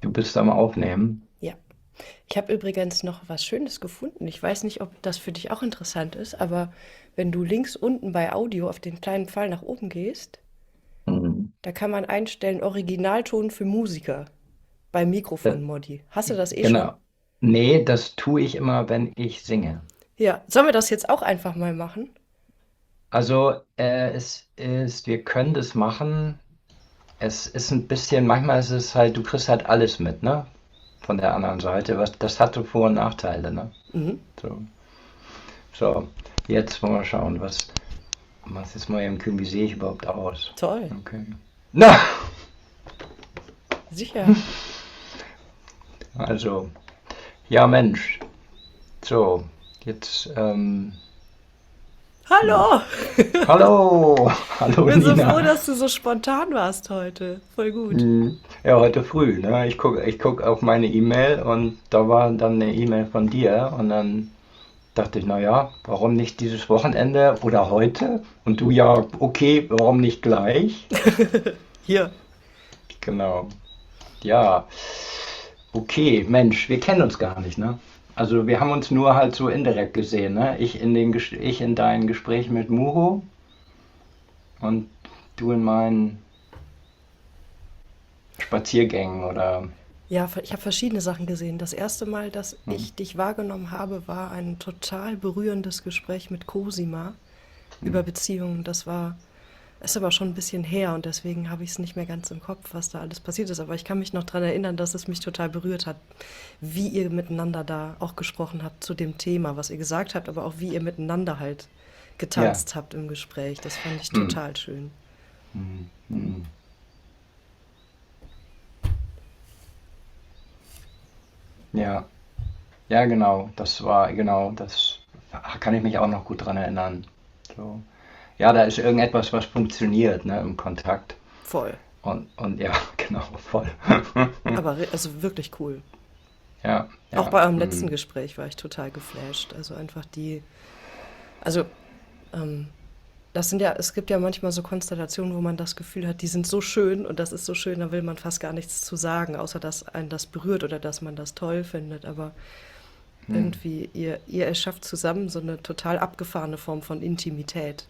Du bist am Aufnehmen. Ja. Ich habe übrigens noch was Schönes gefunden. Ich weiß nicht, ob das für dich auch interessant ist, aber wenn du links unten bei Audio auf den kleinen Pfeil nach oben gehst, Mhm. da kann man einstellen Originalton für Musiker beim Das, Mikrofon-Modi. Hast du das eh schon? genau. Nee, das tue ich immer, wenn ich singe. Ja. Sollen wir das jetzt auch einfach mal machen? Also wir können das machen. Es ist ein bisschen, manchmal ist es halt, du kriegst halt alles mit, ne? Von der anderen Seite. Das hat so Vor- und Nachteile, ne? Mhm. So, so. Jetzt wollen wir schauen, was ist mal eben gucken, wie sehe ich überhaupt aus? Toll. Okay. Na, Sicher. also, ja Mensch. So, jetzt, hm. Hallo! Hallo, Ich hallo bin so froh, Nina. dass du so spontan warst heute. Voll gut. Ja, heute früh, ne? Ich guck auf meine E-Mail und da war dann eine E-Mail von dir und dann dachte ich, na ja, warum nicht dieses Wochenende oder heute? Und du ja, okay, warum nicht gleich? Hier. Genau. Ja, okay, Mensch, wir kennen uns gar nicht, ne? Also wir haben uns nur halt so indirekt gesehen, ne? Ich in deinen Gesprächen mit Muro und du in meinen Spaziergängen oder Ja, ich habe verschiedene Sachen gesehen. Das erste Mal, dass hm, ich dich wahrgenommen habe, war ein total berührendes Gespräch mit Cosima hm, über Beziehungen. Ist aber schon ein bisschen her und deswegen habe ich es nicht mehr ganz im Kopf, was da alles passiert ist. Aber ich kann mich noch daran erinnern, dass es mich total berührt hat, wie ihr miteinander da auch gesprochen habt zu dem Thema, was ihr gesagt habt, aber auch wie ihr miteinander halt ja, getanzt habt im Gespräch. Das fand ich hm, total schön. hm, hm. Ja, ja, genau, das kann ich mich auch noch gut dran erinnern. So. Ja, da ist irgendetwas, was funktioniert, ne, im Kontakt. Voll. Und ja, genau, voll. Aber also wirklich cool. Ja, Auch ja, bei eurem letzten hm, Gespräch war ich total geflasht. Also einfach also ähm, das sind ja, es gibt ja manchmal so Konstellationen, wo man das Gefühl hat, die sind so schön und das ist so schön, da will man fast gar nichts zu sagen, außer dass einen das berührt oder dass man das toll findet. Aber hm, irgendwie, ihr erschafft zusammen so eine total abgefahrene Form von Intimität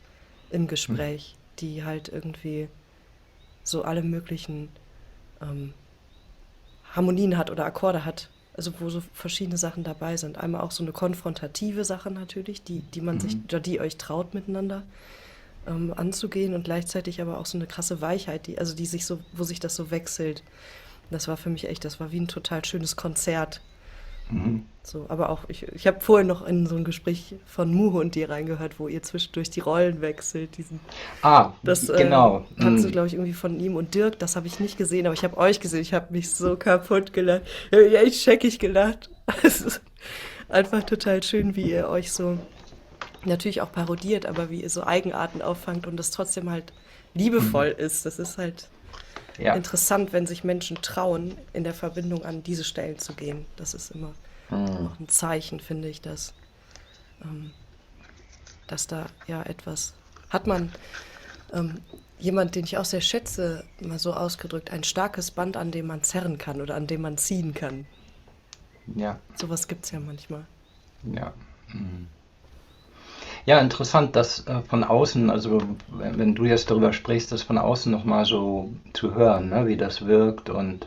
im hm, Gespräch, die halt irgendwie so alle möglichen ähm, Harmonien hat oder Akkorde hat. Also wo so verschiedene Sachen dabei sind. Einmal auch so eine konfrontative Sache natürlich, die man sich, hm, oder die euch traut miteinander anzugehen und gleichzeitig aber auch so eine krasse Weichheit, also die sich so, wo sich das so wechselt. Das war für mich echt, das war wie ein total schönes Konzert. hm. So, aber auch, ich habe vorhin noch in so ein Gespräch von Muhe und dir reingehört, wo ihr zwischendurch die Rollen wechselt. Ah, Das genau. habt ihr, Hm. glaube ich, irgendwie von ihm und Dirk, das habe ich nicht gesehen, aber ich habe euch gesehen. Ich habe mich so kaputt gelacht. Ich habe mich echt scheckig gelacht. Es ist einfach total schön, wie ihr euch so natürlich auch parodiert, aber wie ihr so Eigenarten auffangt und das trotzdem halt Hm. liebevoll ist. Das ist halt Ja. interessant, wenn sich Menschen trauen, in der Verbindung an diese Stellen zu gehen. Das ist immer Hm. auch ein Zeichen, finde ich, dass da ja etwas hat man jemand, den ich auch sehr schätze, mal so ausgedrückt, ein starkes Band, an dem man zerren kann oder an dem man ziehen kann. Ja, Sowas gibt es ja manchmal. ja. Hm. Ja, interessant, das von außen, also wenn du jetzt darüber sprichst, das von außen nochmal so zu hören, ne, wie das wirkt und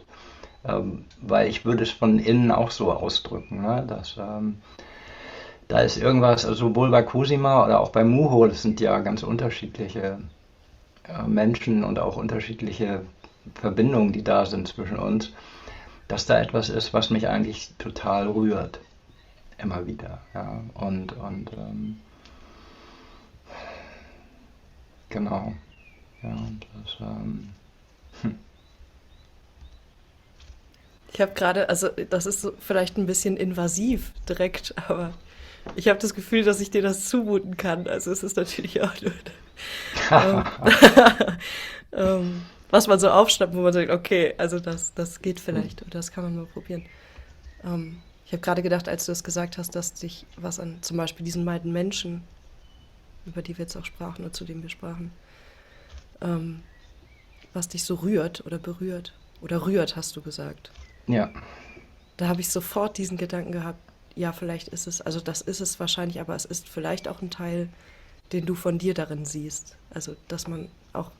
weil ich würde es von innen auch so ausdrücken, ne, dass da ist irgendwas, also sowohl bei Cosima oder auch bei Muho, das sind ja ganz unterschiedliche Menschen und auch unterschiedliche Verbindungen, die da sind zwischen uns, dass da etwas ist, was mich eigentlich total rührt, immer wieder, ja, und genau, ja, und das, Ich habe gerade, also das ist so vielleicht ein bisschen invasiv direkt, aber ich habe das Gefühl, dass ich dir das zumuten kann. Also es ist natürlich auch nur, ähm, was man so aufschnappt, wo man sagt, okay, also das geht vielleicht oder das kann man mal probieren. Ich habe gerade gedacht, als du das gesagt hast, dass dich was an zum Beispiel diesen beiden Menschen, über die wir jetzt auch sprachen oder zu denen wir sprachen, ähm, was dich so rührt oder berührt. Oder rührt, hast du gesagt. ja, Da habe ich sofort diesen Gedanken gehabt, ja, vielleicht ist es, also das ist es wahrscheinlich, aber es ist vielleicht auch ein Teil, den du von dir darin siehst. Also, dass man auch,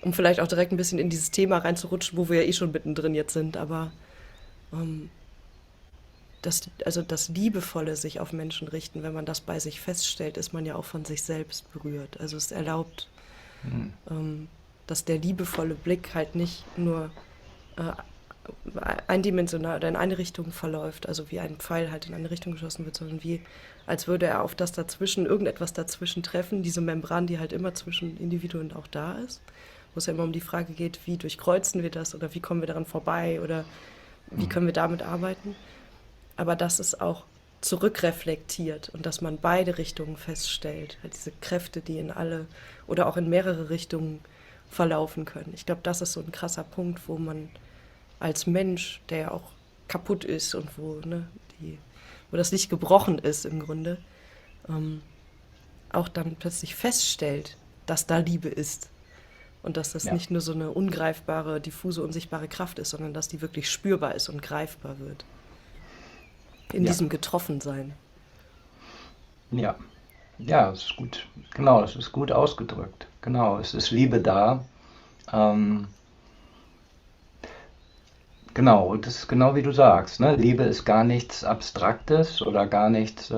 um vielleicht auch direkt ein bisschen in dieses Thema reinzurutschen, wo wir ja eh schon mittendrin jetzt sind, aber ähm, also das Liebevolle sich auf Menschen richten, wenn man das bei sich feststellt, ist man ja auch von sich selbst berührt. Also es erlaubt, hm, ähm, dass der liebevolle Blick halt nicht nur äh, eindimensional oder in eine Richtung verläuft, also wie ein Pfeil halt in eine Richtung geschossen wird, sondern wie, als würde er auf das dazwischen, irgendetwas dazwischen treffen, diese Membran, die halt immer zwischen Individuen auch da ist, wo es ja immer um die Frage geht, wie durchkreuzen wir das oder wie kommen wir daran vorbei oder wie hm, können wir damit arbeiten, aber dass es auch zurückreflektiert und dass man beide Richtungen feststellt, halt diese Kräfte, die in alle oder auch in mehrere Richtungen verlaufen können. Ich glaube, das ist so ein krasser Punkt, wo man als Mensch, der ja auch kaputt ist und wo das Licht gebrochen ist im Grunde, ähm, auch dann plötzlich feststellt, dass da Liebe ist. Und dass das ja, nicht nur so eine ungreifbare, diffuse, unsichtbare Kraft ist, sondern dass die wirklich spürbar ist und greifbar wird. In ja, diesem Getroffensein. ja. Ja, es ist gut. Genau, es ist gut ausgedrückt. Genau, es ist Liebe da. Ähm, genau, das ist genau wie du sagst. Ne? Liebe ist gar nichts Abstraktes oder gar nichts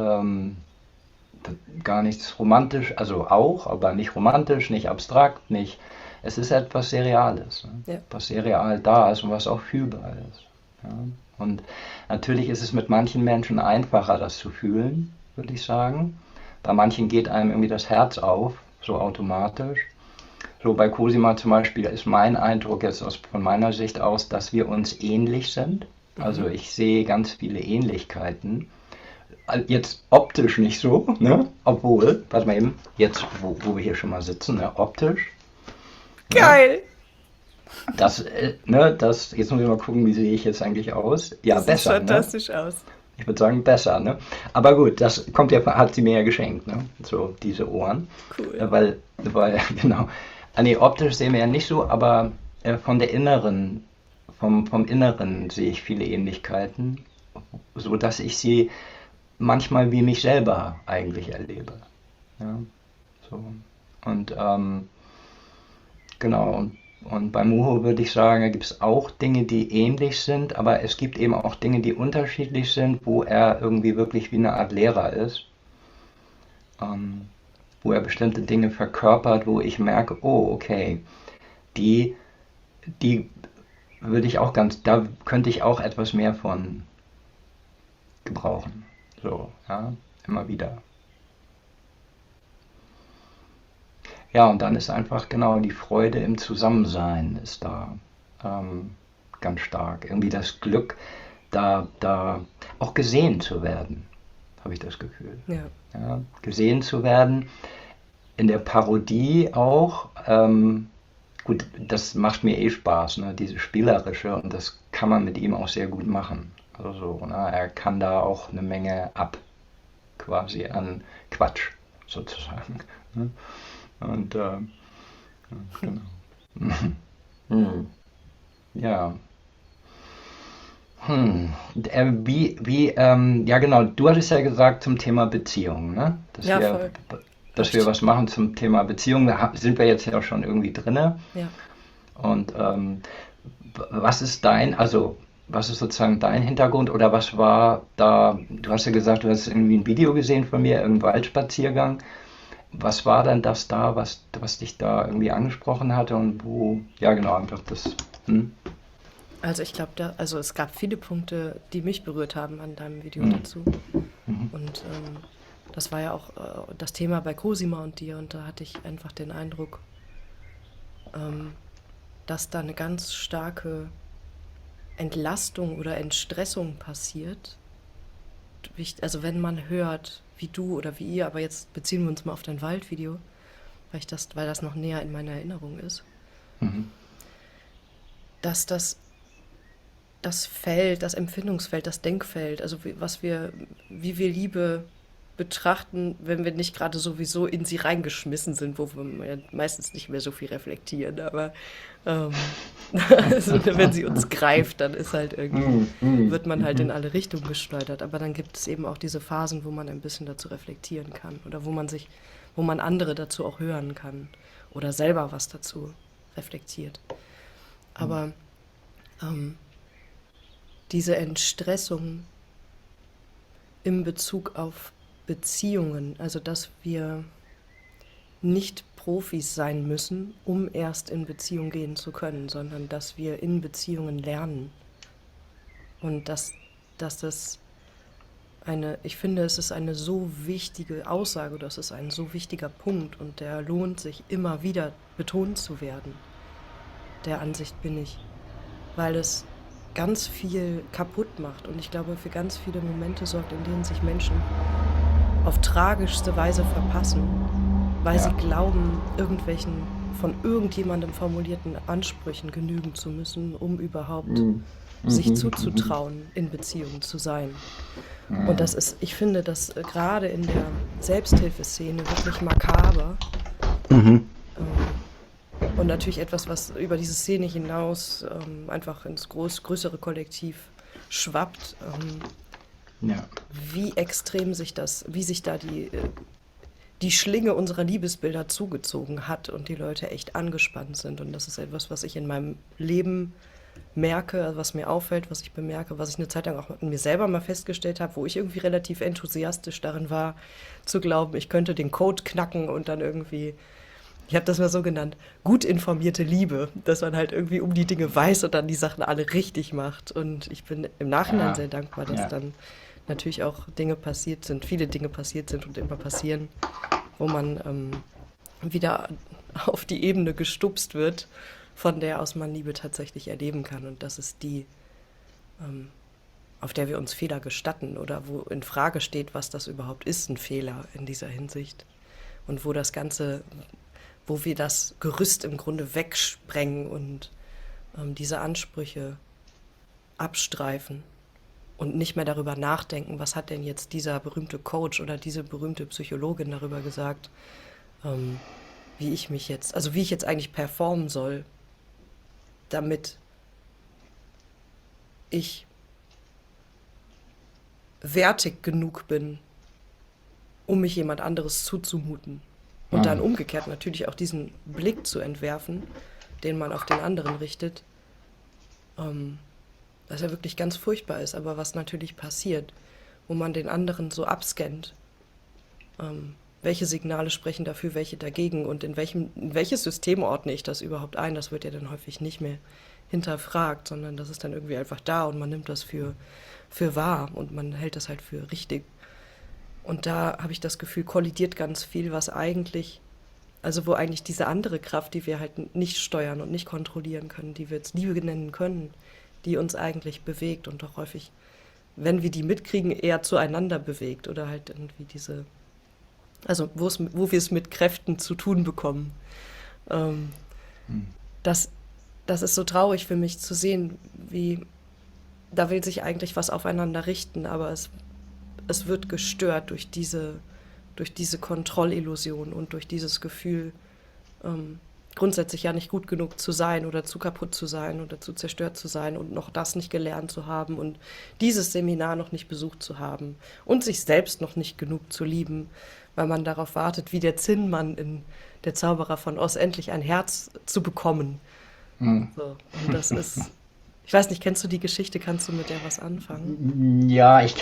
romantisch, also auch, aber nicht romantisch, nicht abstrakt, nicht. Es ist etwas sehr Reales, ne? Ja. Was sehr real da ist und was auch fühlbar ist. Ja? Und natürlich ist es mit manchen Menschen einfacher, das zu fühlen, würde ich sagen. Bei manchen geht einem irgendwie das Herz auf, so automatisch. So bei Cosima zum Beispiel ist mein Eindruck jetzt von meiner Sicht aus, dass wir uns ähnlich sind. Also Mhm. ich sehe ganz viele Ähnlichkeiten. Jetzt optisch nicht so, ne? Obwohl, warte mal eben, jetzt, wo wir hier schon mal sitzen, ne? Optisch, ne? Geil! Jetzt muss ich mal gucken, wie sehe ich jetzt eigentlich aus? Du Ja, siehst besser, ne? fantastisch aus. Ich würde sagen, besser, ne? Aber gut, das kommt ja, hat sie mir ja geschenkt, ne? So, diese Ohren. Cool. Weil, genau. Nee, optisch sehen wir ja nicht so, aber von der inneren, vom Inneren sehe ich viele Ähnlichkeiten, so dass ich sie manchmal wie mich selber eigentlich erlebe. Ja, so. Und genau, und bei Muho würde ich sagen, gibt es auch Dinge, die ähnlich sind, aber es gibt eben auch Dinge, die unterschiedlich sind, wo er irgendwie wirklich wie eine Art Lehrer ist, ähm, wo er bestimmte Dinge verkörpert, wo ich merke, oh, okay, die, die würde ich auch da könnte ich auch etwas mehr von gebrauchen. So, ja, immer wieder. Ja, und dann ist einfach genau die Freude im Zusammensein ist da ganz stark. Irgendwie das Glück, da auch gesehen zu werden, habe ich das Gefühl. Ja. Ja, gesehen zu werden, in der Parodie auch. Gut, das macht mir eh Spaß, ne? Diese spielerische und das kann man mit ihm auch sehr gut machen. Also so, ne? Er kann da auch eine Menge ab, quasi an Quatsch sozusagen. Ne? Und genau. Hm. Ja. Hm. Ja genau, du hattest ja gesagt zum Thema Beziehung, ne? Ja, voll. Hab Dass wir ich. was machen zum Thema Beziehung, da sind wir jetzt ja schon irgendwie drinne. Ja. Und was ist was ist sozusagen dein Hintergrund oder was war da, du hast ja gesagt, du hast irgendwie ein Video gesehen von mir, irgendein Waldspaziergang. Was war denn das da, was dich da irgendwie angesprochen hatte und wo, ja genau, einfach das. Hm? Also ich glaube, also es gab viele Punkte, die mich berührt haben an deinem Video Hm. dazu. Mhm. Und das war ja auch das Thema bei Cosima und dir. Und da hatte ich einfach den Eindruck, ähm, dass da eine ganz starke Entlastung oder Entstressung passiert. Also wenn man hört, wie du oder wie ihr, aber jetzt beziehen wir uns mal auf dein Waldvideo, weil das noch näher in meiner Erinnerung ist, Mhm. dass das Feld, das Empfindungsfeld, das Denkfeld, also wie wir Liebe betrachten, wenn wir nicht gerade sowieso in sie reingeschmissen sind, wo wir ja meistens nicht mehr so viel reflektieren, aber ähm, also, wenn sie uns greift, dann ist halt irgendwie, wird man halt in alle Richtungen geschleudert. Aber dann gibt es eben auch diese Phasen, wo man ein bisschen dazu reflektieren kann oder wo man andere dazu auch hören kann oder selber was dazu reflektiert. Aber diese Entstressung in Bezug auf Beziehungen, also dass wir nicht Profis sein müssen, um erst in Beziehung gehen zu können, sondern dass wir in Beziehungen lernen. Und dass das ich finde, es ist eine so wichtige Aussage, das ist ein so wichtiger Punkt und der lohnt sich immer wieder betont zu werden. Der Ansicht bin ich, weil es ganz viel kaputt macht und ich glaube, für ganz viele Momente sorgt, in denen sich Menschen auf tragischste Weise verpassen, weil sie Ja. glauben, irgendwelchen von irgendjemandem formulierten Ansprüchen genügen zu müssen, um überhaupt sich zuzutrauen, in Beziehung zu sein. Und ich finde das gerade in der Selbsthilfeszene wirklich makaber und natürlich etwas, was über diese Szene hinaus einfach ins größere Kollektiv schwappt, Ja. wie extrem wie sich da die Schlinge unserer Liebesbilder zugezogen hat und die Leute echt angespannt sind. Und das ist etwas, was ich in meinem Leben merke, was mir auffällt, was ich bemerke, was ich eine Zeit lang auch mit mir selber mal festgestellt habe, wo ich irgendwie relativ enthusiastisch darin war, zu glauben, ich könnte den Code knacken und dann irgendwie, ich habe das mal so genannt, gut informierte Liebe, dass man halt irgendwie um die Dinge weiß und dann die Sachen alle richtig macht. Und ich bin im Nachhinein Ja. sehr dankbar, dass Ja. dann natürlich auch viele Dinge passiert sind und immer passieren, wo man wieder auf die Ebene gestupst wird, von der aus man Liebe tatsächlich erleben kann. Und das ist die, auf der wir uns Fehler gestatten oder wo in Frage steht, was das überhaupt ist, ein Fehler in dieser Hinsicht. Und wo wir das Gerüst im Grunde wegsprengen und diese Ansprüche abstreifen und nicht mehr darüber nachdenken, was hat denn jetzt dieser berühmte Coach oder diese berühmte Psychologin darüber gesagt, wie ich jetzt eigentlich performen soll, damit ich wertig genug bin, um mich jemand anderes zuzumuten. Und dann umgekehrt natürlich auch diesen Blick zu entwerfen, den man auf den anderen richtet, was ja wirklich ganz furchtbar ist, aber was natürlich passiert, wo man den anderen so abscannt, welche Signale sprechen dafür, welche dagegen und in welches System ordne ich das überhaupt ein, das wird ja dann häufig nicht mehr hinterfragt, sondern das ist dann irgendwie einfach da und man nimmt das für wahr und man hält das halt für richtig. Und da habe ich das Gefühl, kollidiert ganz viel, wo eigentlich diese andere Kraft, die wir halt nicht steuern und nicht kontrollieren können, die wir jetzt Liebe nennen können, die uns eigentlich bewegt und doch häufig, wenn wir die mitkriegen, eher zueinander bewegt oder halt irgendwie wo wir es mit Kräften zu tun bekommen. Das ist so traurig für mich zu sehen, da will sich eigentlich was aufeinander richten, aber es wird gestört durch diese Kontrollillusion und durch dieses Gefühl, grundsätzlich ja nicht gut genug zu sein oder zu kaputt zu sein oder zu zerstört zu sein und noch das nicht gelernt zu haben und dieses Seminar noch nicht besucht zu haben und sich selbst noch nicht genug zu lieben, weil man darauf wartet, wie der Zinnmann in Der Zauberer von Oz endlich ein Herz zu bekommen. So, und das ist, ich weiß nicht, kennst du die Geschichte, kannst du mit der was anfangen? Ja, es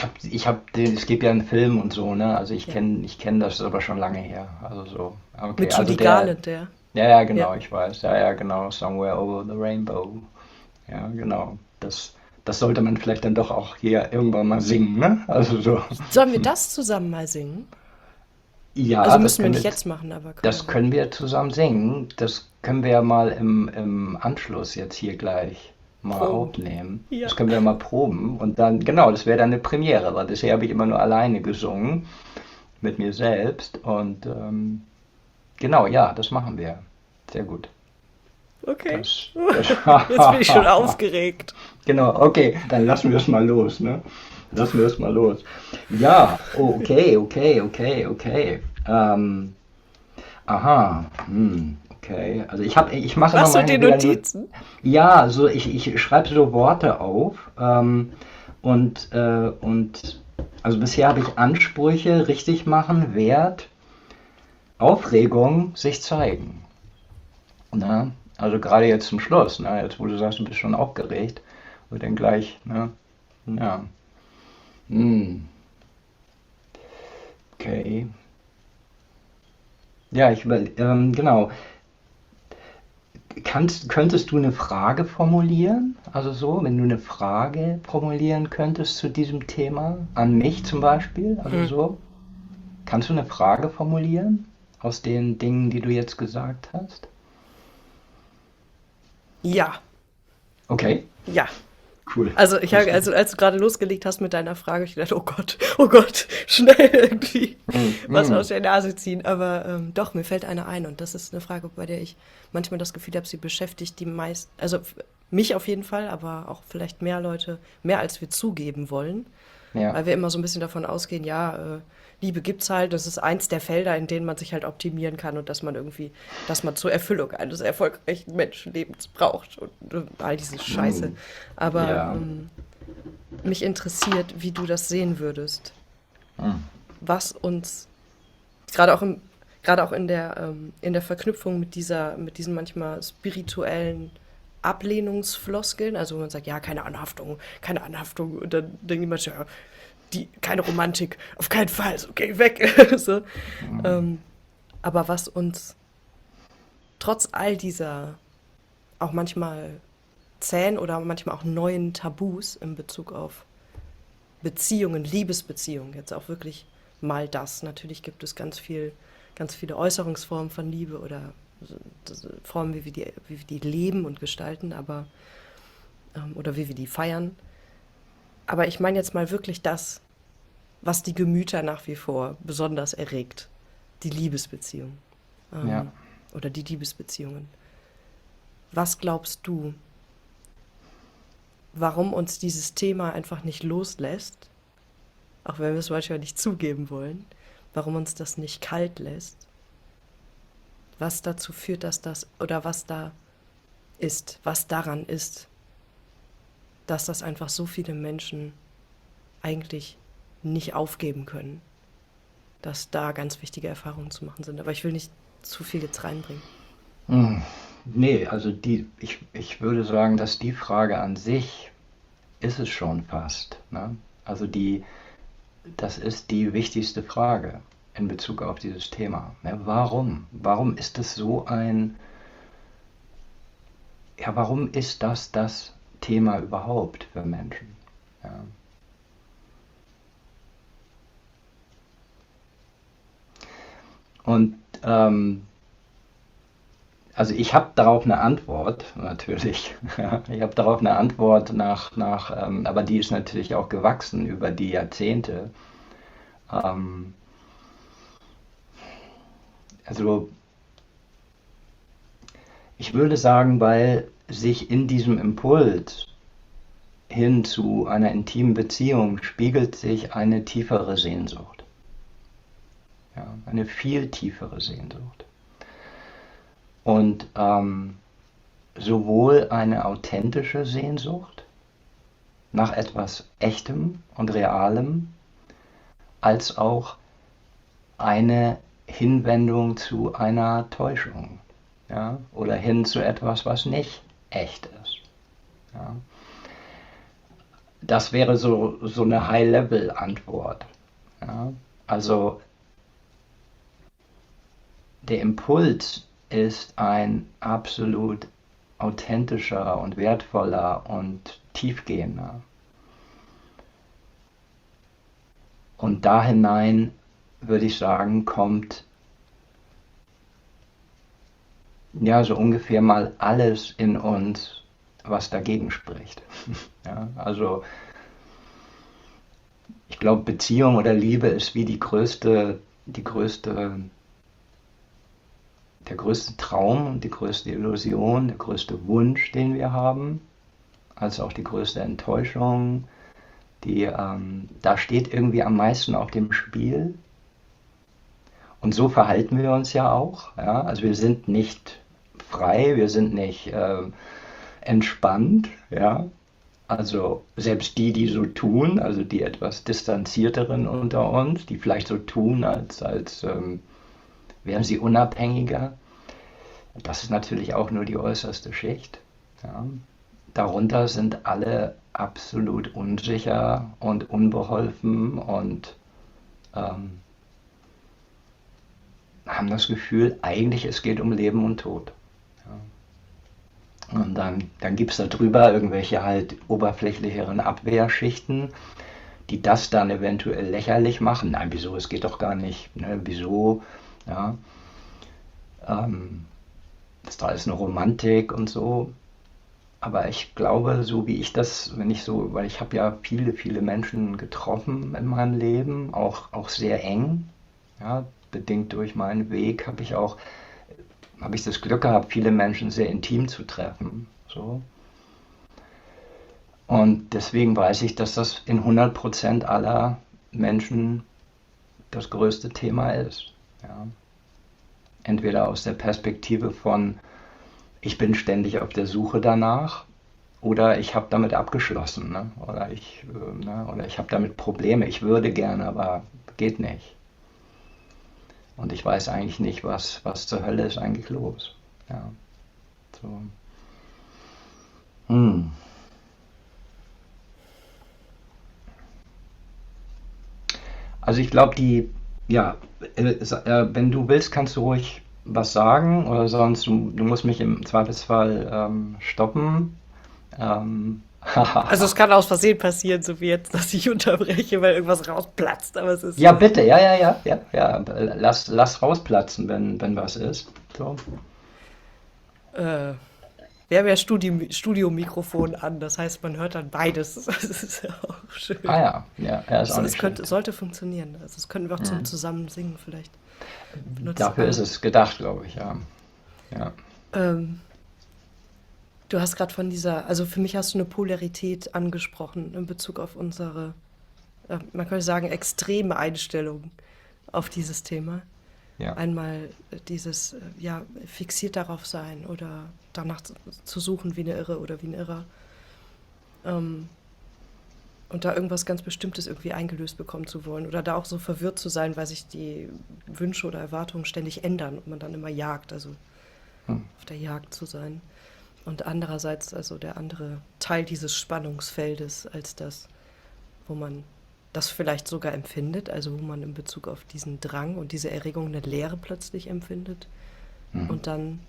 gibt ja einen Film und so, ne? Also Ja. ich kenn das aber schon lange her. Also so. Okay, Mit also Judy Garland, der. ja, Ja. genau, ich weiß. Ja, genau. Somewhere over the Rainbow. Ja, genau. Das sollte man vielleicht dann doch auch hier irgendwann mal singen, ne? Also so. Sollen wir das zusammen mal singen? Ja, Also müssen wir nicht jetzt machen, aber können das wir. können wir zusammen singen. Das können wir ja mal im Anschluss jetzt hier gleich mal Proben. aufnehmen. Ja. Das können wir mal proben. Und dann, genau, das wäre dann eine Premiere, weil bisher habe ich immer nur alleine gesungen mit mir selbst. Und genau, ja, das machen wir. Sehr gut. Okay. Das Jetzt bin ich schon aufgeregt. Genau, okay, dann lassen wir es mal los, ne? Lass mir das mal los. Ja, oh, okay. Aha, okay. Also ich mache immer Machst du meine dir wieder nur, Notizen? ja, so ich schreibe so Worte auf und also bisher habe ich Ansprüche richtig machen, Wert, Aufregung, sich zeigen. Ne? Also gerade jetzt zum Schluss, ne? Jetzt wo du sagst, du bist schon aufgeregt, und dann gleich, ne? Ja, okay. Ja, genau. Könntest du eine Frage formulieren? Also so, wenn du eine Frage formulieren könntest zu diesem Thema, an mich zum Beispiel, also Hm. so, kannst du eine Frage formulieren aus den Dingen, die du jetzt gesagt hast? Ja, Okay, ja. cool. Also als du gerade losgelegt hast mit deiner Frage, ich dachte, oh Gott, schnell irgendwie Mm, was aus mm, der Nase ziehen. Aber doch, mir fällt eine ein und das ist eine Frage, bei der ich manchmal das Gefühl habe, sie beschäftigt die meisten, also mich auf jeden Fall, aber auch vielleicht mehr Leute, mehr als wir zugeben wollen. ja. Weil wir immer so ein bisschen davon ausgehen, ja, Liebe gibt's halt, das ist eins der Felder, in denen man sich halt optimieren kann und dass man zur Erfüllung eines erfolgreichen Menschenlebens braucht und all diese Scheiße. Mm, Aber ja. mich interessiert, wie du das sehen würdest. Mm, Was uns, gerade auch gerade auch in der Verknüpfung mit diesen manchmal spirituellen Ablehnungsfloskeln, also wo man sagt, ja, keine Anhaftung, und dann denkt jemand, ja, keine Romantik, auf keinen Fall, so geh weg. So. mm, Ähm, aber was uns trotz all dieser auch manchmal zähen oder manchmal auch neuen Tabus in Bezug auf Beziehungen, Liebesbeziehungen, jetzt auch wirklich mal das. Natürlich gibt es ganz viele Äußerungsformen von Liebe oder Formen, wie wir die leben und gestalten, oder wie wir die feiern. Aber ich meine jetzt mal wirklich das, was die Gemüter nach wie vor besonders erregt. Die Liebesbeziehung. ja. Oder die Liebesbeziehungen. Was glaubst du, warum uns dieses Thema einfach nicht loslässt, auch wenn wir es manchmal nicht zugeben wollen, warum uns das nicht kalt lässt, was dazu führt, oder was da ist, was daran ist, dass das einfach so viele Menschen eigentlich nicht aufgeben können, dass da ganz wichtige Erfahrungen zu machen sind. Aber ich will nicht zu viel jetzt reinbringen. Mm. Nee, also ich würde sagen, dass die Frage an sich ist es schon fast. Ne? Also das ist die wichtigste Frage in Bezug auf dieses Thema. Ja, warum? Warum ist es ja, warum ist das Thema überhaupt für Menschen? Ja. Und also ich habe darauf eine Antwort, natürlich. Ja, ich habe darauf eine Antwort aber die ist natürlich auch gewachsen über die Jahrzehnte. Ähm, also ich würde sagen, weil sich in diesem Impuls hin zu einer intimen Beziehung spiegelt sich eine tiefere Sehnsucht. Ja, eine viel tiefere Sehnsucht. Und sowohl eine authentische Sehnsucht nach etwas Echtem und Realem, als auch eine Hinwendung zu einer Täuschung, ja, oder hin zu etwas, was nicht echt ist. Ja. Das wäre so eine High-Level-Antwort. Ja. Also der Impuls ist ein absolut authentischer und wertvoller und tiefgehender. Und da hinein, würde ich sagen, kommt ja so ungefähr mal alles in uns, was dagegen spricht. Ja, also ich glaube, Beziehung oder Liebe ist wie der größte Traum und die größte Illusion, der größte Wunsch, den wir haben, als auch die größte Enttäuschung, Da steht irgendwie am meisten auf dem Spiel. Und so verhalten wir uns ja auch. Ja? Also wir sind nicht frei, wir sind nicht entspannt. Ja? Also selbst die, die so tun, also die etwas distanzierteren unter uns, die vielleicht so tun, als wären sie unabhängiger, das ist natürlich auch nur die äußerste Schicht. Ja. Darunter sind alle absolut unsicher und unbeholfen und ähm, haben das Gefühl, eigentlich es geht um Leben und Tod. Ja. Und dann gibt es da drüber irgendwelche halt oberflächlicheren Abwehrschichten, die das dann eventuell lächerlich machen. Nein, wieso, es geht doch gar nicht. Ne? Wieso? Ja. Ähm, Da ist eine Romantik und so. Aber ich glaube, so wie ich das, wenn ich so, weil ich habe ja viele, viele Menschen getroffen in meinem Leben, auch sehr eng, ja, bedingt durch meinen Weg, habe ich das Glück gehabt, viele Menschen sehr intim zu treffen, so. Und deswegen weiß ich, dass das in 100% aller Menschen das größte Thema ist, ja. Entweder aus der Perspektive von, ich bin ständig auf der Suche danach oder ich habe damit abgeschlossen, ne? Oder ich habe damit Probleme. Ich würde gerne, aber geht nicht. Und ich weiß eigentlich nicht, was zur Hölle ist eigentlich los. Ja, so. Hm. Also ich glaube, ja, wenn du willst, kannst du ruhig was sagen oder sonst, du musst mich im Zweifelsfall stoppen. Also es kann aus Versehen passieren, so wie jetzt, dass ich unterbreche, weil irgendwas rausplatzt, aber es ist Ja, bitte, ja, ja, ja, ja, ja. Lass rausplatzen, wenn was ist. So. äh, wir haben ja Studiomikrofon an, das heißt, man hört dann beides. Das ist ja auch schön. Ah ja, ja, ja, ist auch Es nicht könnte, schlecht. sollte funktionieren. Also das könnten wir auch zum Hm. Zusammensingen vielleicht benutzen. Dafür ist es gedacht, glaube ich, ja. Ja, Ähm, du hast gerade von dieser, also für mich hast du eine Polarität angesprochen in Bezug auf unsere, man könnte sagen, extreme Einstellung auf dieses Thema. ja, Einmal dieses, ja, fixiert darauf sein oder danach zu suchen wie eine Irre oder wie ein Irrer. Ähm, und da irgendwas ganz Bestimmtes irgendwie eingelöst bekommen zu wollen. Oder da auch so verwirrt zu sein, weil sich die Wünsche oder Erwartungen ständig ändern und man dann immer jagt, also hm, auf der Jagd zu sein. Und andererseits also der andere Teil dieses Spannungsfeldes als das, wo man das vielleicht sogar empfindet, also wo man in Bezug auf diesen Drang und diese Erregung eine Leere plötzlich empfindet hm, und dann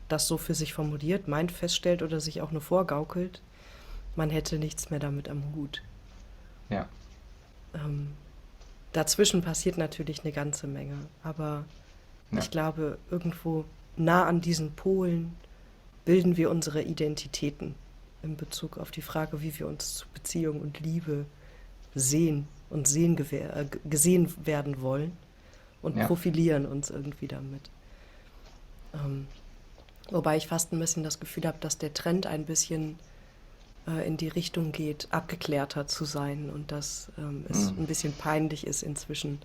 das so für sich formuliert, meint, feststellt oder sich auch nur vorgaukelt, man hätte nichts mehr damit am Hut. ja, Ähm, dazwischen passiert natürlich eine ganze Menge, aber ja, ich glaube, irgendwo nah an diesen Polen bilden wir unsere Identitäten in Bezug auf die Frage, wie wir uns zu Beziehung und Liebe sehen und gesehen werden wollen und ja, profilieren uns irgendwie damit. Ähm, wobei ich fast ein bisschen das Gefühl habe, dass der Trend ein bisschen in die Richtung geht, abgeklärter zu sein und dass es hm, ein bisschen peinlich ist, inzwischen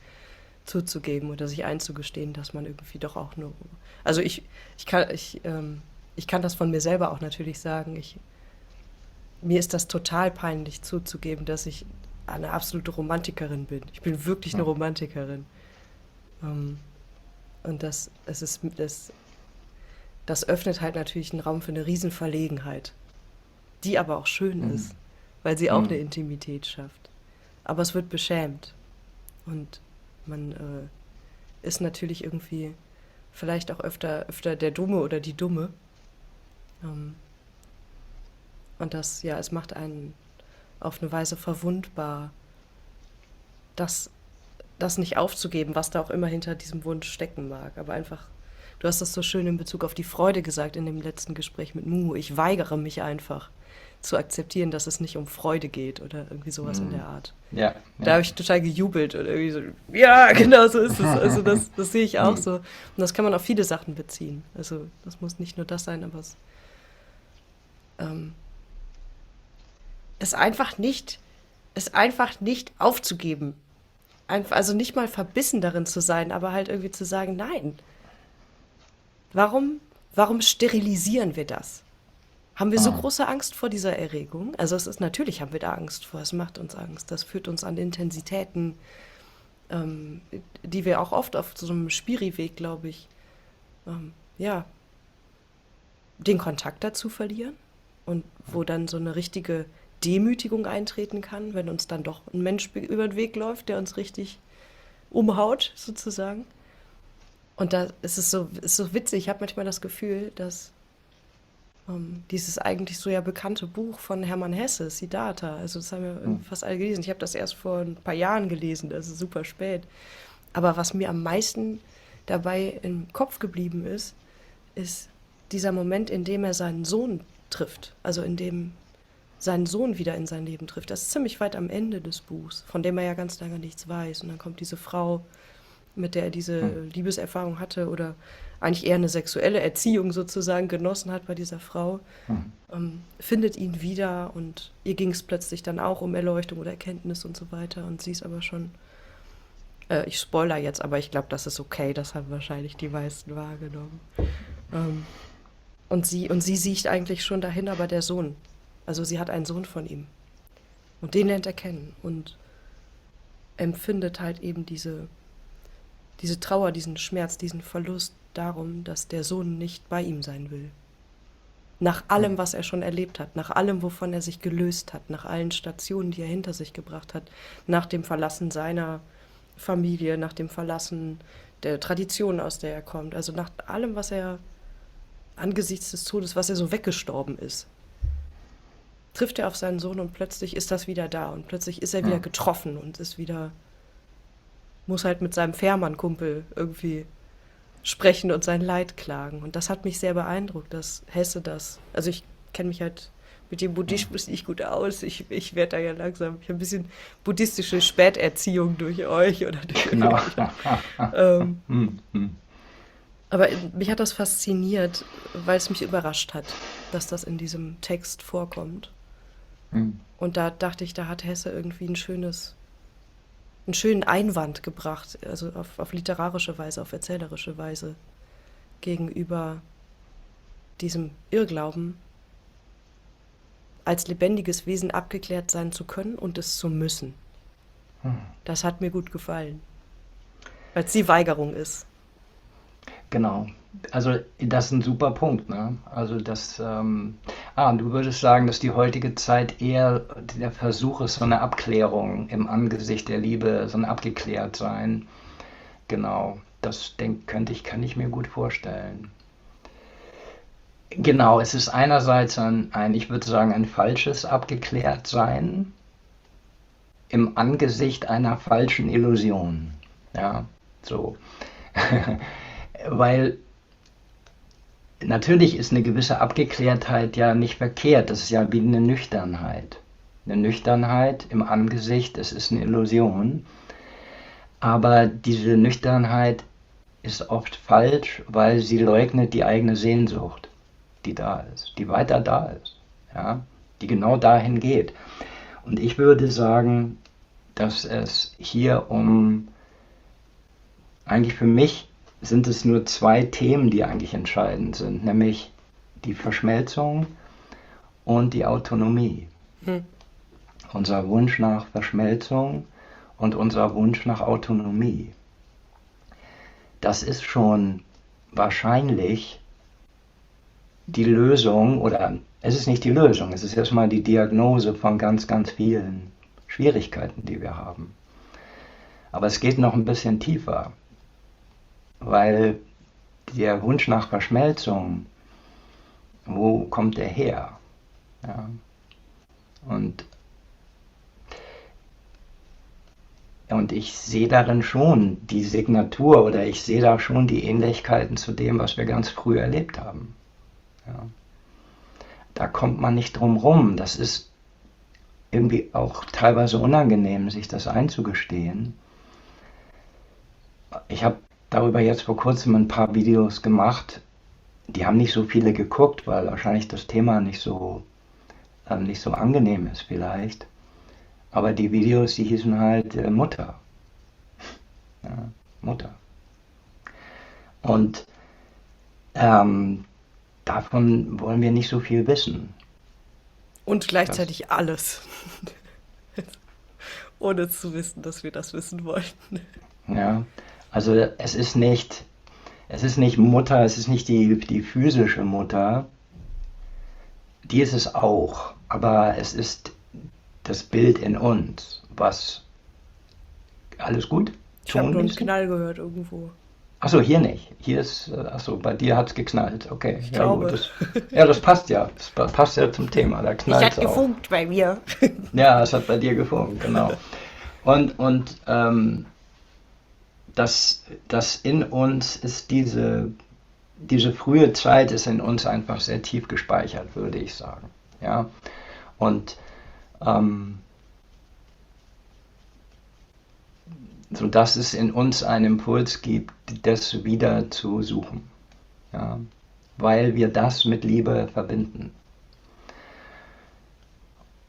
zuzugeben oder sich einzugestehen, dass man irgendwie doch auch nur. Also ich kann das von mir selber auch natürlich sagen. Mir ist das total peinlich zuzugeben, dass ich eine absolute Romantikerin bin. Ich bin wirklich eine hm, Romantikerin. Ähm, und das öffnet halt natürlich einen Raum für eine Riesenverlegenheit, die aber auch schön hm, ist, weil sie auch eine hm, Intimität schafft. Aber es wird beschämt und man ist natürlich irgendwie vielleicht auch öfter der Dumme oder die Dumme. Ähm, und das, ja, es macht einen auf eine Weise verwundbar, das, das nicht aufzugeben, was da auch immer hinter diesem Wunsch stecken mag. Aber einfach, du hast das so schön in Bezug auf die Freude gesagt in dem letzten Gespräch mit Mumu. Ich weigere mich einfach zu akzeptieren, dass es nicht um Freude geht oder irgendwie sowas in hm, der Art. ja, Da ja. habe ich total gejubelt und irgendwie so, ja, genau so ist es. Also das sehe ich auch Hm, so. Und das kann man auf viele Sachen beziehen. Also das muss nicht nur das sein, aber es ist einfach nicht es einfach nicht aufzugeben. Einfach, also nicht mal verbissen darin zu sein, aber halt irgendwie zu sagen, nein, warum sterilisieren wir das? Haben wir so Ah, große Angst vor dieser Erregung? Also es ist natürlich, haben wir da Angst vor, es macht uns Angst. Das führt uns an Intensitäten, ähm, die wir auch oft auf so einem Spiri-Weg, glaube ich, ja, den Kontakt dazu verlieren und wo dann so eine richtige Demütigung eintreten kann, wenn uns dann doch ein Mensch über den Weg läuft, der uns richtig umhaut, sozusagen. Und da ist so witzig. Ich habe manchmal das Gefühl, dass dieses eigentlich so ja bekannte Buch von Hermann Hesse, Siddhartha, also das haben wir hm, irgendwie fast alle gelesen. Ich habe das erst vor ein paar Jahren gelesen, das ist super spät. Aber was mir am meisten dabei im Kopf geblieben ist, ist dieser Moment, in dem er seinen Sohn trifft. Also in dem seinen Sohn wieder in sein Leben trifft. Das ist ziemlich weit am Ende des Buchs, von dem er ja ganz lange nichts weiß. Und dann kommt diese Frau, mit der er diese hm, Liebeserfahrung hatte oder eigentlich eher eine sexuelle Erziehung sozusagen genossen hat bei dieser Frau, hm. findet ihn wieder und ihr ging es plötzlich dann auch um Erleuchtung oder Erkenntnis und so weiter. Und sie ist aber schon, ich spoiler jetzt, aber ich glaube, das ist okay, das haben wahrscheinlich die meisten wahrgenommen. Ähm, und sie sieht eigentlich schon dahin, aber der Sohn. Also sie hat einen Sohn von ihm. Und den lernt er kennen und empfindet halt eben diese Trauer, diesen Schmerz, diesen Verlust darum, dass der Sohn nicht bei ihm sein will. Nach allem, was er schon erlebt hat, nach allem, wovon er sich gelöst hat, nach allen Stationen, die er hinter sich gebracht hat, nach dem Verlassen seiner Familie, nach dem Verlassen der Tradition, aus der er kommt, also nach allem, was er angesichts des Todes, was er so weggestorben ist, trifft er auf seinen Sohn und plötzlich ist das wieder da und plötzlich ist er wieder Hm. getroffen und ist wieder, muss halt mit seinem Fährmann-Kumpel irgendwie sprechen und sein Leid klagen. Und das hat mich sehr beeindruckt, dass Hesse das, also ich kenne mich halt mit dem Buddhismus nicht gut aus. Ich werde da ja langsam, ich habe ein bisschen buddhistische Späterziehung durch euch oder durch Genau. irgendwelche. Ähm, Hm, hm, aber mich hat das fasziniert, weil es mich überrascht hat, dass das in diesem Text vorkommt. hm. Und da dachte ich, da hat Hesse irgendwie einen schönen Einwand gebracht, also auf literarische Weise, auf erzählerische Weise gegenüber diesem Irrglauben, als lebendiges Wesen abgeklärt sein zu können und es zu müssen. Das hat mir gut gefallen, weil es die Weigerung ist. Genau. Also das ist ein super Punkt, ne? Also du würdest sagen, dass die heutige Zeit eher der Versuch ist, so eine Abklärung im Angesicht der Liebe, so ein abgeklärt sein. Genau. Kann ich mir gut vorstellen. Genau, es ist einerseits ich würde sagen, ein falsches Abgeklärtsein im Angesicht einer falschen Illusion. Ja, so. Weil natürlich ist eine gewisse Abgeklärtheit ja nicht verkehrt. Das ist ja wie eine Nüchternheit. Eine Nüchternheit im Angesicht, es ist eine Illusion. Aber diese Nüchternheit ist oft falsch, weil sie leugnet die eigene Sehnsucht, die da ist, die weiter da ist, ja, die genau dahin geht. Und ich würde sagen, dass es hier eigentlich für mich sind es nur zwei Themen, die eigentlich entscheidend sind, nämlich die Verschmelzung und die Autonomie. Hm. Unser Wunsch nach Verschmelzung und unser Wunsch nach Autonomie. Das ist schon wahrscheinlich die Lösung, oder es ist nicht die Lösung, es ist erstmal die Diagnose von ganz, ganz vielen Schwierigkeiten, die wir haben. Aber es geht noch ein bisschen tiefer, weil der Wunsch nach Verschmelzung, wo kommt der her? Ja. Und, und ich sehe darin schon die Signatur oder ich sehe da schon die Ähnlichkeiten zu dem, was wir ganz früh erlebt haben. Ja. Da kommt man nicht drum rum. Das ist irgendwie auch teilweise unangenehm, sich das einzugestehen. Ich habe darüber jetzt vor kurzem ein paar Videos gemacht. Die haben nicht so viele geguckt, weil wahrscheinlich das Thema nicht so angenehm ist vielleicht. Aber die Videos, die hießen halt Mutter. Ja, Mutter. Und ähm, davon wollen wir nicht so viel wissen. Und Das, gleichzeitig alles, ohne zu wissen, dass wir das wissen wollten. ja, also es ist nicht Mutter, es ist nicht die physische Mutter, die ist es auch, aber es ist das Bild in uns, was alles gut? Ich habe Ton nur einen bisschen? Knall gehört irgendwo. Achso, hier nicht. Hier ist, achso, bei dir hat's geknallt. Okay, Ich ja gut. glaube. Das passt ja. Das passt ja zum Thema. Da Ich knallt's hat auch. gefunkt bei mir. Ja, es hat bei dir gefunkt, genau. Und das in uns ist diese frühe Zeit ist in uns einfach sehr tief gespeichert, würde ich sagen. Ja. Und ähm, so dass es in uns einen Impuls gibt, das wieder zu suchen. Ja. Weil wir das mit Liebe verbinden.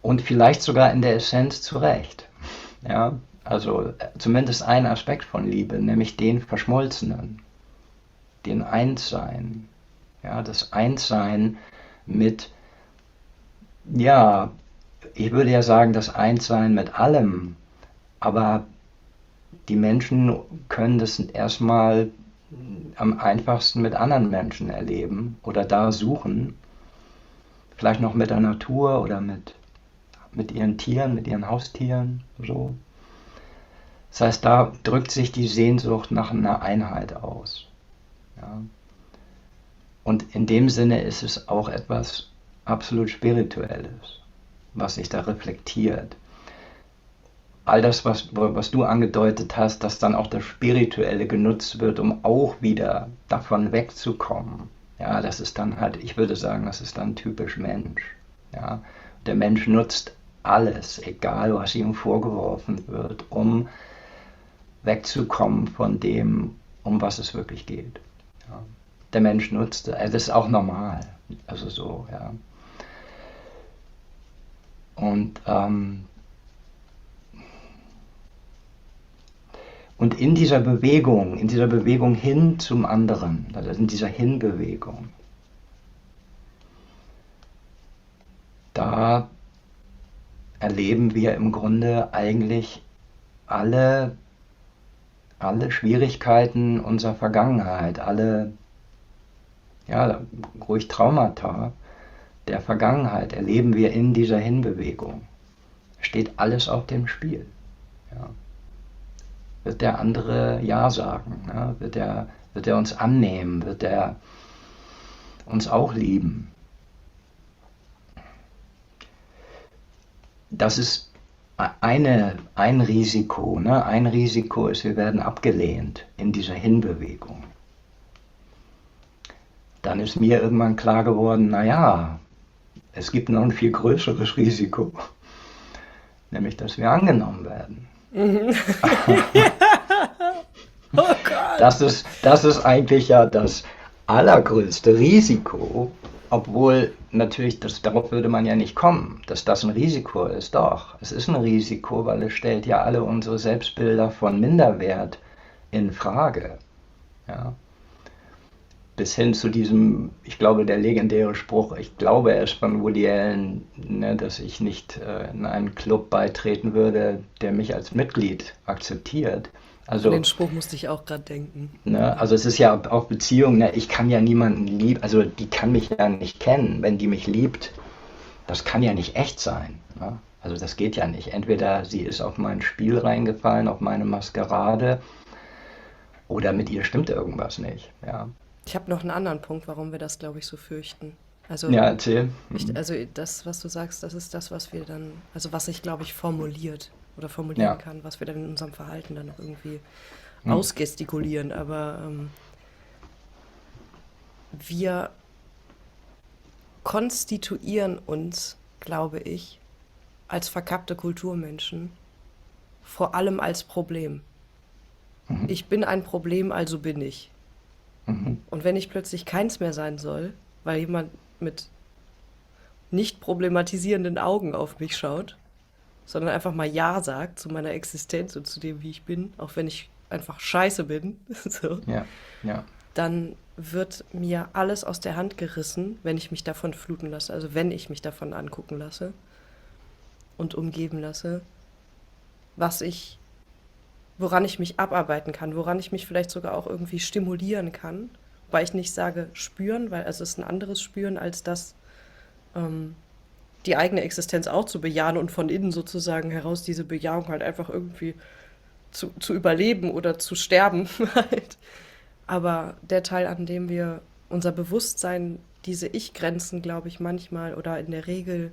Und vielleicht sogar in der Essenz zu Recht. Ja. Also zumindest ein Aspekt von Liebe, nämlich den Verschmolzenen, den Einssein. Ja, das Einssein mit, ja, ich würde ja sagen, das Einssein mit allem, aber die Menschen können das erstmal am einfachsten mit anderen Menschen erleben oder da suchen, vielleicht noch mit der Natur oder mit ihren Tieren, mit ihren Haustieren, so. Das heißt, da drückt sich die Sehnsucht nach einer Einheit aus. Ja. Und in dem Sinne ist es auch etwas absolut Spirituelles, was sich da reflektiert. All das, was du angedeutet hast, dass dann auch das Spirituelle genutzt wird, um auch wieder davon wegzukommen. Ja, das ist dann halt, ich würde sagen, das ist dann typisch Mensch. Ja, der Mensch nutzt alles, egal was ihm vorgeworfen wird, um wegzukommen von dem, um was es wirklich geht. Ja. Der Mensch nutzt, das ist auch normal. Also so, ja. Und Und in dieser Bewegung hin zum anderen, also in dieser Hinbewegung, da erleben wir im Grunde eigentlich alle, alle Schwierigkeiten unserer Vergangenheit, alle, ja, ruhig Traumata der Vergangenheit erleben wir in dieser Hinbewegung. Steht alles auf dem Spiel. Ja. Wird der andere Ja sagen? Ja? Wird er uns annehmen? Wird er uns auch lieben? Das ist ein Risiko. Ne? Ein Risiko ist, wir werden abgelehnt in dieser Hinbewegung. Dann ist mir irgendwann klar geworden, naja, es gibt noch ein viel größeres Risiko, nämlich dass wir angenommen werden. Oh Gott. Das ist eigentlich ja das allergrößte Risiko, obwohl natürlich, darauf würde man ja nicht kommen, dass das ein Risiko ist. Doch, es ist ein Risiko, weil es stellt ja alle unsere Selbstbilder von Minderwert in Frage. Ja. Bis hin zu diesem, ich glaube, der legendäre Spruch, ich glaube, er ist von Woody Allen, ne, dass ich nicht in einen Club beitreten würde, der mich als Mitglied akzeptiert. An den Also, Spruch musste ich auch gerade denken. ne, also es ist ja auch Beziehung, ne, ich kann ja niemanden lieben, also die kann mich ja nicht kennen. Wenn die mich liebt, das kann ja nicht echt sein. Ne? Also das geht ja nicht. Entweder sie ist auf mein Spiel reingefallen, auf meine Maskerade, oder mit ihr stimmt irgendwas nicht. Ja, Ich habe noch einen anderen Punkt, warum wir das, glaube ich, so fürchten. Also, ja erzähl. also das, was du sagst, das ist das, was wir dann, also was sich, glaube ich, formuliert oder formulieren Ja. kann, was wir dann in unserem Verhalten dann noch irgendwie Hm. ausgestikulieren. Aber wir konstituieren uns, glaube ich, als verkappte Kulturmenschen vor allem als Problem. Mhm. Ich bin ein Problem, also bin ich. Mhm. Und wenn ich plötzlich keins mehr sein soll, weil jemand mit nicht problematisierenden Augen auf mich schaut, sondern einfach mal Ja sagt zu meiner Existenz und zu dem, wie ich bin, auch wenn ich einfach scheiße bin, so, Ja, ja. dann wird mir alles aus der Hand gerissen, wenn ich mich davon fluten lasse, also wenn ich mich davon angucken lasse und umgeben lasse, was ich, woran ich mich abarbeiten kann, woran ich mich vielleicht sogar auch irgendwie stimulieren kann, weil ich nicht sage spüren, weil also es ist ein anderes Spüren als das, ähm, die eigene Existenz auch zu bejahen und von innen sozusagen heraus diese Bejahung halt einfach irgendwie zu überleben oder zu sterben halt. Aber der Teil, an dem wir unser Bewusstsein, diese Ich-Grenzen, glaube ich, manchmal oder in der Regel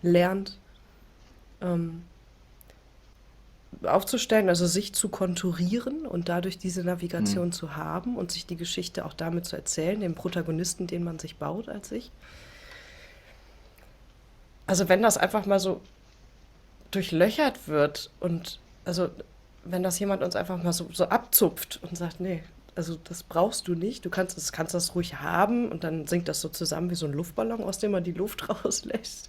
lernt, ähm, aufzustellen, also sich zu konturieren und dadurch diese Hm. Navigation zu haben und sich die Geschichte auch damit zu erzählen, den Protagonisten, den man sich baut als ich. Also wenn das einfach mal so durchlöchert wird und also wenn das jemand uns einfach mal so abzupft und sagt, nee, also das brauchst du nicht, kannst das ruhig haben und dann sinkt das so zusammen wie so ein Luftballon, aus dem man die Luft rauslässt.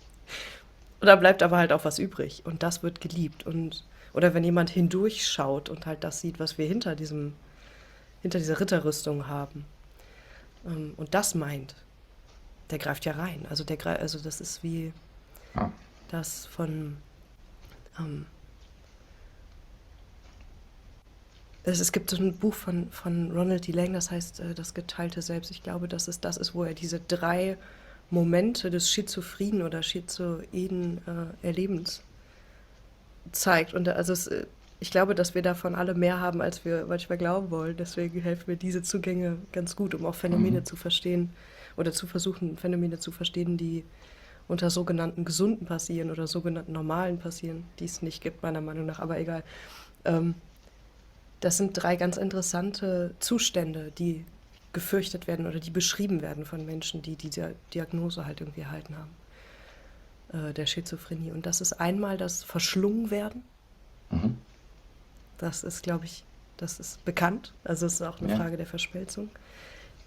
Und da bleibt aber halt auch was übrig und das wird geliebt und oder wenn jemand hindurchschaut und halt das sieht, was wir hinter dieser Ritterrüstung haben und das meint, der greift ja rein. Also das ist wie Ah. das von ähm, es gibt so ein Buch von Ronald D. Lang, das heißt Das geteilte Selbst. Ich glaube, dass es das ist, wo er diese 3 Momente des schizophrenen oder schizoiden Erlebens zeigt. Und also ich glaube, dass wir davon alle mehr haben, als wir manchmal glauben wollen. Deswegen helfen mir diese Zugänge ganz gut, um auch Phänomene Mhm. zu verstehen oder zu versuchen, Phänomene zu verstehen, die unter sogenannten Gesunden passieren oder sogenannten Normalen passieren, die es nicht gibt, meiner Meinung nach, aber egal. Ähm, Das sind 3 ganz interessante Zustände, die gefürchtet werden oder die beschrieben werden von Menschen, die diese Diagnose halt irgendwie erhalten haben, der Schizophrenie. Und das ist einmal das Verschlungenwerden. Mhm. Das ist, glaube ich, das ist bekannt. Also es ist auch eine Ja. Frage der Verschmelzung.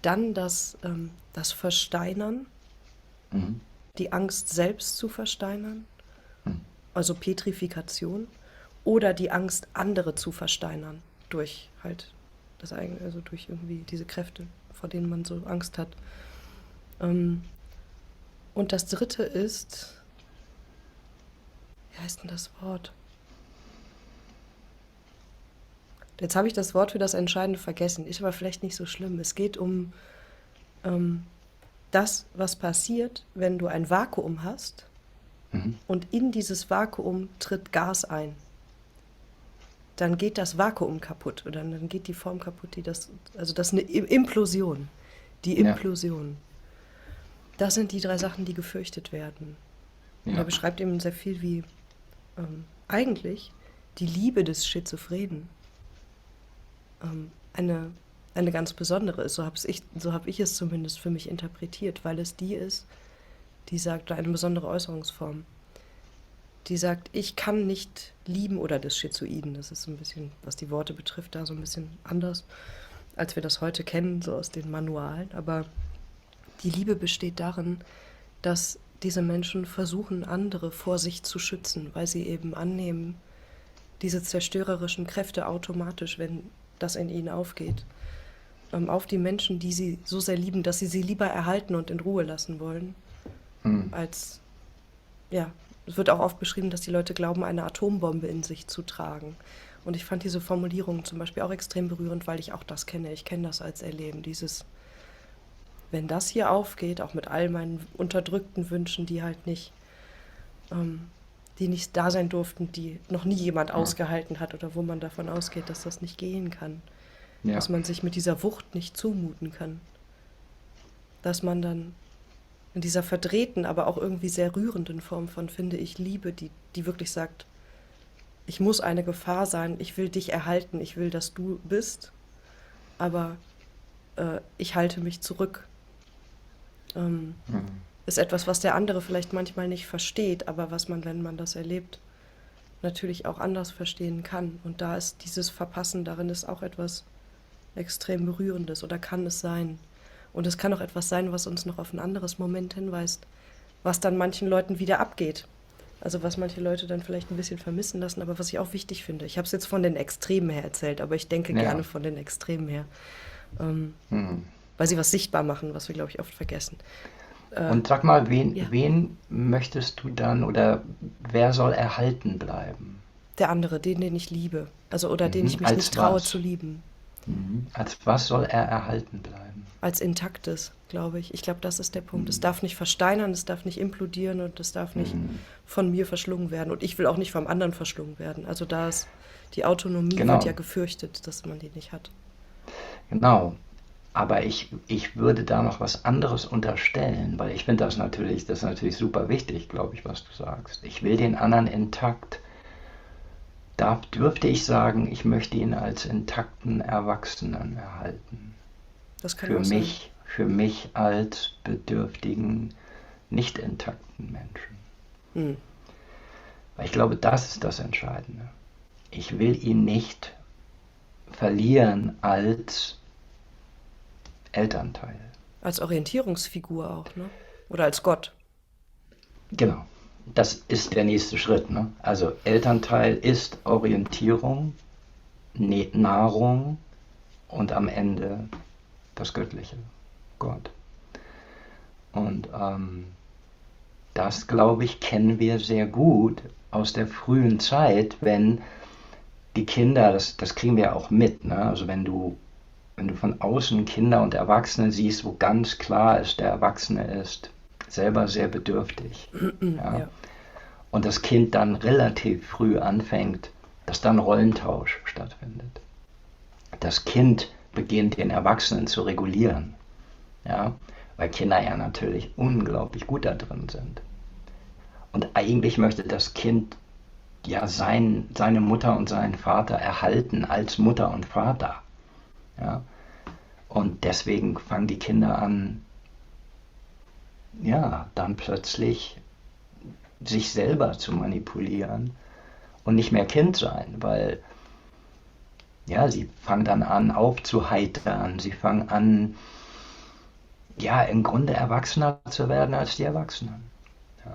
Dann das Versteinern, Mhm. die Angst selbst zu versteinern, Mhm. also Petrifikation, oder die Angst, andere zu versteinern durch halt das eigene, also durch irgendwie diese Kräfte, vor denen man so Angst hat. Ähm, und das dritte ist, wie heißt denn das Wort? Jetzt habe ich das Wort für das Entscheidende vergessen, ist aber vielleicht nicht so schlimm. Es geht um ähm, das, was passiert, wenn du ein Vakuum hast Mhm. und in dieses Vakuum tritt Gas ein. Dann geht das Vakuum kaputt oder dann geht die Form kaputt, also das ist eine Implosion. Die Ja. Implosion. Das sind die 3 Sachen, die gefürchtet werden. Und er Ja. beschreibt eben sehr viel wie eigentlich die Liebe des Schizophrenen eine, eine ganz besondere ist. So hab ich es zumindest für mich interpretiert, weil es die ist, die sagt, eine besondere Äußerungsform, die sagt, ich kann nicht lieben, oder des Schizoiden, das ist so ein bisschen, was die Worte betrifft, da so ein bisschen anders, als wir das heute kennen, so aus den Manualen. Aber die Liebe besteht darin, dass diese Menschen versuchen, andere vor sich zu schützen, weil sie eben annehmen, diese zerstörerischen Kräfte automatisch, wenn das in ihnen aufgeht, auf die Menschen, die sie so sehr lieben, dass sie lieber erhalten und in Ruhe lassen wollen, Mhm. als, ja, es wird auch oft beschrieben, dass die Leute glauben, eine Atombombe in sich zu tragen. Und ich fand diese Formulierung zum Beispiel auch extrem berührend, weil ich auch das kenne. Ich kenne das als Erleben, dieses, wenn das hier aufgeht, auch mit all meinen unterdrückten Wünschen, ähm, die nicht da sein durften, die noch nie jemand Ja. ausgehalten hat oder wo man davon ausgeht, dass das nicht gehen kann, Ja. dass man sich mit dieser Wucht nicht zumuten kann, dass man dann in dieser verdrehten, aber auch irgendwie sehr rührenden Form von, finde ich, Liebe, die wirklich sagt, ich muss eine Gefahr sein, ich will dich erhalten, ich will, dass du bist, aber ich halte mich zurück. Ähm, Mhm. Ist etwas, was der andere vielleicht manchmal nicht versteht, aber was man, wenn man das erlebt, natürlich auch anders verstehen kann. Und da ist dieses Verpassen darin ist auch etwas extrem Berührendes oder kann es sein. Und es kann auch etwas sein, was uns noch auf ein anderes Moment hinweist, was dann manchen Leuten wieder abgeht, Also was manche Leute dann vielleicht ein bisschen vermissen lassen, aber was ich auch wichtig finde. Ich habe es jetzt von den Extremen her erzählt, aber ich denke gerne Ja. von den Extremen her, ähm, Hm. weil sie was sichtbar machen, was wir, glaube ich, oft vergessen. Äh, Und sag mal, ja, wen möchtest du dann oder wer soll erhalten bleiben? der andere, den ich liebe. Also oder den ich mich nicht Als traue zu was? lieben. Als was soll er erhalten bleiben? Als Intaktes, glaube ich. Ich glaube, das ist der Punkt. Es Hm. darf nicht versteinern, es darf nicht implodieren und es darf nicht Hm. von mir verschlungen werden. Und ich will auch nicht vom anderen verschlungen werden. Also da ist die Autonomie wird ja Genau, gefürchtet, dass man die nicht hat. genau. Aber ich würde da noch was anderes unterstellen, weil ich finde das ist natürlich super wichtig, glaube ich, was du sagst. Ich will den anderen intakt. Dürfte ich sagen, ich möchte ihn als intakten Erwachsenen erhalten. Das kann auch sein. Für mich als bedürftigen, nicht intakten Menschen. Hm. Weil ich glaube, das ist das Entscheidende. Ich will ihn nicht verlieren als Elternteil. Als Orientierungsfigur auch, ne? Oder als Gott. Genau. Das ist der nächste Schritt. Ne? Also Elternteil ist Orientierung, Nahrung und am Ende das Göttliche, Gott. Und das, glaube ich, kennen wir sehr gut aus der frühen Zeit, wenn die Kinder, das kriegen wir ja auch mit, ne? Also wenn du von außen Kinder und Erwachsene siehst, wo ganz klar ist, der Erwachsene ist selber sehr bedürftig. Ja? Ja. Und das Kind dann relativ früh anfängt, dass dann Rollentausch stattfindet. Das Kind beginnt, den Erwachsenen zu regulieren. Ja? Weil Kinder ja natürlich unglaublich gut da drin sind. Und eigentlich möchte das Kind ja seine Mutter und seinen Vater erhalten als Mutter und Vater. Ja? Und deswegen fangen die Kinder an, ja, dann plötzlich sich selber zu manipulieren und nicht mehr Kind sein, weil ja, sie fangen dann an aufzuheitern, sie fangen an, ja, im Grunde erwachsener zu werden als die Erwachsenen. Ja.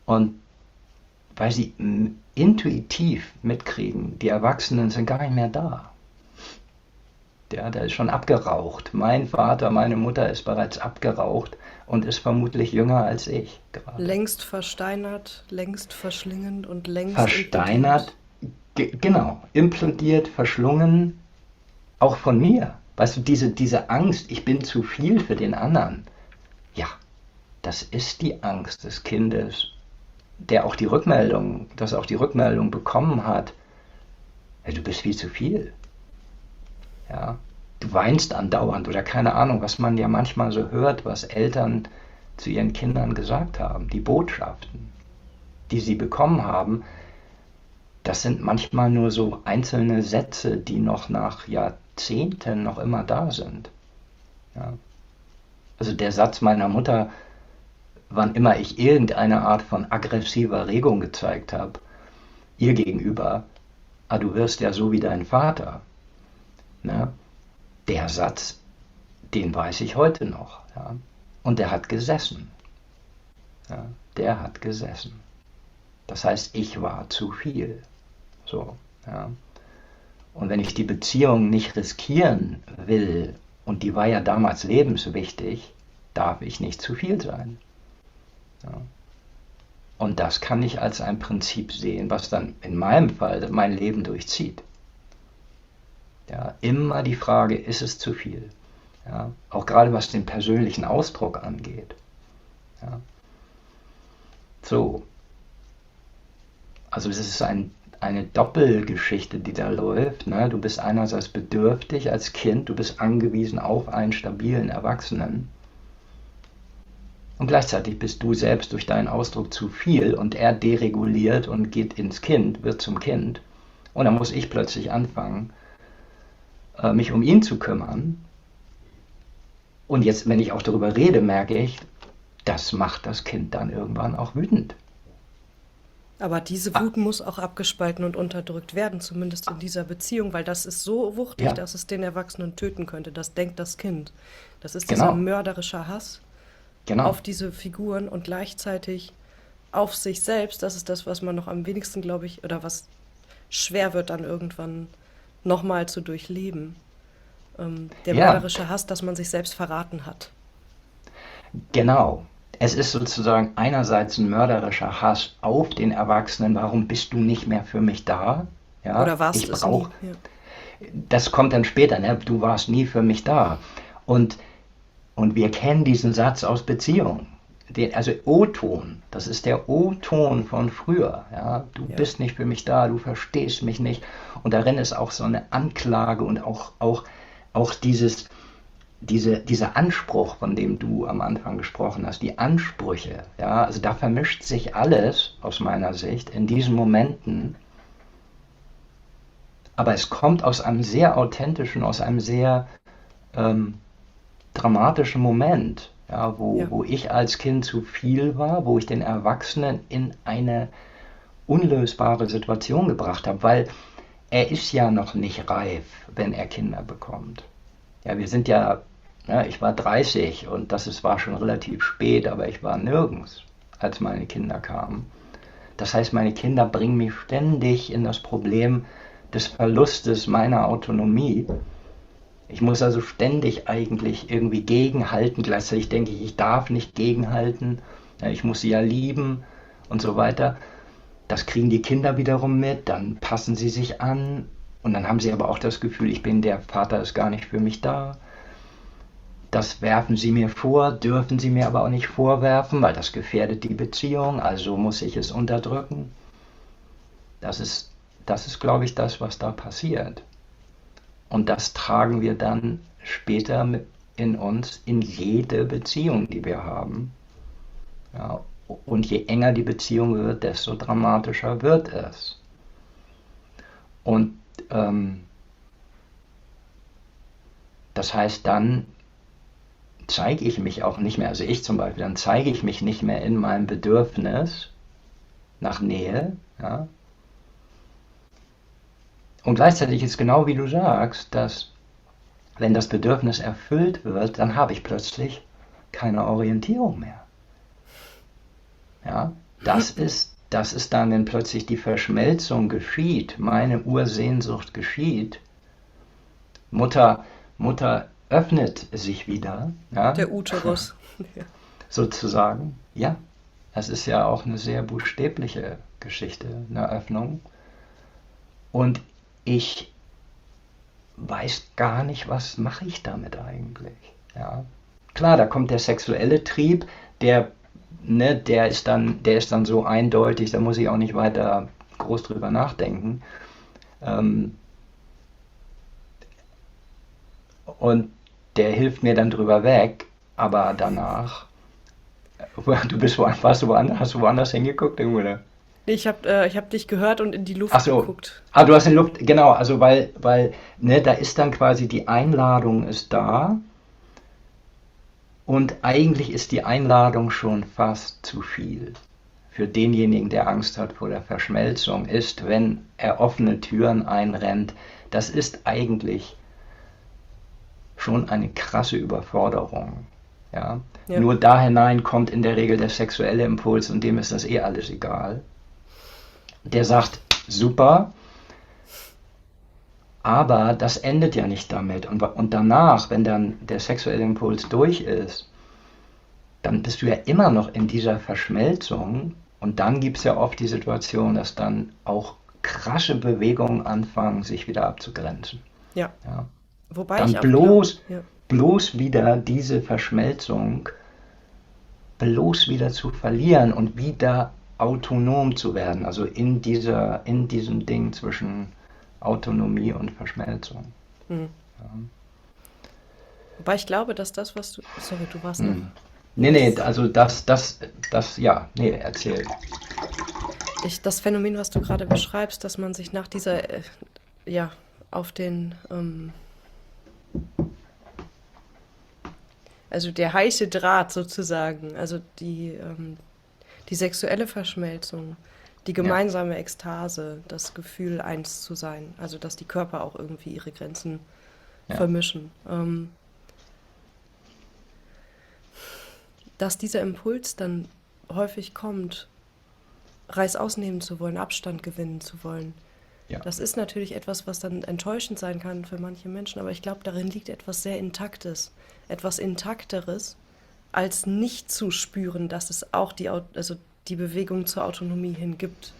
Und weil sie intuitiv mitkriegen, die Erwachsenen sind gar nicht mehr da. Der ist schon abgeraucht. Mein Vater, meine Mutter ist bereits abgeraucht und ist vermutlich jünger als ich gerade. Längst versteinert, längst verschlingend und längst implodierend. Versteinert, genau, implodiert, verschlungen, auch von mir. Weißt du, diese Angst, ich bin zu viel für den anderen. Ja, das ist die Angst des Kindes, das auch die Rückmeldung bekommen hat, ja, du bist viel zu viel. Ja, du weinst andauernd oder keine Ahnung, was man ja manchmal so hört, was Eltern zu ihren Kindern gesagt haben, die Botschaften, die sie bekommen haben, das sind manchmal nur so einzelne Sätze, die noch nach Jahrzehnten noch immer da sind. Ja. Also der Satz meiner Mutter, wann immer ich irgendeine Art von aggressiver Regung gezeigt habe, ihr gegenüber, ah, du wirst ja so wie dein Vater. Ne? Der Satz, den weiß ich heute noch. Ja? Und der hat gesessen. Ja? Der hat gesessen. Das heißt, ich war zu viel. So, ja. Und wenn ich die Beziehung nicht riskieren will, und die war ja damals lebenswichtig, darf ich nicht zu viel sein. Ja. Und das kann ich als ein Prinzip sehen, was dann in meinem Fall mein Leben durchzieht. Ja, immer die Frage, ist es zu viel? Ja, auch gerade was den persönlichen Ausdruck angeht. Ja. So, also es ist eine Doppelgeschichte, die da läuft. Ne? Du bist einerseits bedürftig als Kind, du bist angewiesen auf einen stabilen Erwachsenen. Und gleichzeitig bist du selbst durch deinen Ausdruck zu viel und er dereguliert und geht ins Kind, wird zum Kind. Und dann muss ich plötzlich anfangen, mich um ihn zu kümmern. Und jetzt, wenn ich auch darüber rede, merke ich, das macht das Kind dann irgendwann auch wütend. Aber diese Ah, Wut muss auch abgespalten und unterdrückt werden, zumindest in dieser Beziehung, weil das ist so wuchtig, ja, dass es den Erwachsenen töten könnte. Das denkt das Kind. Das ist dieser genau, mörderische Hass auf genau. diese Figuren und gleichzeitig auf sich selbst, das ist das, was man noch am wenigsten, glaube ich, oder was schwer wird dann irgendwann nochmal zu durchleben. Der Ja, mörderische Hass, dass man sich selbst verraten hat. genau. Es ist sozusagen einerseits ein mörderischer Hass auf den Erwachsenen. Warum bist du nicht mehr für mich da? Ja, Oder warst ich es nie? brauche, Ja. das kommt dann später, ne? Du warst nie für mich da. Und, und wir kennen diesen Satz aus Beziehungen. Also O-Ton, das ist der O-Ton von früher. Ja? Du Ja. bist nicht für mich da, du verstehst mich nicht. Und darin ist auch so eine Anklage und auch dieser Anspruch, von dem du am Anfang gesprochen hast, die Ansprüche. Ja? Also da vermischt sich alles aus meiner Sicht in diesen Momenten. Aber es kommt aus einem sehr authentischen, aus einem sehr ähm, dramatischen Moment, ja, Ja. wo ich als Kind zu viel war, wo ich den Erwachsenen in eine unlösbare Situation gebracht habe, weil er ist ja noch nicht reif, wenn er Kinder bekommt. Ja, wir sind ja, ich war 30 und war schon relativ spät, aber ich war nirgends, als meine Kinder kamen. Das heißt, meine Kinder bringen mich ständig in das Problem des Verlustes meiner Autonomie. Ich muss also ständig eigentlich irgendwie gegenhalten. Gleichzeitig denke ich, ich darf nicht gegenhalten. Ja, ich muss sie ja lieben und so weiter. Das kriegen die Kinder wiederum mit, dann passen sie sich an und dann haben sie aber auch das Gefühl, der Vater ist gar nicht für mich da. Das werfen sie mir vor, dürfen sie mir aber auch nicht vorwerfen, weil das gefährdet die Beziehung, also muss ich es unterdrücken. Das ist, das ist, glaube ich, das, was da passiert. Und das tragen wir dann später in uns in jede Beziehung, die wir haben. Ja, und je enger die Beziehung wird, desto dramatischer wird es. Und das heißt, dann zeige ich mich auch nicht mehr, also ich zum Beispiel, dann zeige ich mich nicht mehr in meinem Bedürfnis nach Nähe. Ja? Und gleichzeitig ist genau wie du sagst, dass wenn das Bedürfnis erfüllt wird, dann habe ich plötzlich keine Orientierung mehr. Ja, das ist dann, wenn plötzlich die Verschmelzung geschieht, meine Ursehnsucht geschieht, Mutter, Mutter öffnet sich wieder, ja, Der Uterus. Ja. sozusagen. Ja, es ist ja auch eine sehr buchstäbliche Geschichte, eine Öffnung. Und ich weiß gar nicht, was mache ich damit eigentlich. Ja, klar, da kommt der sexuelle Trieb, der, der ist dann so eindeutig, da muss ich auch nicht weiter groß drüber nachdenken. Ähm, und der hilft mir dann drüber weg, aber danach, warst du woanders, hast du woanders hingeguckt, oder? Nee, ich hab dich gehört und in die Ach Luft so. geguckt. Ah, du hast in Luft, genau, also weil, da ist dann quasi die Einladung ist da und eigentlich ist die Einladung schon fast zu viel. Für denjenigen, der Angst hat vor der Verschmelzung, ist, wenn er offene Türen einrennt, das ist eigentlich schon eine krasse Überforderung. Ja? Ja. Nur da hinein kommt in der Regel der sexuelle Impuls und dem ist das eh alles egal. Der sagt, super, aber das endet ja nicht damit. Und danach, wenn dann der sexuelle Impuls durch ist, dann bist du ja immer noch in dieser Verschmelzung. Und dann gibt es ja oft die Situation, dass dann auch krasse Bewegungen anfangen, sich wieder abzugrenzen. Ja. Ja. Wobei Dann ich auch glaube, ja. bloß wieder diese Verschmelzung, bloß wieder zu verlieren und wieder autonom zu werden. Also in diesem Ding zwischen Autonomie und Verschmelzung. Hm. Ja. Wobei ich glaube, dass das, was du. Sorry, du warst noch. Hm. Nee, nee, Was? also ja, nee, erzähl. Das Phänomen, was du gerade beschreibst, dass man sich nach dieser, ja, auf den, also der heiße Draht sozusagen, also die sexuelle Verschmelzung, die Ja, gemeinsame Ekstase, das Gefühl, eins zu sein, also dass die Körper auch irgendwie ihre Grenzen ja, vermischen. Dass dieser Impuls dann häufig kommt, Reißaus nehmen zu wollen, Abstand gewinnen zu wollen. Ja. Das ist natürlich etwas, was dann enttäuschend sein kann für manche Menschen, aber ich glaube, darin liegt etwas sehr Intaktes, etwas Intakteres, als nicht zu spüren, dass es auch also die Bewegung zur Autonomie hin gibt.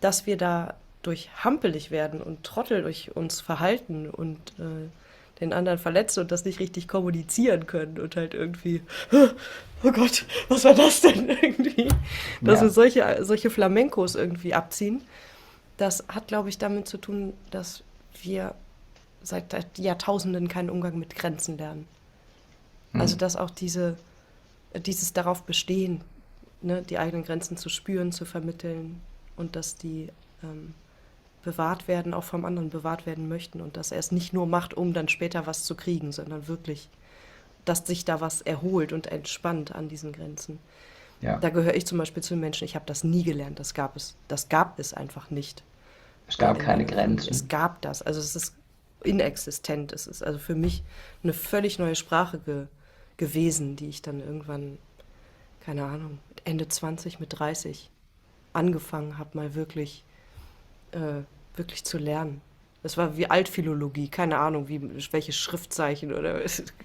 Dass wir da durch hampelig werden und Trottel durch uns verhalten und den anderen verletzen und das nicht richtig kommunizieren können und halt irgendwie, oh Gott, was war das denn irgendwie? Dass wir Ja. solche Flamencos irgendwie abziehen. Das hat, glaube ich, damit zu tun, dass wir seit Jahrtausenden keinen Umgang mit Grenzen lernen. Also Hm. dass auch dieses darauf bestehen, ne, die eigenen Grenzen zu spüren, zu vermitteln und dass die ähm, bewahrt werden, auch vom anderen bewahrt werden möchten und dass er es nicht nur macht, um dann später was zu kriegen, sondern wirklich, dass sich da was erholt und entspannt an diesen Grenzen. Ja. Da gehöre ich zum Beispiel zu den Menschen, ich habe das nie gelernt, das gab es einfach nicht Es gab in keine meiner Familie. Es Grenzen. gab das, also es ist inexistent, es ist also für mich eine völlig neue Sprache gewesen, die ich dann irgendwann, keine Ahnung, mit Ende 20, mit 30 angefangen habe, mal wirklich zu lernen. Das war wie Altphilologie, keine Ahnung, welche Schriftzeichen oder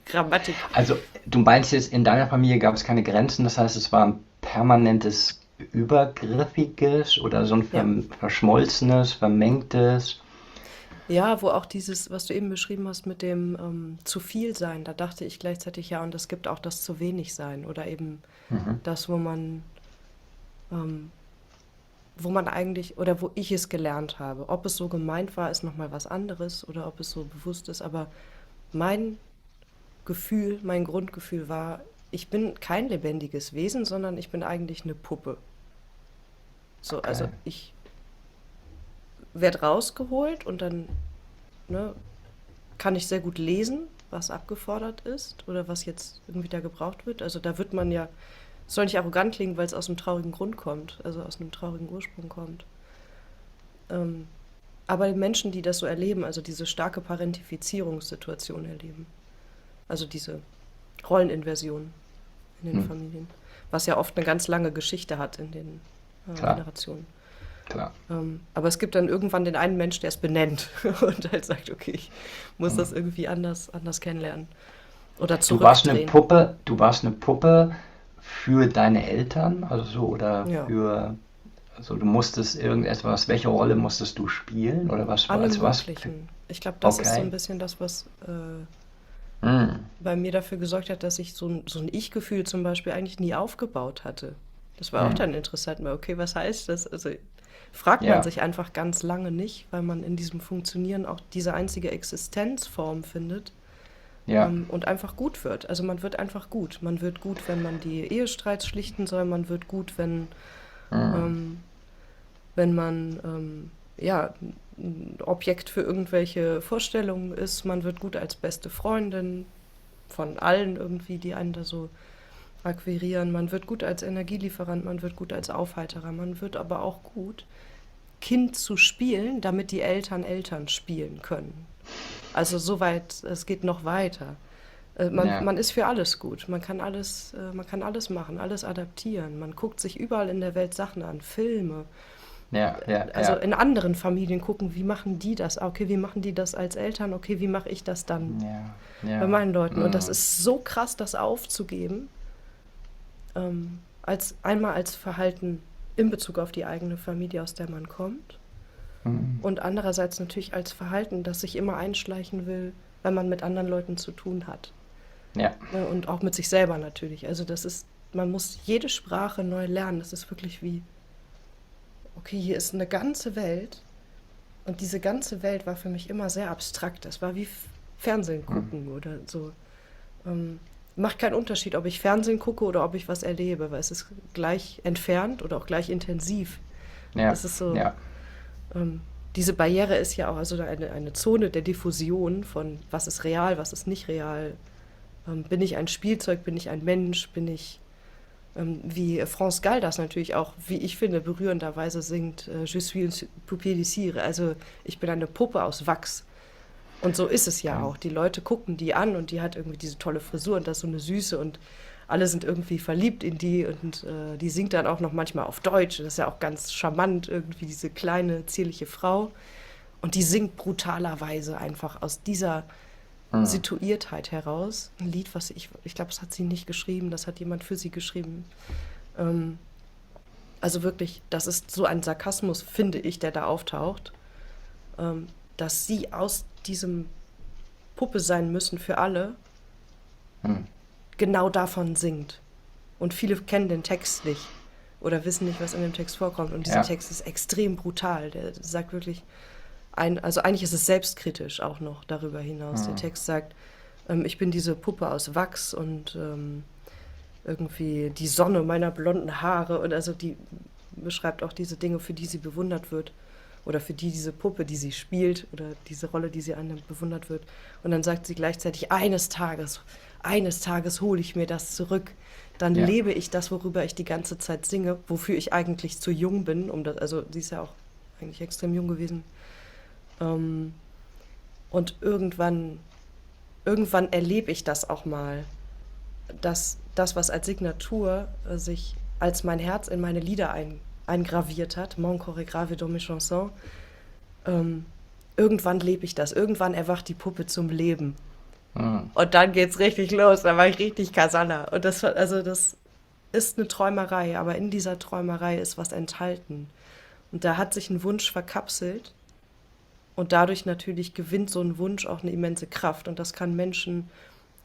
Grammatik. Also, du meinst jetzt, in deiner Familie gab es keine Grenzen, das heißt, es war ein permanentes übergriffiges oder so ein Ja. verschmolzenes, vermengtes. Ja, wo auch dieses, was du eben beschrieben hast mit dem zu viel sein, da dachte ich gleichzeitig ja, und es gibt auch das zu wenig sein oder eben Mhm. das, ähm, wo man eigentlich oder wo ich es gelernt habe. Ob es so gemeint war, ist nochmal was anderes oder ob es so bewusst ist, aber mein Gefühl, mein Grundgefühl war, ich bin kein lebendiges Wesen, sondern ich bin eigentlich eine Puppe. So, also Okay. ich werde rausgeholt und dann, ne, kann ich sehr gut lesen, was abgefordert ist oder was jetzt irgendwie da gebraucht wird. Also da wird man ja, es soll nicht arrogant klingen, weil es aus einem traurigen Grund kommt, also aus einem traurigen Ursprung kommt. Ähm, aber die Menschen, die das so erleben, also diese starke Parentifizierungssituation erleben, also diese Rolleninversion in den Hm. Familien, was ja oft eine ganz lange Geschichte hat in den Klar, Generationen. klar. Aber es gibt dann irgendwann den einen Mensch, der es benennt und halt sagt, okay, ich muss Hm. das irgendwie anders kennenlernen oder Du zurückdrehen. warst eine Puppe für deine Eltern, also so, oder Ja, also du musstest irgendetwas, welche Rolle musstest du spielen oder alle als was? möglichen. Ich glaube, das ist so ein Okay. bisschen das, was Hm. bei mir dafür gesorgt hat, dass ich so ein Ich-Gefühl zum Beispiel eigentlich nie aufgebaut hatte. Das war auch Hm. dann interessant, weil, okay, was heißt das? Also fragt man Ja, sich einfach ganz lange nicht, weil man in diesem Funktionieren auch diese einzige Existenzform findet, ja. und einfach gut wird. Also man wird einfach gut. Man wird gut, wenn man die Ehestreits schlichten soll. Man wird gut, Hm. ähm, wenn man ja, ein Objekt für irgendwelche Vorstellungen ist. Man wird gut als beste Freundin von allen irgendwie, die einen da so akquirieren. Man wird gut als Energielieferant, man wird gut als Aufheiterer. Man wird aber auch gut, Kind zu spielen, damit die Eltern Eltern spielen können. Also soweit, es geht noch weiter. Ja, Man ist für alles gut. Man kann alles machen, alles adaptieren. Man guckt sich überall in der Welt Sachen an, Filme. ja, ja, Also ja. in anderen Familien gucken, wie machen die das? Ah, okay, wie machen die das als Eltern? Okay, wie mache ich das dann Ja, bei ja. meinen Leuten? Und das Hm. ist so krass, das aufzugeben, als Verhalten in Bezug auf die eigene Familie, aus der man kommt. Hm. Und andererseits natürlich als Verhalten, das sich immer einschleichen will, wenn man mit anderen Leuten zu tun hat. Ja, Ne? Und auch mit sich selber natürlich. Also man muss jede Sprache neu lernen. Das ist wirklich wie, okay, hier ist eine ganze Welt. Und diese ganze Welt war für mich immer sehr abstrakt. Das war wie Fernsehen hm. gucken oder so. Ähm, Macht keinen Unterschied, ob ich Fernsehen gucke oder ob ich was erlebe, weil es ist gleich entfernt oder auch gleich intensiv. Ja, Es ist so, ja, ähm, diese Barriere ist ja auch also eine Zone der Diffusion von was ist real, was ist nicht real. Bin ich ein Spielzeug, bin ich ein Mensch, wie France Gall das natürlich auch, wie ich finde, berührenderweise singt, Je suis une poupée de cire, also ich bin eine Puppe aus Wachs. Und so ist es ja okay. auch. Die Leute gucken die an und die hat irgendwie diese tolle Frisur und das ist so eine Süße und alle sind irgendwie verliebt in die und die singt dann auch noch manchmal auf Deutsch. Das ist ja auch ganz charmant, irgendwie diese kleine, zierliche Frau. Und die singt brutalerweise einfach aus dieser Mhm. Situiertheit heraus. Ein Lied, was ich glaube, das hat sie nicht geschrieben, das hat jemand für sie geschrieben. Ähm, also wirklich, das ist so ein Sarkasmus, finde ich, der da auftaucht, ähm, dass sie aus diesem Puppe sein müssen für alle, Mhm. genau davon singt. Und viele kennen den Text nicht oder wissen nicht, was in dem Text vorkommt. Und dieser Ja. Text ist extrem brutal. Der sagt wirklich, also eigentlich ist es selbstkritisch auch noch darüber hinaus. Der Mhm. Text sagt, ich bin diese Puppe aus Wachs und irgendwie die Sonne meiner blonden Haare. Und also die beschreibt auch diese Dinge, für die sie bewundert wird. Oder für die diese Puppe, die sie spielt, oder diese Rolle, die sie annimmt, bewundert wird. Und dann sagt sie gleichzeitig, eines Tages hole ich mir das zurück. Dann Ja. lebe ich das, worüber ich die ganze Zeit singe, wofür ich eigentlich zu jung bin, um das, also sie ist ja auch eigentlich extrem jung gewesen. Ähm, und irgendwann erlebe ich das auch mal, dass das, was als Signatur sich als mein Herz in meine Lieder eingraviert hat, Mon corps est gravé dans mes chansons, ähm, irgendwann lebe ich das. Irgendwann erwacht die Puppe zum Leben. Mhm. Und dann geht's richtig los. Dann war ich richtig Kasala. Und das ist eine Träumerei, aber in dieser Träumerei ist was enthalten. Und da hat sich ein Wunsch verkapselt. Und dadurch natürlich gewinnt so ein Wunsch auch eine immense Kraft. Und das kann Menschen,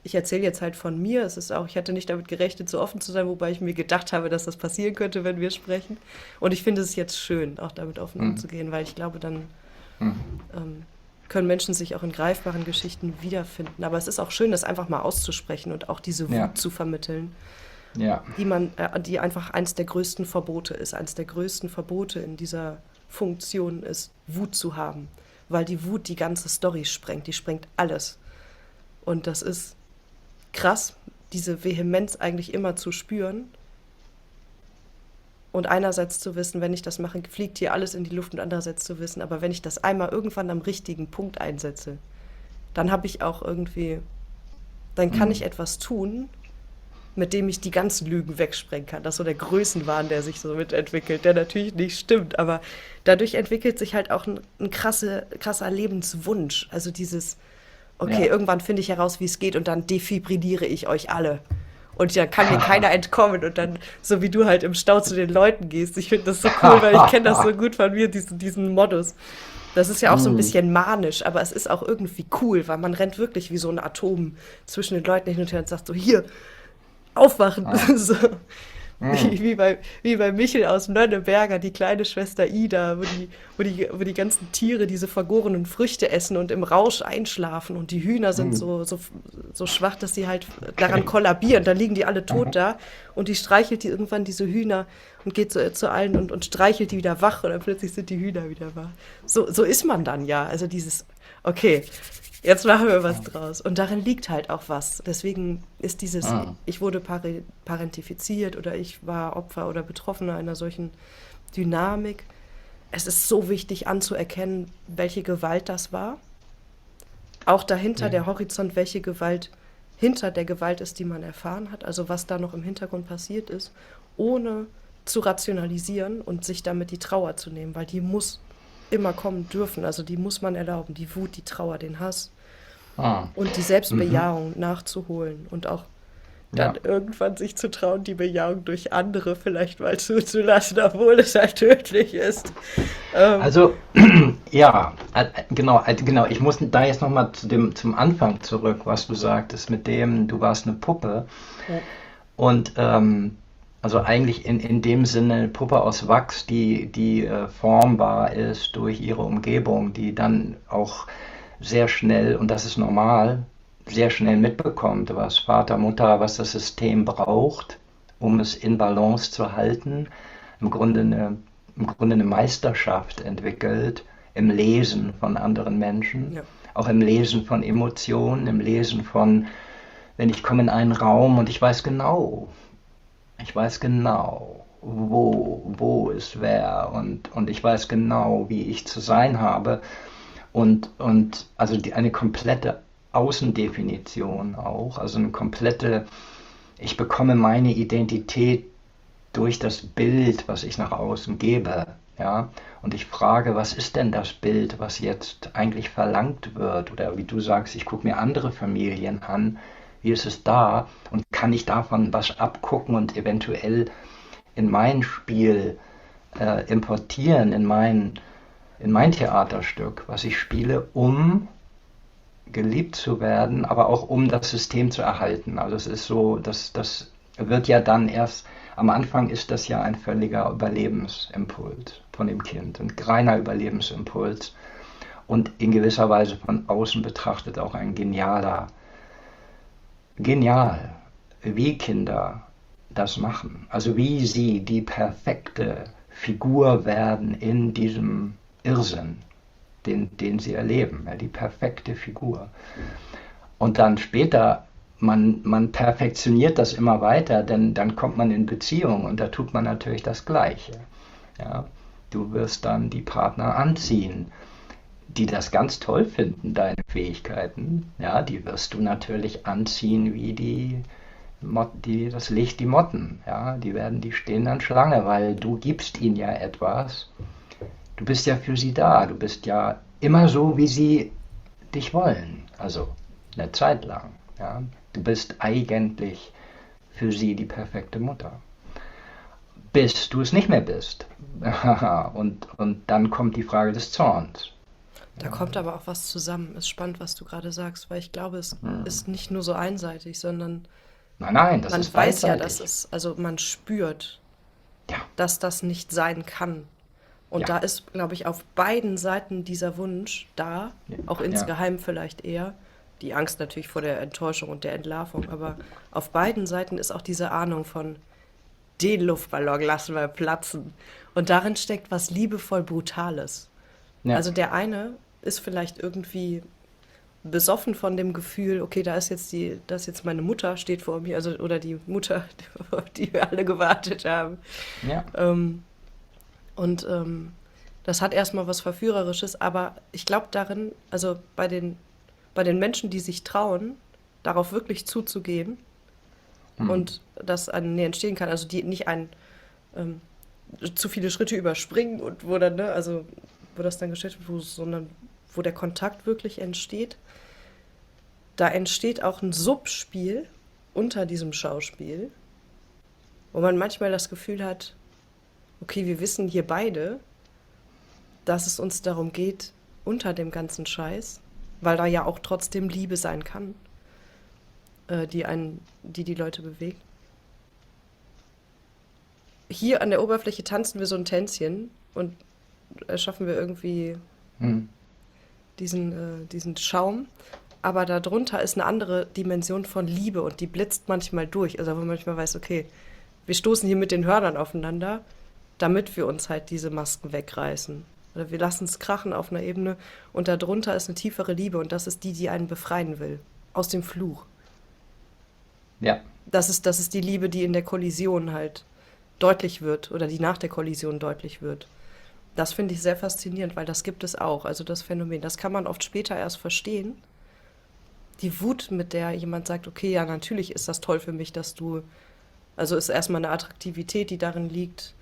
ich erzähle jetzt halt von mir, es ist auch, ich hatte nicht damit gerechnet, so offen zu sein, wobei ich mir gedacht habe, dass das passieren könnte, wenn wir sprechen. Und ich finde es jetzt schön, auch damit offen Mhm. umzugehen, weil ich glaube, dann Mhm. ähm, können Menschen sich auch in greifbaren Geschichten wiederfinden. Aber es ist auch schön, das einfach mal auszusprechen und auch diese Ja. Wut zu vermitteln, Ja. die einfach eins der größten Verbote ist. Eins der größten Verbote in dieser Funktion ist, Wut zu haben. Weil die Wut die ganze Story sprengt, die sprengt alles. Und das ist krass, diese Vehemenz eigentlich immer zu spüren und einerseits zu wissen, wenn ich das mache, fliegt hier alles in die Luft und andererseits zu wissen, aber wenn ich das einmal irgendwann am richtigen Punkt einsetze, dann habe ich auch irgendwie, dann kann ich Mhm. etwas tun, mit dem ich die ganzen Lügen wegsprengen kann. Das ist so der Größenwahn, der sich so mitentwickelt, der natürlich nicht stimmt, aber dadurch entwickelt sich halt auch ein krasser Lebenswunsch. Also dieses, okay, Ja. irgendwann finde ich heraus, wie es geht und dann defibrilliere ich euch alle. Und dann kann mir keiner entkommen und dann, so wie du halt im Stau zu den Leuten gehst. Ich finde das so cool, weil ich kenne das so gut von mir, diesen Modus. Das ist ja auch so ein Mhm. bisschen manisch, aber es ist auch irgendwie cool, weil man rennt wirklich wie so ein Atom zwischen den Leuten hin und her und sagt so, hier, aufwachen. Ah. So, Mhm. wie bei Michel aus Nönneberger, die kleine Schwester Ida, wo die ganzen Tiere diese vergorenen Früchte essen und im Rausch einschlafen und die Hühner sind Mhm. so schwach, dass sie halt daran Okay. kollabieren. Da liegen die alle tot Mhm. da und die streichelt die irgendwann diese Hühner und geht zu allen und streichelt die wieder wach und dann plötzlich sind die Hühner wieder wach. So ist man dann ja. Also dieses, okay, jetzt machen wir was draus. Und darin liegt halt auch was. Deswegen ist dieses, Ah. ich wurde parentifiziert oder ich war Opfer oder Betroffener einer solchen Dynamik. Es ist so wichtig anzuerkennen, welche Gewalt das war. Auch dahinter Ja. der Horizont, welche Gewalt hinter der Gewalt ist, die man erfahren hat. Also was da noch im Hintergrund passiert ist, ohne zu rationalisieren und sich damit die Trauer zu nehmen, weil die muss immer kommen dürfen. Also die muss man erlauben, die Wut, die Trauer, den Hass Ah. und die Mhm. Selbstbejahung nachzuholen und auch dann Ja. irgendwann sich zu trauen, die Bejahung durch andere vielleicht mal zuzulassen, obwohl es halt tödlich ist. Ähm, Also, ja, genau, genau. Ich muss da jetzt nochmal zum Anfang zurück, was du sagtest, mit dem, du warst eine Puppe. ja, Und also eigentlich in dem Sinne Puppe aus Wachs, die formbar ist durch ihre Umgebung, die dann auch sehr schnell, und das ist normal, sehr schnell mitbekommt, was Vater, Mutter, was das System braucht, um es in Balance zu halten. Im Grunde im Grunde eine Meisterschaft entwickelt im Lesen von anderen Menschen, ja, auch im Lesen von Emotionen, im Lesen von, wenn ich komme in einen Raum und ich weiß genau, wo ist wer und ich weiß genau, wie ich zu sein habe und also eine komplette Außendefinition auch, also eine komplette ich bekomme meine Identität durch das Bild, was ich nach außen gebe. Ja? Und ich frage, was ist denn das Bild, was jetzt eigentlich verlangt wird? Oder wie du sagst, ich gucke mir andere Familien an, wie ist es da? Und kann ich davon was abgucken und eventuell in mein Spiel importieren, in mein Theaterstück, was ich spiele, um geliebt zu werden, aber auch um das System zu erhalten. Also es ist so, das wird ja dann erst, am Anfang ist das ja ein völliger Überlebensimpuls von dem Kind, ein reiner Überlebensimpuls und in gewisser Weise von außen betrachtet auch ein genial, wie Kinder das machen. Also wie sie die perfekte Figur werden in diesem Irrsinn, den sie erleben, ja, die perfekte Figur. Und dann später, man perfektioniert das immer weiter, denn dann kommt man in Beziehung und da tut man natürlich das Gleiche. Ja. Du wirst dann die Partner anziehen, die das ganz toll finden, deine Fähigkeiten. Ja, die wirst du natürlich anziehen wie das Licht, die Motten. Ja, die stehen dann Schlange, weil du gibst ihnen ja etwas. Du bist ja für sie da. Du bist ja immer so, wie sie dich wollen. Also eine Zeit lang. Ja. Du bist eigentlich für sie die perfekte Mutter. Bis du es nicht mehr bist. und dann kommt die Frage des Zorns. Da Ja. kommt aber auch was zusammen. Ist spannend, was du gerade sagst, weil ich glaube, es ist nicht nur so einseitig, sondern Nein, nein, das man ist weiß ja, dass beidseitig. es, also man spürt, Ja, dass das nicht sein kann. Und ja, da ist, glaube ich, auf beiden Seiten dieser Wunsch da, ja, auch ja, insgeheim vielleicht eher, die Angst natürlich vor der Enttäuschung und der Entlarvung, aber auf beiden Seiten ist auch diese Ahnung von, den Luftballon lassen wir platzen. Und darin steckt was liebevoll Brutales. ja, Also der eine ist vielleicht irgendwie besoffen von dem Gefühl, okay, da ist jetzt meine Mutter, steht vor mir, also oder die Mutter, auf die wir alle gewartet haben. ja, Ähm, und das hat erstmal was Verführerisches, aber ich glaube darin, also bei den Menschen, die sich trauen, darauf wirklich zuzugehen hm, und das an Nähe entstehen kann, also die nicht ähm, zu viele Schritte überspringen und wo dann, ne, also wo das dann gestellt wird, sondern wo der Kontakt wirklich entsteht, da entsteht auch ein Subspiel unter diesem Schauspiel, wo man manchmal das Gefühl hat, okay, wir wissen hier beide, dass es uns darum geht, unter dem ganzen Scheiß, weil da ja auch trotzdem Liebe sein kann, die Leute bewegt. Hier an der Oberfläche tanzen wir so ein Tänzchen und erschaffen wir irgendwie hm, diesen Schaum. Aber darunter ist eine andere Dimension von Liebe und die blitzt manchmal durch. Also wo man manchmal weiß, okay, wir stoßen hier mit den Hörnern aufeinander, damit wir uns halt diese Masken wegreißen. Oder wir lassen es krachen auf einer Ebene und darunter ist eine tiefere Liebe und das ist die, die einen befreien will. Aus dem Fluch. ja, Das ist die Liebe, die in der Kollision halt deutlich wird oder die nach der Kollision deutlich wird. Das finde ich sehr faszinierend, weil das gibt es auch. Also das Phänomen, das kann man oft später erst verstehen. Die Wut, mit der jemand sagt, okay, ja, natürlich ist das toll für mich, dass du, also ist erstmal eine Attraktivität, die darin liegt,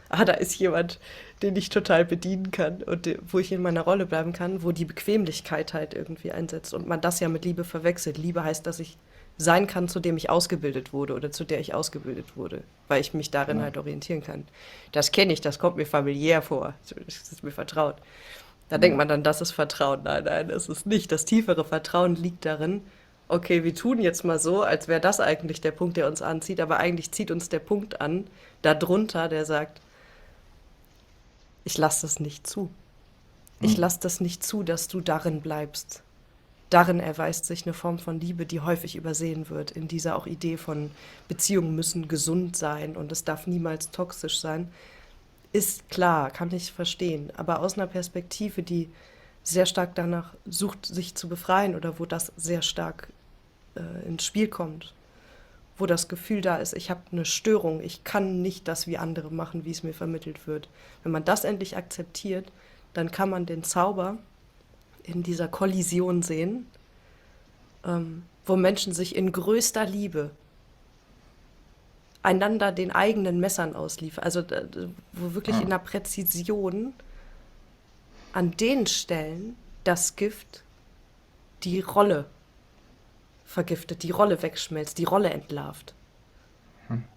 da ist jemand, den ich total bedienen kann und wo ich in meiner Rolle bleiben kann, wo die Bequemlichkeit halt irgendwie einsetzt und man das ja mit Liebe verwechselt. Liebe heißt, dass ich sein kann, zu dem ich ausgebildet wurde oder zu der ich ausgebildet wurde, weil ich mich darin genau. halt orientieren kann. Das kenne ich, das kommt mir familiär vor, das ist mir vertraut. Da denkt Ja, man dann, das ist Vertrauen. Nein, nein, das ist nicht. Das tiefere Vertrauen liegt darin, okay, wir tun jetzt mal so, als wäre das eigentlich der Punkt, der uns anzieht, aber eigentlich zieht uns der Punkt an, darunter, der sagt, ich lasse das nicht zu. Ich hm, lasse das nicht zu, dass du darin bleibst. Darin erweist sich eine Form von Liebe, die häufig übersehen wird, in dieser auch Idee von Beziehungen müssen gesund sein und es darf niemals toxisch sein. Ist klar, kann ich verstehen, aber aus einer Perspektive, die sehr stark danach sucht, sich zu befreien oder wo das sehr stark ins Spiel kommt, wo das Gefühl da ist, ich habe eine Störung, ich kann nicht das wie andere machen, wie es mir vermittelt wird. Wenn man das endlich akzeptiert, dann kann man den Zauber in dieser Kollision sehen, wo Menschen sich in größter Liebe einander den eigenen Messern ausliefern. Also wo wirklich in der Präzision an den Stellen das Gift die Rolle vergiftet, die Rolle wegschmelzt, die Rolle entlarvt.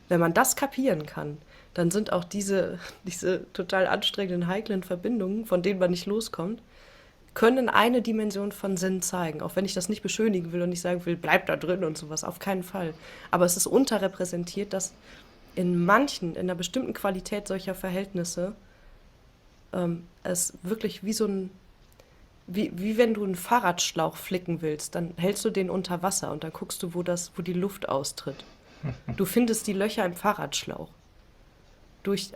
Wenn man das kapieren kann, dann sind auch diese total anstrengenden, heiklen Verbindungen, von denen man nicht loskommt, können eine Dimension von Sinn zeigen. Auch wenn ich das nicht beschönigen will und nicht sagen will, bleib da drin und sowas, auf keinen Fall. Aber es ist unterrepräsentiert, dass in einer bestimmten Qualität solcher Verhältnisse es wirklich wie wenn du einen Fahrradschlauch flicken willst, dann hältst du den unter Wasser und dann guckst du, wo die Luft austritt. Du findest die Löcher im Fahrradschlauch. Durch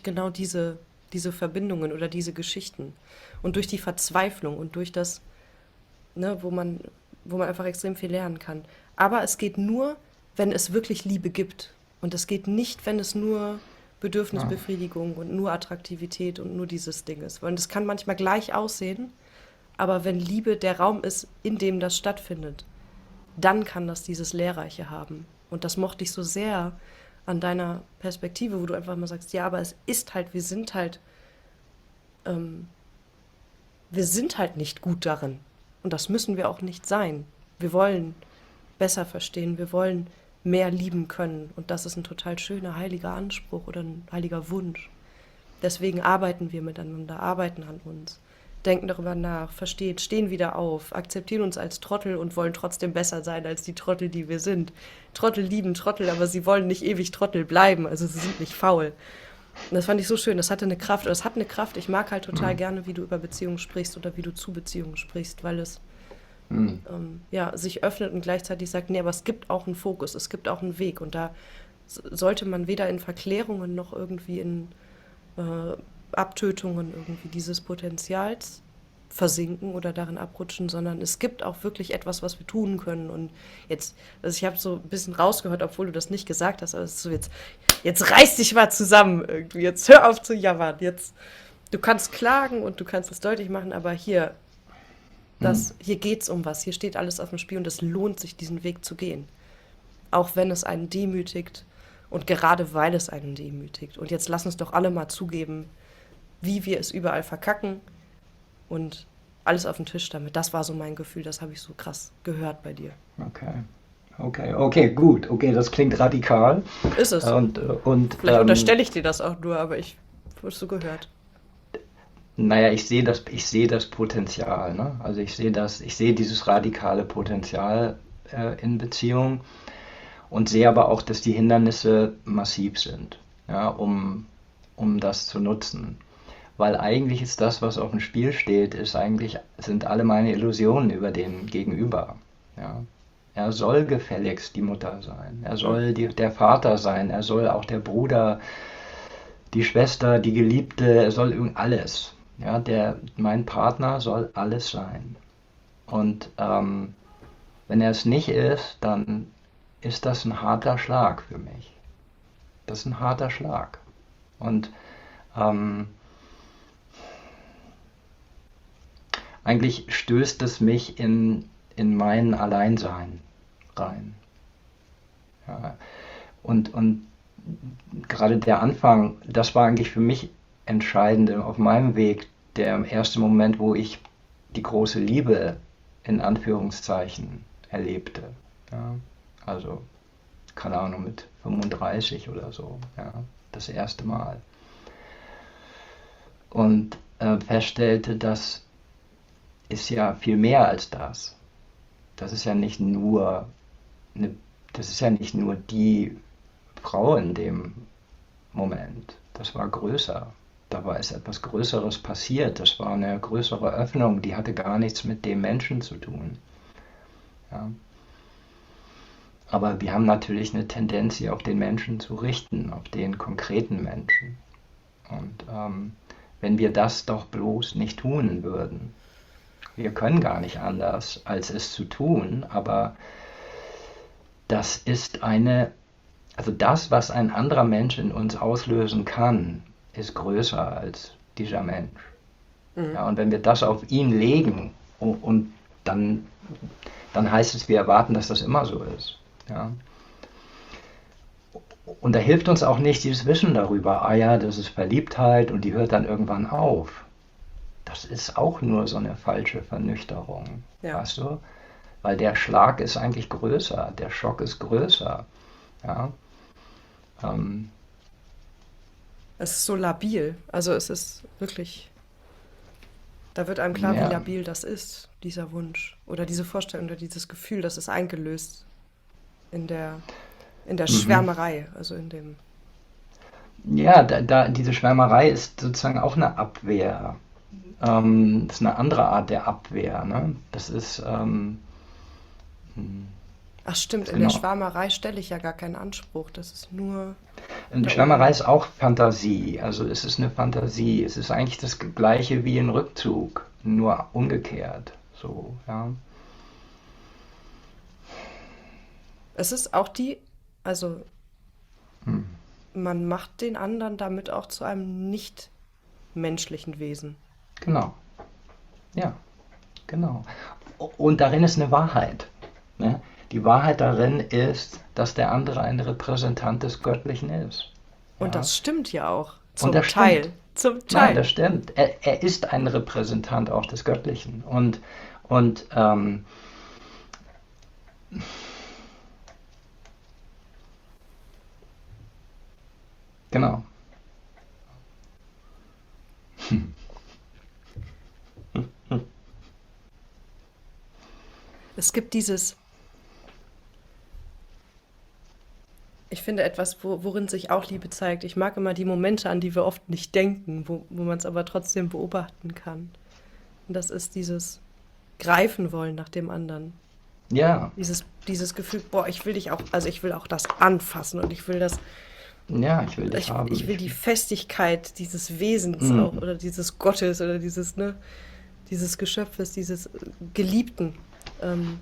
genau diese Verbindungen oder diese Geschichten. Und durch die Verzweiflung und durch das, ne, wo man einfach extrem viel lernen kann. Aber es geht nur, wenn es wirklich Liebe gibt. Und es geht nicht, wenn es nur Bedürfnisbefriedigung und nur Attraktivität und nur dieses Ding ist. Weil es kann manchmal gleich aussehen, aber wenn Liebe der Raum ist, in dem das stattfindet, dann kann das dieses Lehrreiche haben. Und das mochte ich so sehr an deiner Perspektive, wo du einfach mal sagst, ja, aber es ist halt, wir sind halt nicht gut darin. Und das müssen wir auch nicht sein. Wir wollen besser verstehen, wir wollen mehr lieben können. Und das ist ein total schöner, heiliger Anspruch oder ein heiliger Wunsch. Deswegen arbeiten wir miteinander, arbeiten an uns, denken darüber nach, stehen wieder auf, akzeptieren uns als Trottel und wollen trotzdem besser sein als die Trottel, die wir sind. Trottel lieben Trottel, aber sie wollen nicht ewig Trottel bleiben, also sie sind nicht faul. Und das fand ich so schön, das hat eine Kraft. Ich mag halt total gerne, wie du über Beziehungen sprichst oder wie du zu Beziehungen sprichst, weil es sich öffnet und gleichzeitig sagt, nee, aber es gibt auch einen Fokus, es gibt auch einen Weg und da sollte man weder in Verklärungen noch irgendwie in Abtötungen irgendwie dieses Potenzials versinken oder darin abrutschen, sondern es gibt auch wirklich etwas, was wir tun können. Und jetzt, also ich habe so ein bisschen rausgehört, obwohl du das nicht gesagt hast, aber es ist so, jetzt reiß dich mal zusammen irgendwie, jetzt hör auf zu jammern, du kannst klagen und du kannst es deutlich machen, aber hier geht's um was, hier steht alles auf dem Spiel und es lohnt sich, diesen Weg zu gehen. Auch wenn es einen demütigt und gerade weil es einen demütigt. Und jetzt lass uns doch alle mal zugeben, wie wir es überall verkacken und alles auf den Tisch damit. Das war so mein Gefühl, das habe ich so krass gehört bei dir. Okay, gut. Okay, das klingt radikal. Ist es. Und vielleicht unterstelle ich dir das auch nur, aber ich habe es so gehört. naja, ich sehe das Potenzial, ne? Also ich sehe dieses radikale Potenzial in Beziehungen und sehe aber auch, dass die Hindernisse massiv sind, ja, um das zu nutzen. Weil eigentlich ist das, was auf dem Spiel steht, sind alle meine Illusionen über den Gegenüber. Ja. Er soll gefälligst die Mutter sein, er soll der Vater sein, er soll auch der Bruder, die Schwester, die Geliebte, er soll alles. Ja, mein Partner soll alles sein. Und wenn er es nicht ist, dann ist das ein harter Schlag für mich. Das ist ein harter Schlag. Und eigentlich stößt es mich in mein Alleinsein rein. Ja. Und gerade der Anfang, das war eigentlich für mich entscheidend auf meinem Weg, der erste Moment, wo ich die große Liebe in Anführungszeichen erlebte. Ja. Also, keine Ahnung, mit 35 oder so, ja, das erste Mal. Und feststellte, das ist ja viel mehr als das. Das ist ja nicht nur die Frau in dem Moment. Das war größer. Da war etwas Größeres passiert. Das war eine größere Öffnung, die hatte gar nichts mit dem Menschen zu tun. Ja. Aber wir haben natürlich eine Tendenz, sie auf den Menschen zu richten, auf den konkreten Menschen. Und wenn wir das doch bloß nicht tun würden, wir können gar nicht anders, als es zu tun, aber das ist also das, was ein anderer Mensch in uns auslösen kann, ist größer als dieser Mensch. Ja, und wenn wir das auf ihn legen und dann heißt es, wir erwarten, dass das immer so ist. Ja. Und da hilft uns auch nicht dieses Wissen darüber, ah ja, das ist Verliebtheit und die hört dann irgendwann auf. Das ist auch nur so eine falsche Vernüchterung, Ja. weißt du? Weil der Schlag ist eigentlich größer, der Schock ist größer. Ja, ähm, Es ist so labil. Also es ist wirklich, da wird einem klar, wie ja, labil das ist, dieser Wunsch. Oder diese Vorstellung oder dieses Gefühl, das ist eingelöst in der mhm. Schwärmerei, also in dem. Ja, diese Schwärmerei ist sozusagen auch eine Abwehr. Das ist eine andere Art der Abwehr, ne? Das ist, Ach stimmt, in der genau. Schwärmerei stelle ich ja gar keinen Anspruch. Das ist nur Und da Schwärmerei oben. ist auch Fantasie. Also es ist eine Fantasie. Es ist eigentlich das Gleiche wie ein Rückzug, nur umgekehrt. So, ja. Es ist auch die, also Hm. man macht den anderen damit auch zu einem nicht menschlichen Wesen. Genau. Ja, genau. Und darin ist eine Wahrheit. Ne? Die Wahrheit darin ist, dass der andere ein Repräsentant des Göttlichen ist. Und Ja. das stimmt ja auch. Und Zum das stimmt. Teil. Zum Nein, Teil. das stimmt. Er ist ein Repräsentant auch des Göttlichen. Und genau. Es gibt dieses, ich finde etwas, worin sich auch Liebe zeigt. Ich mag immer die Momente, an die wir oft nicht denken, wo man es aber trotzdem beobachten kann. Und das ist dieses Greifen wollen nach dem anderen. Ja, Dieses Gefühl, boah, ich will dich auch, also ich will auch das anfassen und ich will das, ja, ich will dich haben. ich will die Festigkeit dieses Wesens auch Mm, oder dieses Gottes oder dieses, ne, dieses Geschöpfes, dieses Geliebten. Ähm,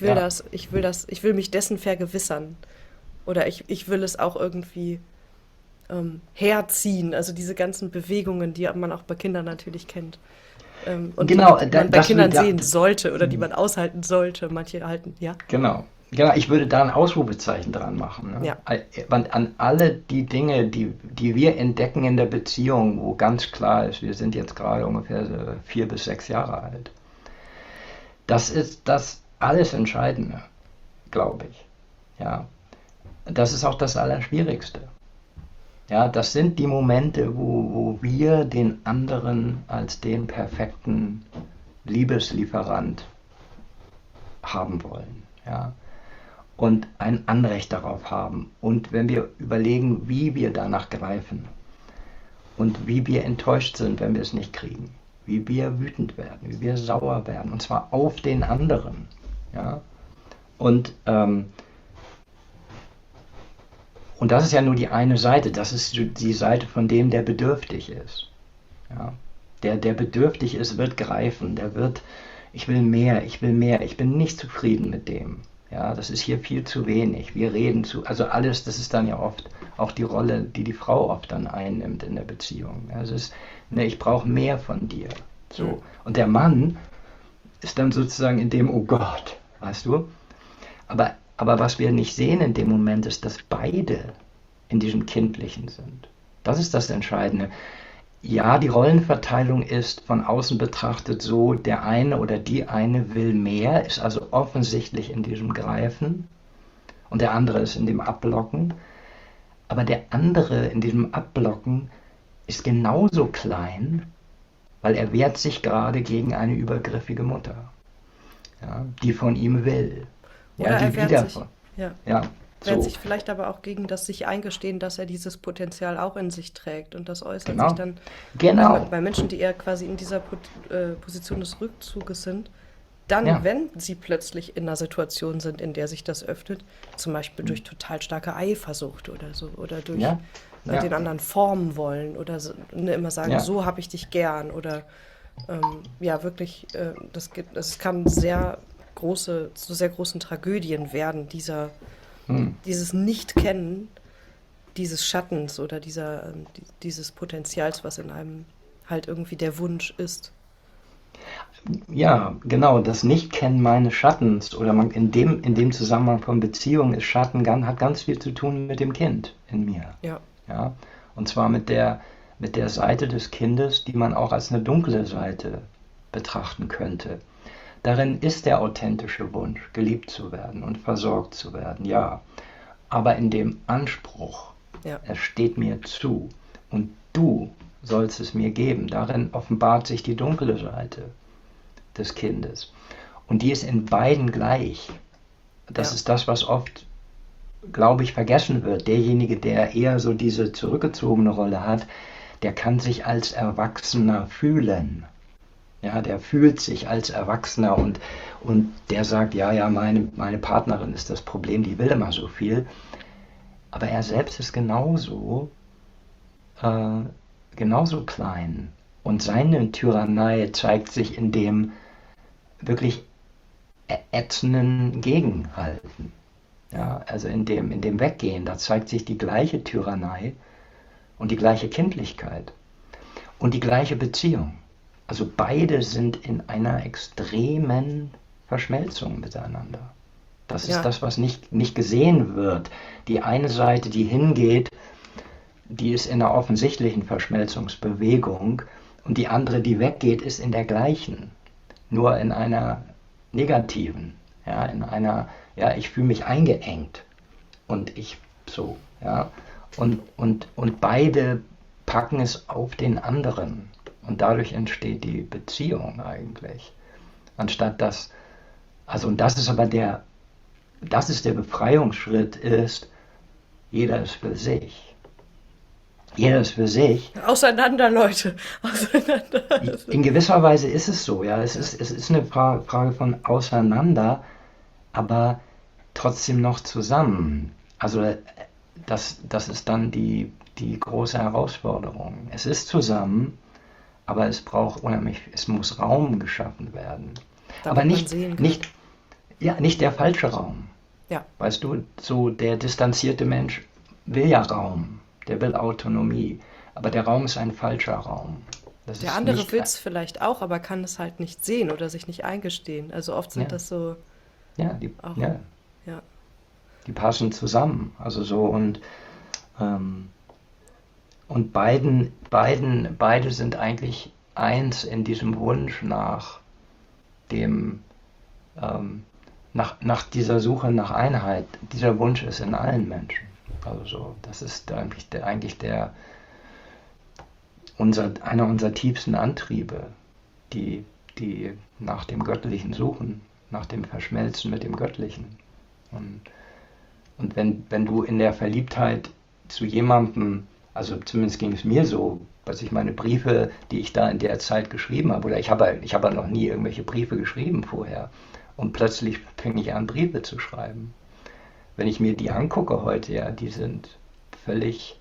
ja, ich will mich dessen vergewissern. Oder ich will es auch irgendwie herziehen. Also diese ganzen Bewegungen, die man auch bei Kindern natürlich kennt. Und genau, die man bei das will Kindern da, sehen sollte oder die man aushalten sollte. Manche halten, ja, genau. Genau, ich würde da ein Ausrufezeichen dran machen. Ne? ja, An alle die Dinge, die wir entdecken in der Beziehung, wo ganz klar ist, wir sind jetzt gerade ungefähr so 4 bis 6 Jahre alt. Das ist das alles Entscheidende, glaube ich. Ja, das ist auch das Allerschwierigste. Ja, das sind die Momente, wo wir den anderen als den perfekten Liebeslieferant haben wollen. Ja, und ein Anrecht darauf haben. Und wenn wir überlegen, wie wir danach greifen und wie wir enttäuscht sind, wenn wir es nicht kriegen, wie wir wütend werden, wie wir sauer werden, und zwar auf den anderen. Ja, und Und das ist ja nur die eine Seite. Das ist die Seite von dem, der bedürftig ist. Ja? Der bedürftig ist, wird greifen. Der wird, ich will mehr, ich will mehr. Ich bin nicht zufrieden mit dem. Ja, das ist hier viel zu wenig. Wir reden zu, also alles, das ist dann ja oft auch die Rolle, die die Frau oft dann einnimmt in der Beziehung. Ja, es ist, ne, ich brauche mehr von dir. hm, So. Und der Mann ist dann sozusagen in dem, oh Gott, weißt du? Aber was wir nicht sehen in dem Moment ist, dass beide in diesem Kindlichen sind. Das ist das Entscheidende. Ja, die Rollenverteilung ist von außen betrachtet so, der eine oder die eine will mehr, ist also offensichtlich in diesem Greifen und der andere ist in dem Abblocken. Aber der andere in diesem Abblocken ist genauso klein, weil er wehrt sich gerade gegen eine übergriffige Mutter, ja, die von ihm will, ja, oder die er wehrt wieder sich, von, ja, ja, wehrt so, sich vielleicht aber auch gegen das sich eingestehen, dass er dieses Potenzial auch in sich trägt. Und das äußert sich genau, dann genau, bei Menschen, die eher quasi in dieser Position des Rückzuges sind, dann, ja, wenn sie plötzlich in einer Situation sind, in der sich das öffnet, zum Beispiel durch total starke Eifersucht oder so, oder durch ja, ja, den anderen formen wollen oder so, ne, immer sagen, ja, so habe ich dich gern oder ja, wirklich, es kann sehr große, zu sehr großen Tragödien werden, hm. dieses Nicht-Kennen dieses Schattens oder dieses Potenzials, was in einem halt irgendwie der Wunsch ist. Ja, genau, das Nichtkennen meines Schattens oder in dem Zusammenhang von Beziehung ist hat ganz viel zu tun mit dem Kind in mir. Ja, Ja, und zwar mit der Seite des Kindes, die man auch als eine dunkle Seite betrachten könnte. Darin ist der authentische Wunsch, geliebt zu werden und versorgt zu werden, ja. Aber in dem Anspruch, ja, es steht mir zu und du sollst es mir geben, darin offenbart sich die dunkle Seite des Kindes. Und die ist in beiden gleich. Das ja, ist das, was oft, glaube ich, vergessen wird. Derjenige, der eher so diese zurückgezogene Rolle hat, der kann sich als Erwachsener fühlen. Ja, der fühlt sich als Erwachsener und der sagt, ja, ja, meine Partnerin ist das Problem, die will immer so viel. Aber er selbst ist äh, genauso klein. Und seine Tyrannei zeigt sich in dem wirklich ätzenden Gegenhalten. ja, Ja, also in dem Weggehen, da zeigt sich die gleiche Tyrannei und die gleiche Kindlichkeit und die gleiche Beziehung. Also beide sind in einer extremen Verschmelzung miteinander. Das ist ja. das, was nicht gesehen wird. Die eine Seite, die hingeht, die ist in einer offensichtlichen Verschmelzungsbewegung und die andere, die weggeht, ist in der gleichen, nur in einer negativen, ja, in einer, ja, ich fühle mich eingeengt und ich so, ja, und beide packen es auf den anderen und dadurch entsteht die Beziehung eigentlich, anstatt dass, also und das ist der Befreiungsschritt, ist, jeder ist für sich. Jeder ist für sich. Auseinander, Leute. Auseinander. In gewisser Weise ist es so, ja. Es ist eine Frage von auseinander, aber trotzdem noch zusammen. Also das ist dann die große Herausforderung. Es ist zusammen, aber es muss Raum geschaffen werden. Aber Damit man sehen kann. nicht der falsche Raum. Ja. Weißt du, so der distanzierte Mensch will ja Raum, der will Autonomie, aber der Raum ist ein falscher Raum. Das Der ist andere nicht, will es vielleicht auch, aber kann es halt nicht sehen oder sich nicht eingestehen. Also oft sind ja, das so ja, auch, ja, ja, die passen zusammen. Also so ähm, und beide sind eigentlich eins in diesem Wunsch dem, ähm, nach dieser Suche nach Einheit. Dieser Wunsch ist in allen Menschen. Also so, das ist einer unserer tiefsten Antriebe, die, die nach dem Göttlichen suchen, nach dem Verschmelzen mit dem Göttlichen. Und, und wenn du in der Verliebtheit zu jemandem, also zumindest ging es mir so, dass ich meine Briefe, die ich da in der Zeit geschrieben habe, oder ich habe noch nie irgendwelche Briefe geschrieben vorher, und plötzlich fing ich an, Briefe zu schreiben. Wenn ich mir die angucke heute, ja, die sind völlig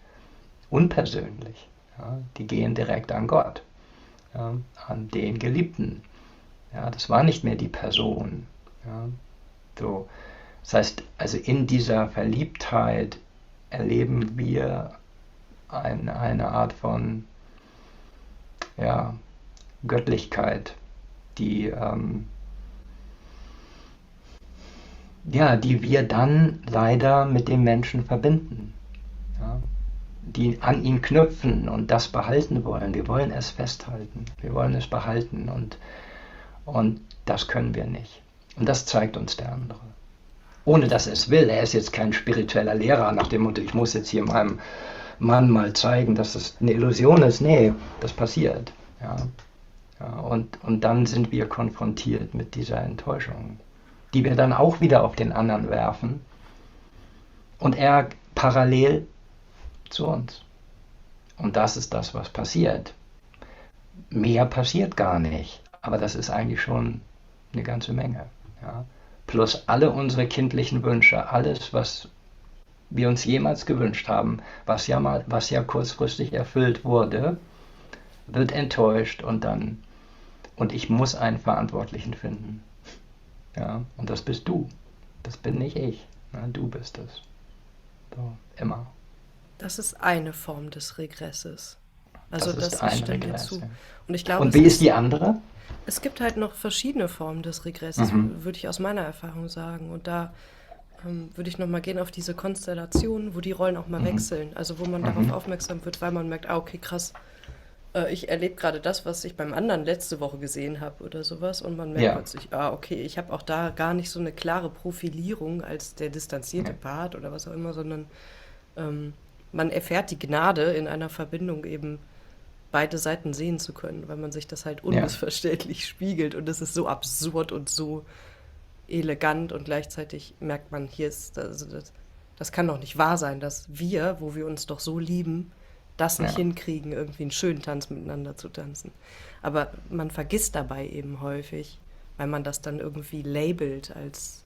unpersönlich. Ja, die gehen direkt an Gott, ja, an den Geliebten. Ja, das war nicht mehr die Person. Ja, so. Das heißt, also in dieser Verliebtheit erleben wir eine Art von, ja, Göttlichkeit, die, ja, die wir dann leider mit dem Menschen verbinden. Ja, die an ihn knüpfen und das behalten wollen. Wir wollen es festhalten. Wir wollen es behalten und das können wir nicht. Und das zeigt uns der andere. Ohne dass er es will. Er ist jetzt kein spiritueller Lehrer nach dem Motto, ich muss jetzt hier meinem Mann mal zeigen, dass es eine Illusion ist. Nee, das passiert. Ja. Ja, und dann sind wir konfrontiert mit dieser Enttäuschung, die wir dann auch wieder auf den anderen werfen und er parallel zu uns. Und das ist das, was passiert. Mehr passiert gar nicht, aber das ist eigentlich schon eine ganze Menge. Ja. Plus alle unsere kindlichen Wünsche, alles, was wir uns jemals gewünscht haben, was ja kurzfristig erfüllt wurde, wird enttäuscht und ich muss einen Verantwortlichen finden. Ja, und das bist du. Das bin nicht ich. Ja, du bist es. So, immer. das ist eine Form des Regresses. Also Das ist das, ich ein stimme dir Regress. zu. Ja. Und ich glaube, Und es wie ist ist die andere? Es gibt halt noch verschiedene Formen des Regresses, Mhm. würde ich aus meiner Erfahrung sagen. Und da würde ich nochmal gehen auf diese Konstellation, wo die Rollen auch mal Mhm. wechseln. Also wo man darauf Mhm. aufmerksam wird, weil man merkt, ah, okay, krass, ich erlebe gerade das, was ich beim anderen letzte Woche gesehen habe oder sowas. Und man merkt Ja, plötzlich, ah, okay, ich habe auch da gar nicht so eine klare Profilierung als der distanzierte ja, Part oder was auch immer, sondern ähm, man erfährt die Gnade in einer Verbindung eben beide Seiten sehen zu können, weil man sich das halt ja, unmissverständlich spiegelt und es ist so absurd und so elegant und gleichzeitig merkt man, hier ist, also das kann doch nicht wahr sein, dass wir, wo wir uns doch so lieben, das nicht ja, hinkriegen, irgendwie einen schönen Tanz miteinander zu tanzen. Aber man vergisst dabei eben häufig, weil man das dann irgendwie labelt als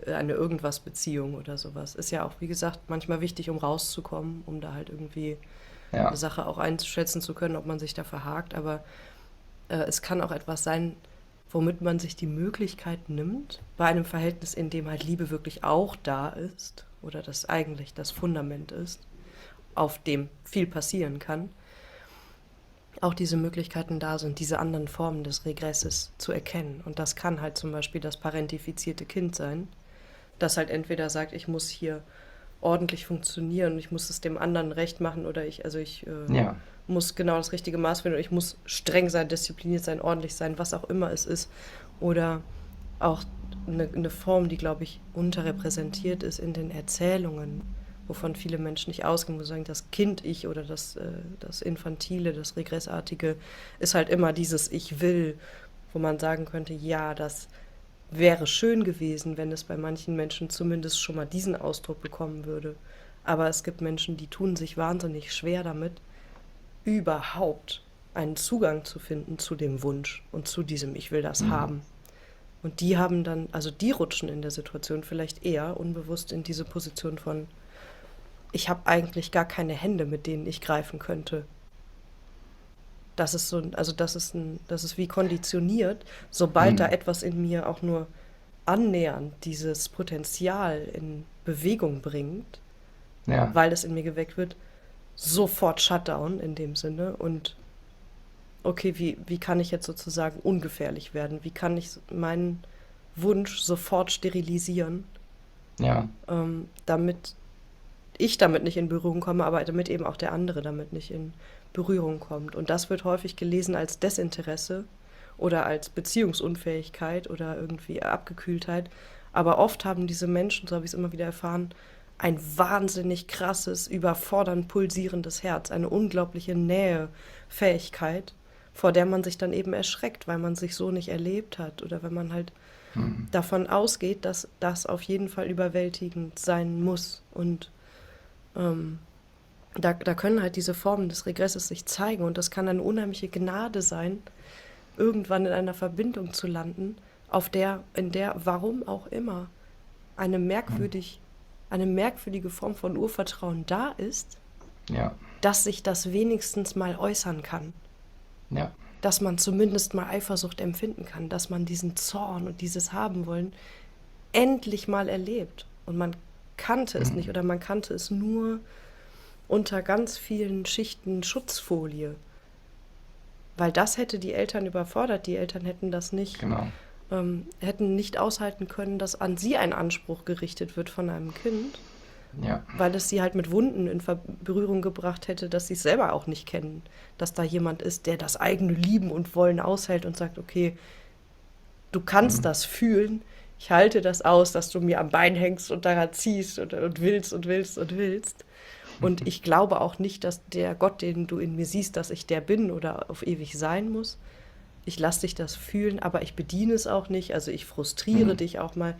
eine Irgendwas-Beziehung oder sowas. Ist ja auch, wie gesagt, manchmal wichtig, um rauszukommen, um da halt irgendwie eine ja, Sache auch einschätzen zu können, ob man sich da verhakt. Aber es kann auch etwas sein, womit man sich die Möglichkeit nimmt, bei einem Verhältnis, in dem halt Liebe wirklich auch da ist oder das eigentlich das Fundament ist, auf dem viel passieren kann, auch diese Möglichkeiten da sind, diese anderen Formen des Regresses zu erkennen. Und das kann halt zum Beispiel das parentifizierte Kind sein, das halt entweder sagt, ich muss hier ordentlich funktionieren, ich muss es dem anderen recht machen oder ich ja, muss genau das richtige Maß finden oder ich muss streng sein, diszipliniert sein, ordentlich sein, was auch immer es ist. Oder auch eine Form, die, glaube ich, unterrepräsentiert ist in den Erzählungen, wovon viele Menschen nicht ausgehen, wo sie sagen, das Kind-Ich oder das Infantile, das Regressartige ist halt immer dieses Ich will, wo man sagen könnte, ja, das wäre schön gewesen, wenn es bei manchen Menschen zumindest schon mal diesen Ausdruck bekommen würde. Aber es gibt Menschen, die tun sich wahnsinnig schwer damit, überhaupt einen Zugang zu finden zu dem Wunsch und zu diesem Ich will das mhm. haben. Und die haben dann, also die rutschen in der Situation vielleicht eher unbewusst in diese Position von, ich habe eigentlich gar keine Hände, mit denen ich greifen könnte. Das ist so, also das ist wie konditioniert, sobald da Mhm. etwas in mir auch nur annähernd dieses Potenzial in Bewegung bringt, Ja, weil es in mir geweckt wird, sofort Shutdown in dem Sinne und okay, wie kann ich jetzt sozusagen ungefährlich werden? Wie kann ich meinen Wunsch sofort sterilisieren, ja, damit ich damit nicht in Berührung komme, aber damit eben auch der andere damit nicht in Berührung kommt. Und das wird häufig gelesen als Desinteresse oder als Beziehungsunfähigkeit oder irgendwie Abgekühltheit. Aber oft haben diese Menschen, so habe ich es immer wieder erfahren, ein wahnsinnig krasses, überfordernd pulsierendes Herz, eine unglaubliche Nähefähigkeit, vor der man sich dann eben erschreckt, weil man sich so nicht erlebt hat oder wenn man halt mhm. davon ausgeht, dass das auf jeden Fall überwältigend sein muss. Und da können halt diese Formen des Regresses sich zeigen und das kann eine unheimliche Gnade sein, irgendwann in einer Verbindung zu landen, in der, warum auch immer, eine Mhm. merkwürdig, eine merkwürdige Form von Urvertrauen da ist, Ja, dass sich das wenigstens mal äußern kann. ja, Dass man zumindest mal Eifersucht empfinden kann, dass man diesen Zorn und dieses Haben wollen endlich mal erlebt. Und man kannte es nicht mhm. oder man kannte es nur unter ganz vielen Schichten Schutzfolie. Weil das hätte die Eltern überfordert. Die Eltern hätten das nicht, Genau. hätten nicht aushalten können, dass an sie ein Anspruch gerichtet wird von einem Kind, Ja, weil es sie halt mit Wunden in Berührung gebracht hätte, dass sie es selber auch nicht kennen. Dass da jemand ist, der das eigene Lieben und Wollen aushält und sagt, okay, du kannst mhm. das fühlen, ich halte das aus, dass du mir am Bein hängst und daran ziehst und willst und willst und willst. Und ich glaube auch nicht, dass der Gott, den du in mir siehst, dass ich der bin oder auf ewig sein muss. Ich lasse dich das fühlen, aber ich bediene es auch nicht. Also ich frustriere Mhm. dich auch mal.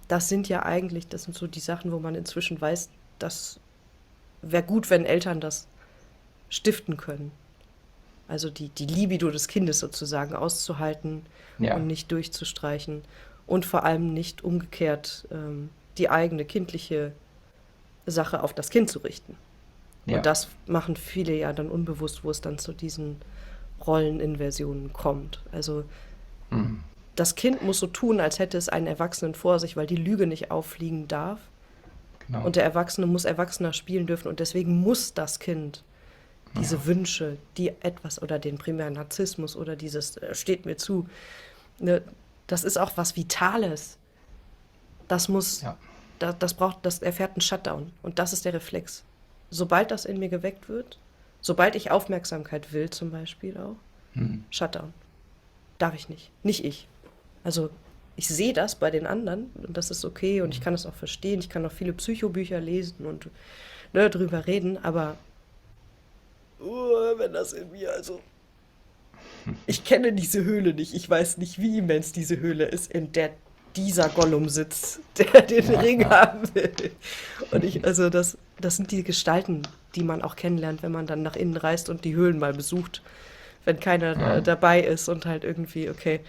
Das sind ja eigentlich, das sind so die Sachen, wo man inzwischen weiß, das wäre gut, wenn Eltern das stiften können. Also die Libido des Kindes sozusagen auszuhalten und Ja, nicht durchzustreichen. Und vor allem nicht umgekehrt die eigene kindliche Sache auf das Kind zu richten. Und ja, das machen viele ja dann unbewusst, wo es dann zu diesen Rolleninversionen kommt. Also mhm. das Kind muss so tun, als hätte es einen Erwachsenen vor sich, weil die Lüge nicht auffliegen darf. Genau. Und der Erwachsene muss Erwachsener spielen dürfen. Und deswegen muss das Kind diese Wünsche, die etwas oder den primären Narzissmus oder dieses steht mir zu, ne, das ist auch was Vitales. Das muss, Ja. das erfährt einen Shutdown und das ist der Reflex. Sobald das in mir geweckt wird, sobald ich Aufmerksamkeit will zum Beispiel auch, Shutdown. Darf ich nicht. Nicht ich. Also ich sehe das bei den anderen und das ist okay und ich kann es auch verstehen. Ich kann auch viele Psychobücher lesen und ne, drüber reden, aber wenn das in mir, also ich kenne diese Höhle nicht. Ich weiß nicht, wie immens diese Höhle ist, in der dieser Gollum sitzt, der den Ring haben will. Und also das sind die Gestalten, die man auch kennenlernt, wenn man dann nach innen reist und die Höhlen mal besucht. Wenn keiner dabei ist und halt irgendwie, okay,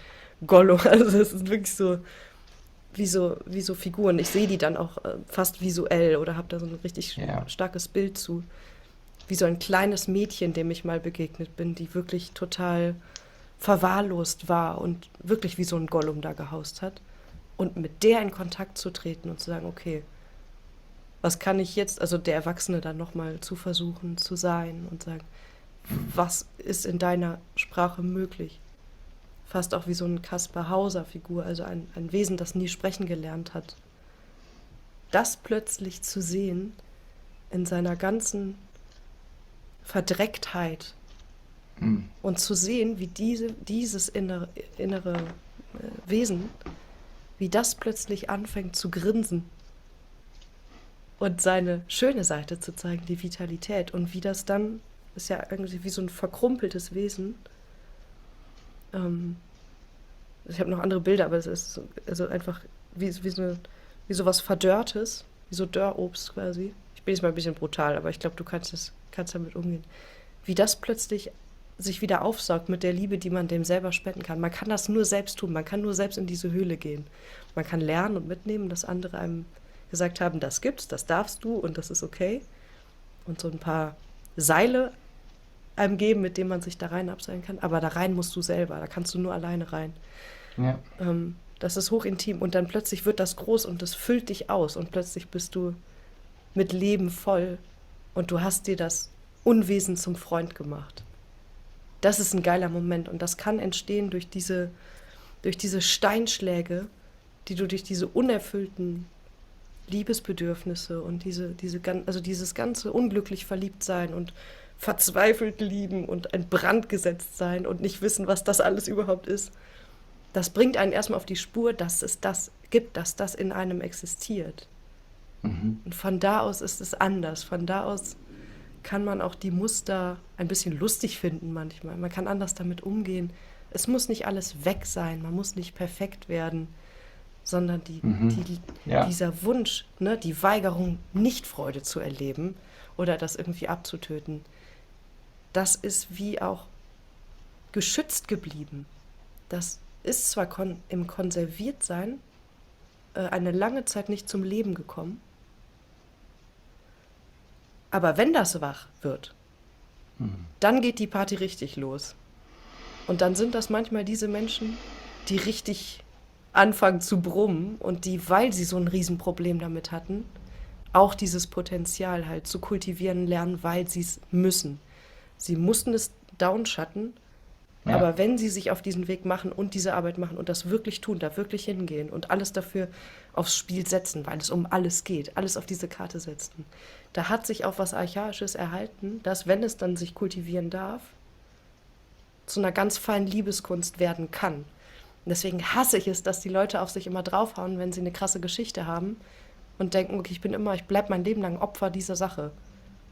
Gollum, also es ist wirklich so wie so Figuren. Ich sehe die dann auch fast visuell oder habe da so ein richtig Ja. starkes Bild zu. Wie so ein kleines Mädchen, dem ich mal begegnet bin, die wirklich total verwahrlost war und wirklich wie so ein Gollum da gehaust hat. Und mit der in Kontakt zu treten und zu sagen, okay, was kann ich jetzt, also der Erwachsene dann nochmal zu versuchen zu sein und sagen, was ist in deiner Sprache möglich? Fast auch wie so eine Kaspar-Hauser-Figur, also ein Wesen, das nie sprechen gelernt hat. Das plötzlich zu sehen in seiner ganzen Verdrecktheit und zu sehen, wie dieses innere Wesen, wie das plötzlich anfängt zu grinsen und seine schöne Seite zu zeigen, die Vitalität und wie das dann, ist ja irgendwie wie so ein verkrumpeltes Wesen. Ich habe noch andere Bilder, aber es ist also einfach wie so was Verdörrtes, wie so Dörrobst quasi. Ich bin jetzt mal ein bisschen brutal, aber ich glaube, du kannst damit umgehen. Wie das plötzlich sich wieder aufsaugt mit der Liebe, die man dem selber spenden kann. Man kann das nur selbst tun, man kann nur selbst in diese Höhle gehen. Man kann lernen und mitnehmen, dass andere einem gesagt haben, das gibt's, das darfst du und das ist okay. Und so ein paar Seile einem geben, mit denen man sich da rein abseilen kann. Aber da rein musst du selber, da kannst du nur alleine rein. Ja. Das ist hochintim und dann plötzlich wird das groß und das füllt dich aus und plötzlich bist du mit Leben voll und du hast dir das Unwesen zum Freund gemacht. Das ist ein geiler Moment und das kann entstehen durch diese Steinschläge, die du durch diese unerfüllten Liebesbedürfnisse und also dieses ganze unglücklich verliebt sein und verzweifelt lieben und ein Brand gesetzt sein und nicht wissen, was das alles überhaupt ist. Das bringt einen erstmal auf die Spur, dass es das gibt, dass das in einem existiert. Und von da aus ist es anders. Von da aus kann man auch die Muster ein bisschen lustig finden manchmal. Man kann anders damit umgehen. Es muss nicht alles weg sein, man muss nicht perfekt werden, sondern Ja. dieser Wunsch, ne, die Weigerung, nicht Freude zu erleben oder das irgendwie abzutöten, das ist wie auch geschützt geblieben. Das ist zwar im Konserviertsein eine lange Zeit nicht zum Leben gekommen, aber wenn das wach wird, dann geht die Party richtig los. Und dann sind das manchmal diese Menschen, die richtig anfangen zu brummen und die, weil sie so ein Riesenproblem damit hatten, auch dieses Potenzial halt zu kultivieren lernen, weil sie es müssen. Sie mussten es downschatten, Ja. aber wenn sie sich auf diesen Weg machen und diese Arbeit machen und das wirklich tun, da wirklich hingehen und alles dafür aufs Spiel setzen, weil es um alles geht, alles auf diese Karte setzen, da hat sich auch was Archaisches erhalten, das, wenn es dann sich kultivieren darf, zu einer ganz feinen Liebeskunst werden kann. Und deswegen hasse ich es, dass die Leute auf sich immer draufhauen, wenn sie eine krasse Geschichte haben und denken, okay, ich bleib mein Leben lang Opfer dieser Sache,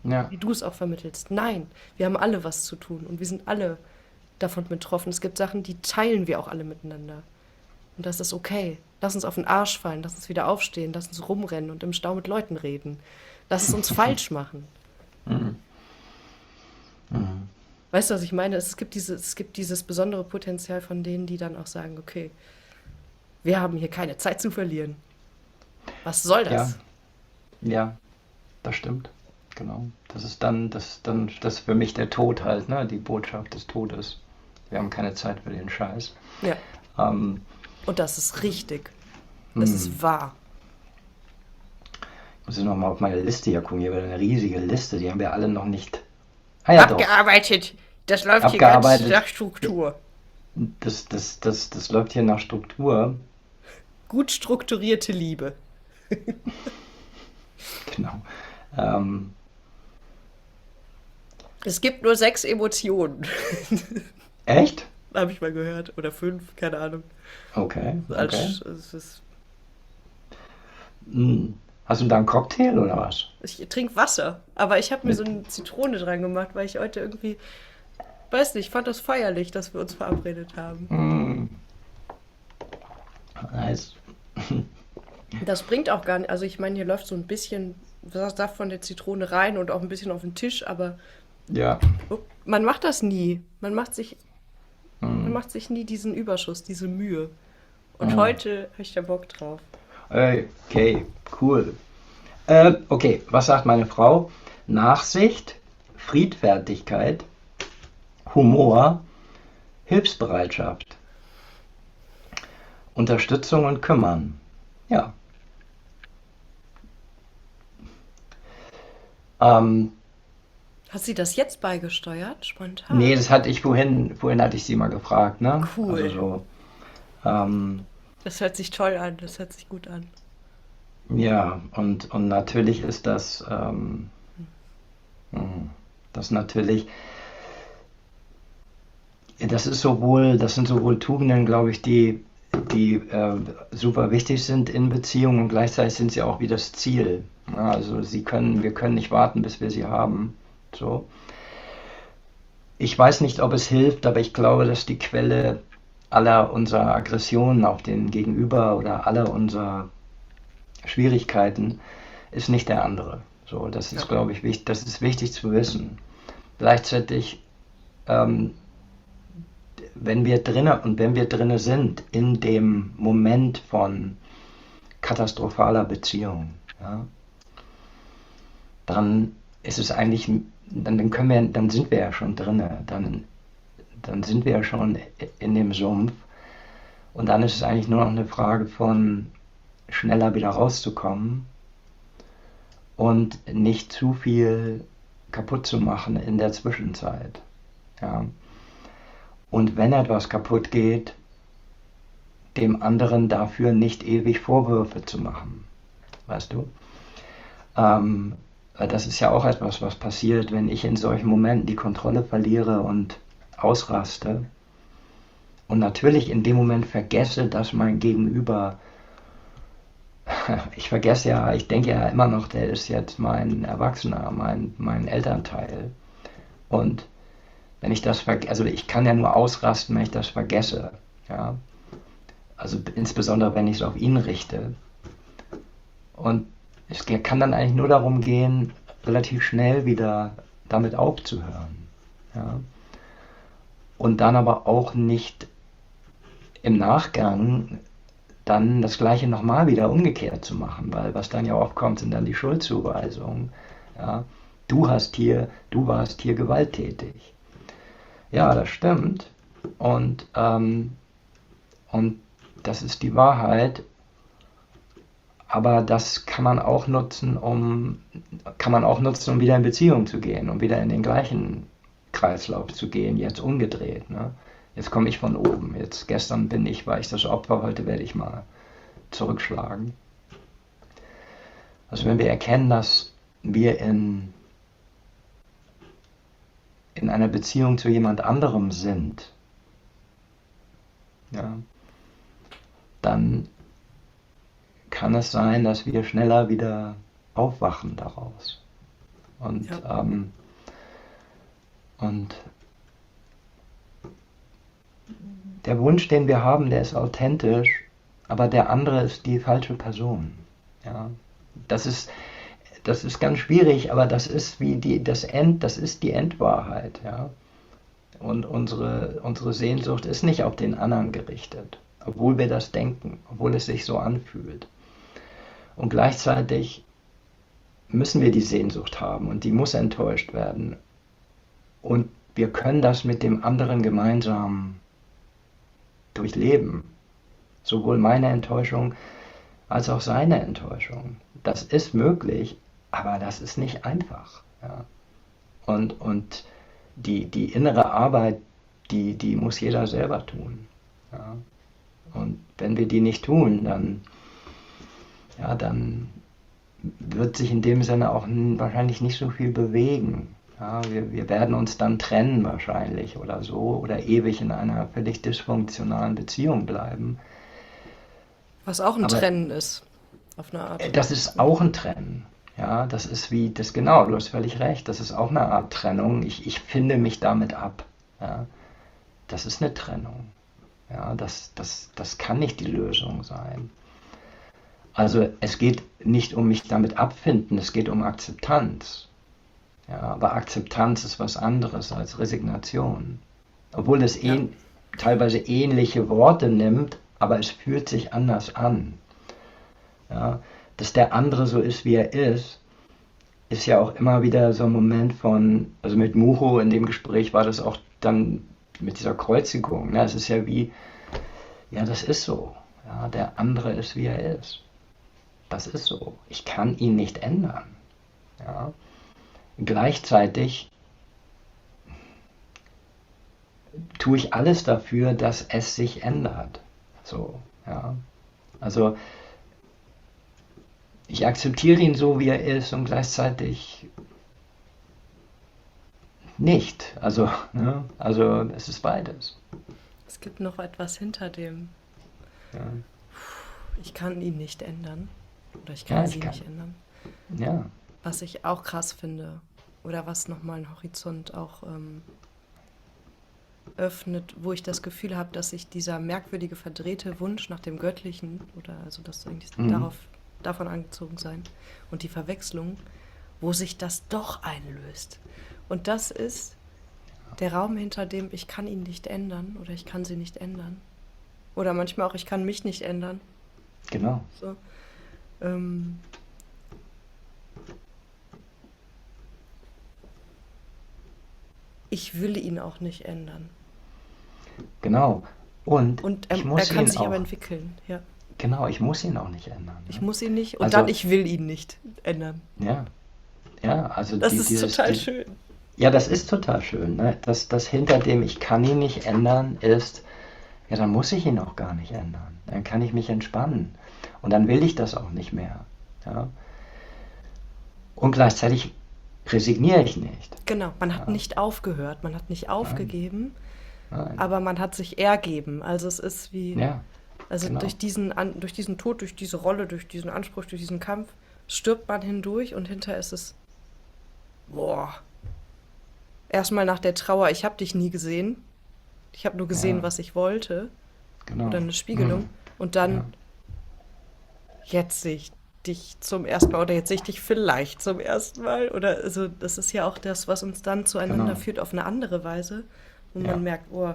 Ja. wie du es auch vermittelst. Nein, wir haben alle was zu tun und wir sind alle davon betroffen. Es gibt Sachen, die teilen wir auch alle miteinander. Und das ist okay. Lass uns auf den Arsch fallen, lass uns wieder aufstehen, lass uns rumrennen und im Stau mit Leuten reden. Lass es uns falsch machen. Weißt du, was ich meine? Es gibt dieses besondere Potenzial von denen, die dann auch sagen, okay, wir haben hier keine Zeit zu verlieren. Was soll Ja. das? Ja, das stimmt. Genau. Das ist das für mich der Tod halt, ne? Die Botschaft des Todes. Wir haben keine Zeit für den Scheiß. Ja, Ähm, und das ist richtig. Es ist wahr. Ich muss jetzt noch mal auf meine Liste hier gucken. Hier wird eine riesige Liste, die haben wir alle noch nicht Ah ja, doch. Abgearbeitet. Das läuft hier ganz Abgearbeitet. nach Struktur. Das läuft hier nach Struktur. Gut strukturierte Liebe. Genau. Ähm, Es gibt nur 6 Emotionen, echt? habe ich mal gehört. Oder 5, keine Ahnung. Okay, okay. Es ist, Hast du da einen Cocktail oder was? ich trinke Wasser, aber ich habe mir so Mit, eine Zitrone dran gemacht, weil ich heute irgendwie, weiß nicht, fand das feierlich, dass wir uns verabredet haben. mm, nice. Das bringt auch gar nicht, also ich meine, hier läuft so ein bisschen Saft von der Zitrone rein und auch ein bisschen auf den Tisch, aber Ja. man macht das nie. Man Mm, macht sich nie diesen Überschuss, diese Mühe. Und mm. heute habe ich da Bock drauf. Okay, cool. Okay, was sagt meine Frau? Nachsicht, Friedfertigkeit, Humor, Hilfsbereitschaft, Unterstützung und Kümmern. Ja. Ähm, Hat sie das jetzt beigesteuert? nee, Spontan. das hatte ich vorhin hatte ich sie mal gefragt, ne? Also Cool. so, ähm, Das hört sich toll an, das hört sich gut an. ja, und natürlich ist das natürlich, das sind sowohl Tugenden, glaube ich, die super wichtig sind in Beziehungen und gleichzeitig sind sie auch wie das Ziel. Ja, also wir können nicht warten, bis wir sie haben. So. Ich weiß nicht, ob es hilft, aber ich glaube, dass die Quelle aller unserer Aggressionen auf den Gegenüber oder aller unserer Schwierigkeiten ist nicht der andere. So, das Ja. ist, glaube ich, wichtig, das ist wichtig zu wissen. Gleichzeitig, ähm, wenn wir drinne sind in dem Moment von katastrophaler Beziehung, ja, dann ist es eigentlich, dann sind wir ja schon drinne, dann sind wir ja schon in dem Sumpf und dann ist es eigentlich nur noch eine Frage von schneller wieder rauszukommen und nicht zu viel kaputt zu machen in der Zwischenzeit. Ja. Und wenn etwas kaputt geht, dem anderen dafür nicht ewig Vorwürfe zu machen. Weißt du? Das ist ja auch etwas, was passiert, wenn ich in solchen Momenten die Kontrolle verliere und ausraste. Und natürlich in dem Moment vergesse, dass mein Gegenüber, ich denke ja immer noch, der ist jetzt mein Erwachsener, mein Elternteil. Und wenn ich das vergesse, also ich kann ja nur ausrasten, wenn ich das vergesse. Ja? Also insbesondere, wenn ich es auf ihn richte. Und es kann dann eigentlich nur darum gehen, relativ schnell wieder damit aufzuhören. Ja? Und dann aber auch nicht im Nachgang dann das Gleiche nochmal wieder umgekehrt zu machen, weil was dann ja oft kommt, sind dann die Schuldzuweisungen. Ja? Du warst hier gewalttätig. Ja, das stimmt. Und, ähm, und das ist die Wahrheit. Aber das kann man auch nutzen, um wieder in Beziehung zu gehen, um wieder in den gleichen Kreislauf zu gehen, jetzt umgedreht. Ne? Jetzt komme ich von oben. Gestern war ich das Opfer, heute werde ich mal zurückschlagen. Also wenn wir erkennen, dass wir in einer Beziehung zu jemand anderem sind, ja, dann kann es sein, dass wir schneller wieder aufwachen daraus. Und, Ja. und der Wunsch, den wir haben, der ist authentisch, aber der andere ist die falsche Person. Ja? Das ist, das ist ganz schwierig, aber das ist das ist die Endwahrheit. Ja? Und unsere Sehnsucht ist nicht auf den anderen gerichtet, obwohl wir das denken, obwohl es sich so anfühlt. Und gleichzeitig müssen wir die Sehnsucht haben und die muss enttäuscht werden. Und wir können das mit dem anderen gemeinsam durchleben. Sowohl meine Enttäuschung als auch seine Enttäuschung. Das ist möglich, aber das ist nicht einfach. Ja. Und die innere Arbeit, die muss jeder selber tun. Ja. Und wenn wir die nicht tun, dann wird sich in dem Sinne auch wahrscheinlich nicht so viel bewegen. Ja, wir werden uns dann trennen wahrscheinlich oder so oder ewig in einer völlig dysfunktionalen Beziehung bleiben. Was auch ein Aber Trennen ist, auf eine Art. das ist auch ein Trennen. Ja, das ist genau, du hast völlig recht, das ist auch eine Art Trennung. Ich finde mich damit ab. Ja, das ist eine Trennung. Ja, das kann nicht die Lösung sein. Also es geht nicht um mich damit abfinden, es geht um Akzeptanz. Ja, aber Akzeptanz ist was anderes als Resignation. Obwohl es Ja, teilweise ähnliche Worte nimmt, aber es fühlt sich anders an. Ja, dass der andere so ist, wie er ist ja auch immer wieder so ein Moment von, also mit Mucho in dem Gespräch war das auch dann mit dieser Kreuzigung. Ne? Es ist ja wie, ja, das ist so. Ja, der andere ist, wie er ist. Das ist so. Ich kann ihn nicht ändern. Ja. Gleichzeitig tue ich alles dafür, dass es sich ändert. So, ja. Also ich akzeptiere ihn so, wie er ist und gleichzeitig nicht. Also, ne? Also es ist beides. es gibt noch etwas hinter dem, Ja, ich kann ihn nicht ändern oder ich ja kann ich sie kann. nicht ändern. Ja, Was ich auch krass finde oder was nochmal einen Horizont auch öffnet, wo ich das Gefühl habe, dass sich dieser merkwürdige, verdrehte Wunsch nach dem Göttlichen oder also das eigentlich mhm. davon angezogen sein und die Verwechslung, wo sich das doch einlöst. Und das ist der Raum, hinter dem ich kann ihn nicht ändern oder ich kann sie nicht ändern. Oder manchmal auch, ich kann mich nicht ändern. Genau, So. Ähm, ich will ihn auch nicht ändern. genau. Und Und ich er muss kann ihn sich aber auch, entwickeln, ja. genau, ich muss ihn auch nicht ändern. Ich Ne? muss ihn nicht und dann Also, ich will ihn nicht ändern. ja, ja, also Das ist total schön. ja, das ist total schön, ne? Das hinter dem ich kann ihn nicht ändern ist, ja, dann muss ich ihn auch gar nicht ändern. Dann kann ich mich entspannen. Und dann will ich das auch nicht mehr. Ja? Und gleichzeitig resigniere ich nicht. Genau, man hat Ja? nicht aufgehört, man hat nicht Nein, aufgegeben, nein. aber man hat sich ergeben. Also es ist wie, Ja, also genau. durch diesen Tod, durch diese Rolle, durch diesen Anspruch, durch diesen Kampf, stirbt man hindurch und hinterher ist es, boah, erstmal nach der Trauer, ich habe dich nie gesehen, ich habe nur gesehen, Ja, was ich wollte, oder genau. eine Spiegelung, Mhm. und dann, Ja, jetzt sehe ich dich zum ersten Mal, oder jetzt sehe ich dich vielleicht zum ersten Mal, oder, also das ist ja auch das, was uns dann zueinander genau. führt auf eine andere Weise, wo man Ja, merkt, oh,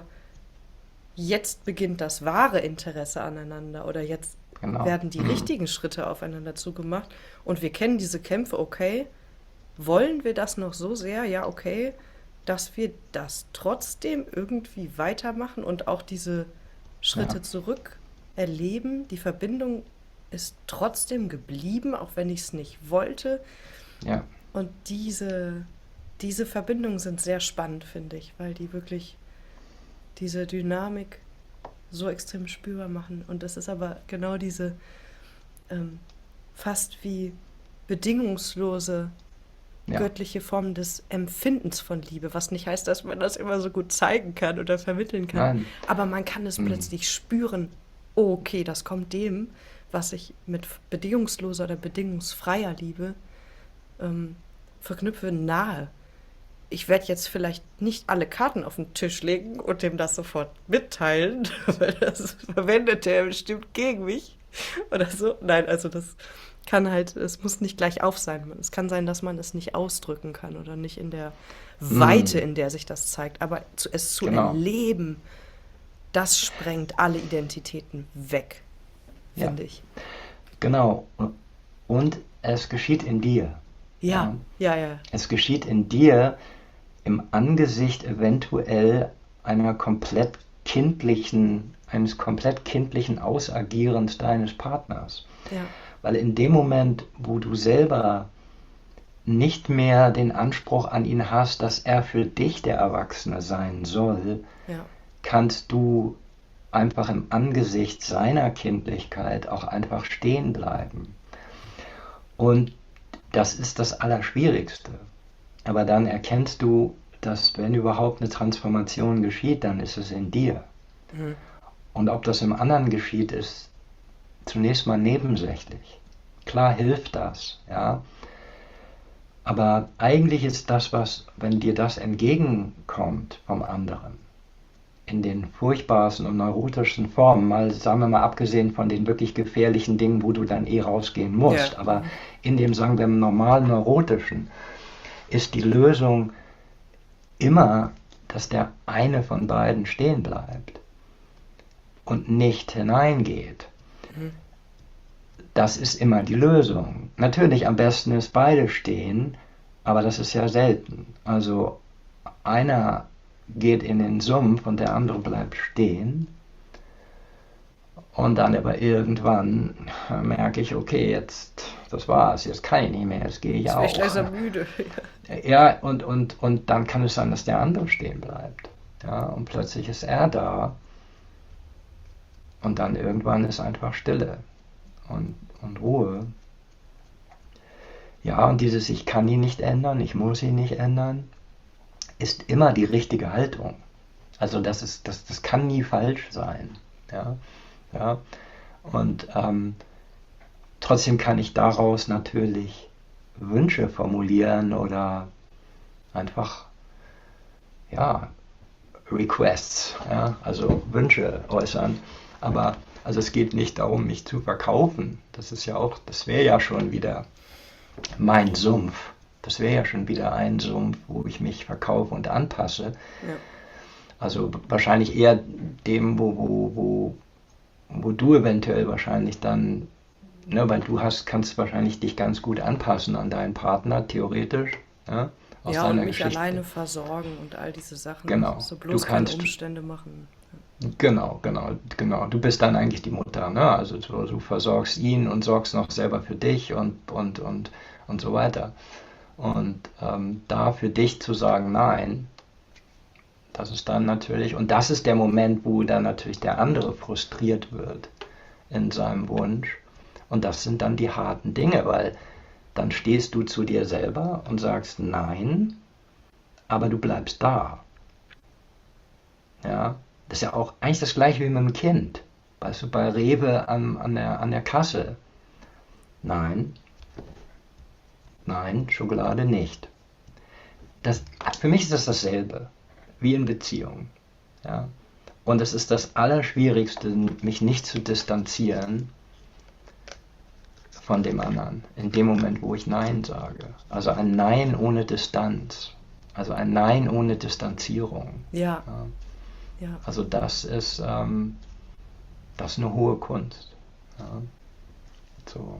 jetzt beginnt das wahre Interesse aneinander oder jetzt genau. werden die richtigen Schritte aufeinander zugemacht und wir kennen diese Kämpfe, okay, wollen wir das noch so sehr, ja, okay, dass wir das trotzdem irgendwie weitermachen und auch diese Ja, Schritte zurück erleben, die Verbindung ist trotzdem geblieben, auch wenn ich es nicht wollte. ja, Und diese Verbindungen sind sehr spannend, finde ich, weil die wirklich diese Dynamik so extrem spürbar machen. Und das ist aber genau diese ähm, fast wie bedingungslose ja. göttliche Form des Empfindens von Liebe, was nicht heißt, dass man das immer so gut zeigen kann oder vermitteln kann. Nein. Aber man kann es Mhm. plötzlich spüren, oh, okay, das kommt dem, was ich mit bedingungsloser oder bedingungsfreier Liebe ähm, verknüpfe, nahe. Ich werde jetzt vielleicht nicht alle Karten auf den Tisch legen und dem das sofort mitteilen, weil das verwendet er bestimmt gegen mich oder so. Nein, also das kann halt, es muss nicht gleich auf sein. Es kann sein, dass man es nicht ausdrücken kann oder nicht in der Weite, Mhm. in der sich das zeigt. Aber es zu Genau. erleben, das sprengt alle Identitäten weg, Ja, finde ich. genau. Und es geschieht in dir. Ja, Ja. ja, ja, Es geschieht in dir im Angesicht eventuell eines komplett kindlichen Ausagierens deines Partners. ja, Weil in dem Moment, wo du selber nicht mehr den Anspruch an ihn hast, dass er für dich der Erwachsene sein soll, Ja. kannst du einfach im Angesicht seiner Kindlichkeit auch einfach stehen bleiben. Und das ist das Allerschwierigste. Aber dann erkennst du, dass wenn überhaupt eine Transformation geschieht, dann ist es in dir. Mhm. Und ob das im anderen geschieht, ist zunächst mal nebensächlich. Klar hilft das, ja. Aber eigentlich ist das, was, wenn dir das entgegenkommt vom anderen, in den furchtbarsten und neurotischsten Formen, mal, sagen wir mal, abgesehen von den wirklich gefährlichen Dingen, wo du dann rausgehen Ja. musst, aber in dem, sagen wir, normal neurotischen, ist die Lösung immer, dass der eine von beiden stehen bleibt und nicht hineingeht. Mhm. Das ist immer die Lösung. Natürlich am besten ist beide stehen, aber das ist ja selten. Also einer geht in den Sumpf und der andere bleibt stehen. Und dann aber irgendwann merke ich, okay, jetzt, das war's, jetzt kann ich nicht mehr, jetzt gehe ich Jetzt wäre ich auch. langsam müde. Ja, und dann kann es sein, dass der andere stehen bleibt. Ja, und plötzlich ist er da und dann irgendwann ist einfach Stille und Ruhe. Ja, und dieses Ich kann ihn nicht ändern, ich muss ihn nicht ändern, ist immer die richtige Haltung. Also das kann nie falsch sein. Ja, ja. Und trotzdem kann ich daraus natürlich Wünsche formulieren oder einfach, ja, Requests, ja, also Wünsche äußern. Aber also es geht nicht darum, mich zu verkaufen. Das ist ja auch, das wäre ja schon wieder mein Sumpf. Das wäre ja schon wieder ein Sumpf, wo ich mich verkaufe und anpasse. Ja. Also wahrscheinlich eher dem, wo du eventuell wahrscheinlich dann, ne, weil kannst wahrscheinlich dich ganz gut anpassen an deinen Partner, theoretisch, ja, aus Ja, und deiner mich Geschichte. alleine versorgen und all diese Sachen. Genau, So du bloß keine kannst, Umstände machen. genau. Du bist dann eigentlich die Mutter, ne? Also du versorgst ihn und sorgst noch selber für dich und so weiter. Und da für dich zu sagen, nein, das ist dann natürlich, und das ist der Moment, wo dann natürlich der andere frustriert wird in seinem Wunsch. Und das sind dann die harten Dinge, weil dann stehst du zu dir selber und sagst nein, aber du bleibst da. Ja, das ist ja auch eigentlich das gleiche wie mit dem Kind. Weißt du, bei Rewe an der Kasse. Nein, nein, Schokolade nicht. Das, für mich ist das dasselbe, wie in Beziehungen. Ja? Und es ist das Allerschwierigste, mich nicht zu distanzieren von dem anderen, in dem Moment, wo ich Nein sage. Also ein Nein ohne Distanz. Also ein Nein ohne Distanzierung. Ja, Ja? ja. Also das ist eine hohe Kunst. Ja? So,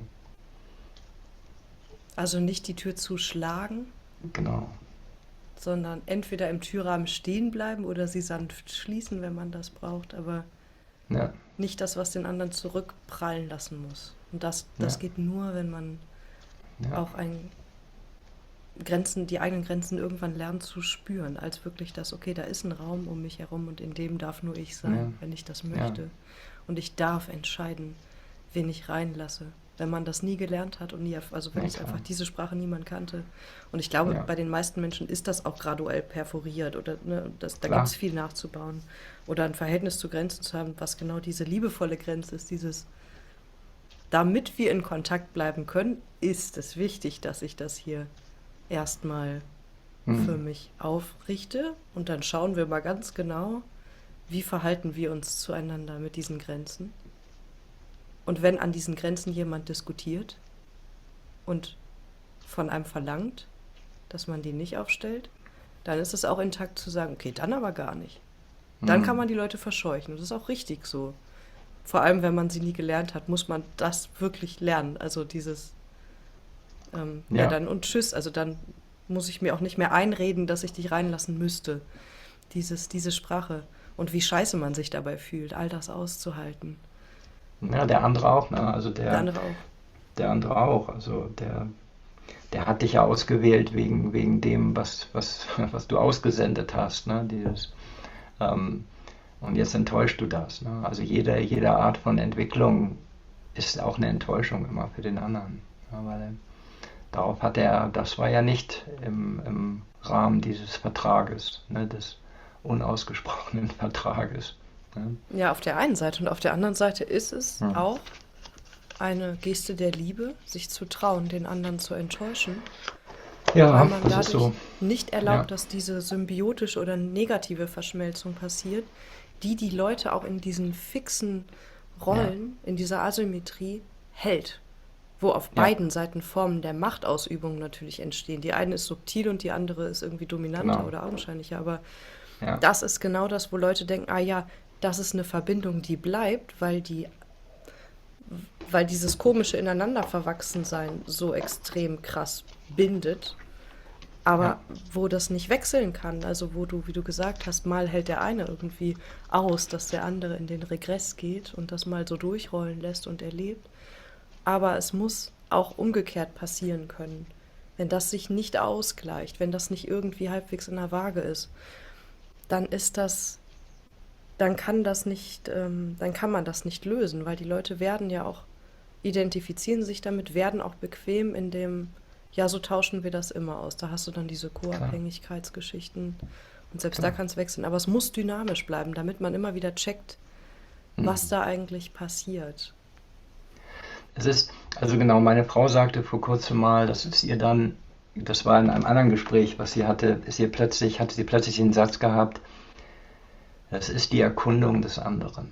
Also nicht die Tür zuschlagen, genau. sondern entweder im Türrahmen stehen bleiben oder sie sanft schließen, wenn man das braucht, aber Ja, nicht das, was den anderen zurückprallen lassen muss. Und das ja, geht nur, wenn man ja, auch die eigenen Grenzen irgendwann lernt zu spüren, als wirklich das, okay, da ist ein Raum um mich herum und in dem darf nur ich ja, sein, wenn ich das ja, möchte. Und ich darf entscheiden, wen ich reinlasse. Wenn man das nie gelernt hat und also wenn ja, es klar. einfach diese Sprache niemand kannte. Und ich glaube, Ja, bei den meisten Menschen ist das auch graduell perforiert oder ne, da gibt klar. es viel nachzubauen. Oder ein Verhältnis zu Grenzen zu haben, was genau diese liebevolle Grenze ist, damit wir in Kontakt bleiben können, ist es wichtig, dass ich das hier erstmal für Hm. mich aufrichte und dann schauen wir mal ganz genau, wie verhalten wir uns zueinander mit diesen Grenzen. Und wenn an diesen Grenzen jemand diskutiert und von einem verlangt, dass man die nicht aufstellt, dann ist es auch intakt zu sagen, okay, dann aber gar nicht. Dann kann Hm. man die Leute verscheuchen. Das ist auch richtig so. Vor allem, wenn man sie nie gelernt hat, muss man das wirklich lernen. Also dieses, ja, Ja, dann und tschüss. Also dann muss ich mir auch nicht mehr einreden, dass ich dich reinlassen müsste. Diese Sprache. Und wie scheiße man sich dabei fühlt, all das auszuhalten. ja, der andere auch, ne? Also Der andere auch. der andere auch. Also der hat dich ja ausgewählt wegen dem, was du ausgesendet hast, ne? Ähm, und jetzt enttäuscht du das. Ne? Also jede Art von Entwicklung ist auch eine Enttäuschung immer für den anderen. Ja, weil darauf das war ja nicht im Rahmen dieses Vertrages, ne, des unausgesprochenen Vertrages. Ne? Ja, auf der einen Seite. Und auf der anderen Seite ist es Hm. auch eine Geste der Liebe, sich zu trauen, den anderen zu enttäuschen, weil Ja, man das ist dadurch so. nicht Ja, erlaubt, dass diese symbiotische oder negative Verschmelzung passiert, die Leute auch in diesen fixen ja, Rollen, in dieser Asymmetrie hält, wo auf ja, beiden Seiten Formen der Machtausübung natürlich entstehen. Die eine ist subtil und die andere ist irgendwie dominanter genau. oder augenscheinlicher, aber Ja, das ist genau das, wo Leute denken, ah ja, das ist eine Verbindung, die bleibt, weil dieses komische Ineinanderverwachsensein so extrem krass bindet, ja, aber wo das nicht wechseln kann, also wo du, wie du gesagt hast, mal hält der eine irgendwie aus, dass der andere in den Regress geht und das mal so durchrollen lässt und erlebt, aber es muss auch umgekehrt passieren können. Wenn das sich nicht ausgleicht, wenn das nicht irgendwie halbwegs in der Waage ist, dann ist das, dann kann das nicht, dann kann man das nicht lösen, weil die Leute werden ja auch, identifizieren sich damit, werden auch bequem in dem, ja, so tauschen wir das immer aus. Da hast du dann diese klar, Co-Abhängigkeitsgeschichten und selbst da klar. kann es wechseln. Aber es muss dynamisch bleiben, damit man immer wieder checkt, was Mhm. da eigentlich passiert. Es ist, also genau, meine Frau sagte vor kurzem mal, dass es ihr dann, das war in einem anderen Gespräch, was sie hatte, hatte sie plötzlich den Satz gehabt, das ist die Erkundung des anderen.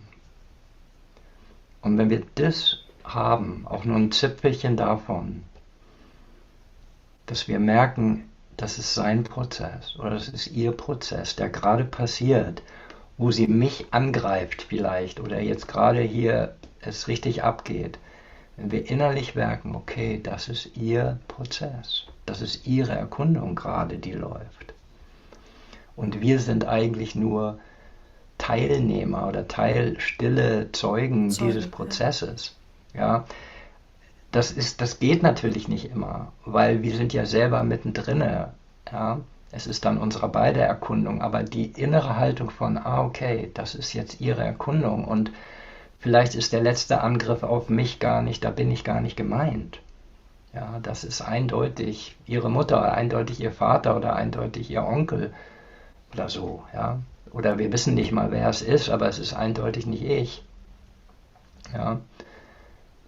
Und wenn wir das haben, auch nur ein Zipfelchen davon, dass wir merken, das ist sein Prozess oder das ist ihr Prozess, der gerade passiert, wo sie mich angreift vielleicht oder jetzt gerade hier es richtig abgeht. Wenn wir innerlich merken, okay, das ist ihr Prozess, das ist ihre Erkundung gerade, die läuft. Und wir sind eigentlich nur Teilnehmer oder stille Zeugen dieses Zeugen, ja. Prozesses. Ja, das geht natürlich nicht immer, weil wir sind ja selber mittendrin. Ja, es ist dann unsere beide Erkundung, aber die innere Haltung von, okay, das ist jetzt ihre Erkundung und vielleicht ist der letzte Angriff auf mich gar nicht, da bin ich gar nicht gemeint. Ja, das ist eindeutig ihre Mutter, eindeutig ihr Vater oder eindeutig ihr Onkel oder so, ja. Oder wir wissen nicht mal, wer es ist, aber es ist eindeutig nicht ich. Ja,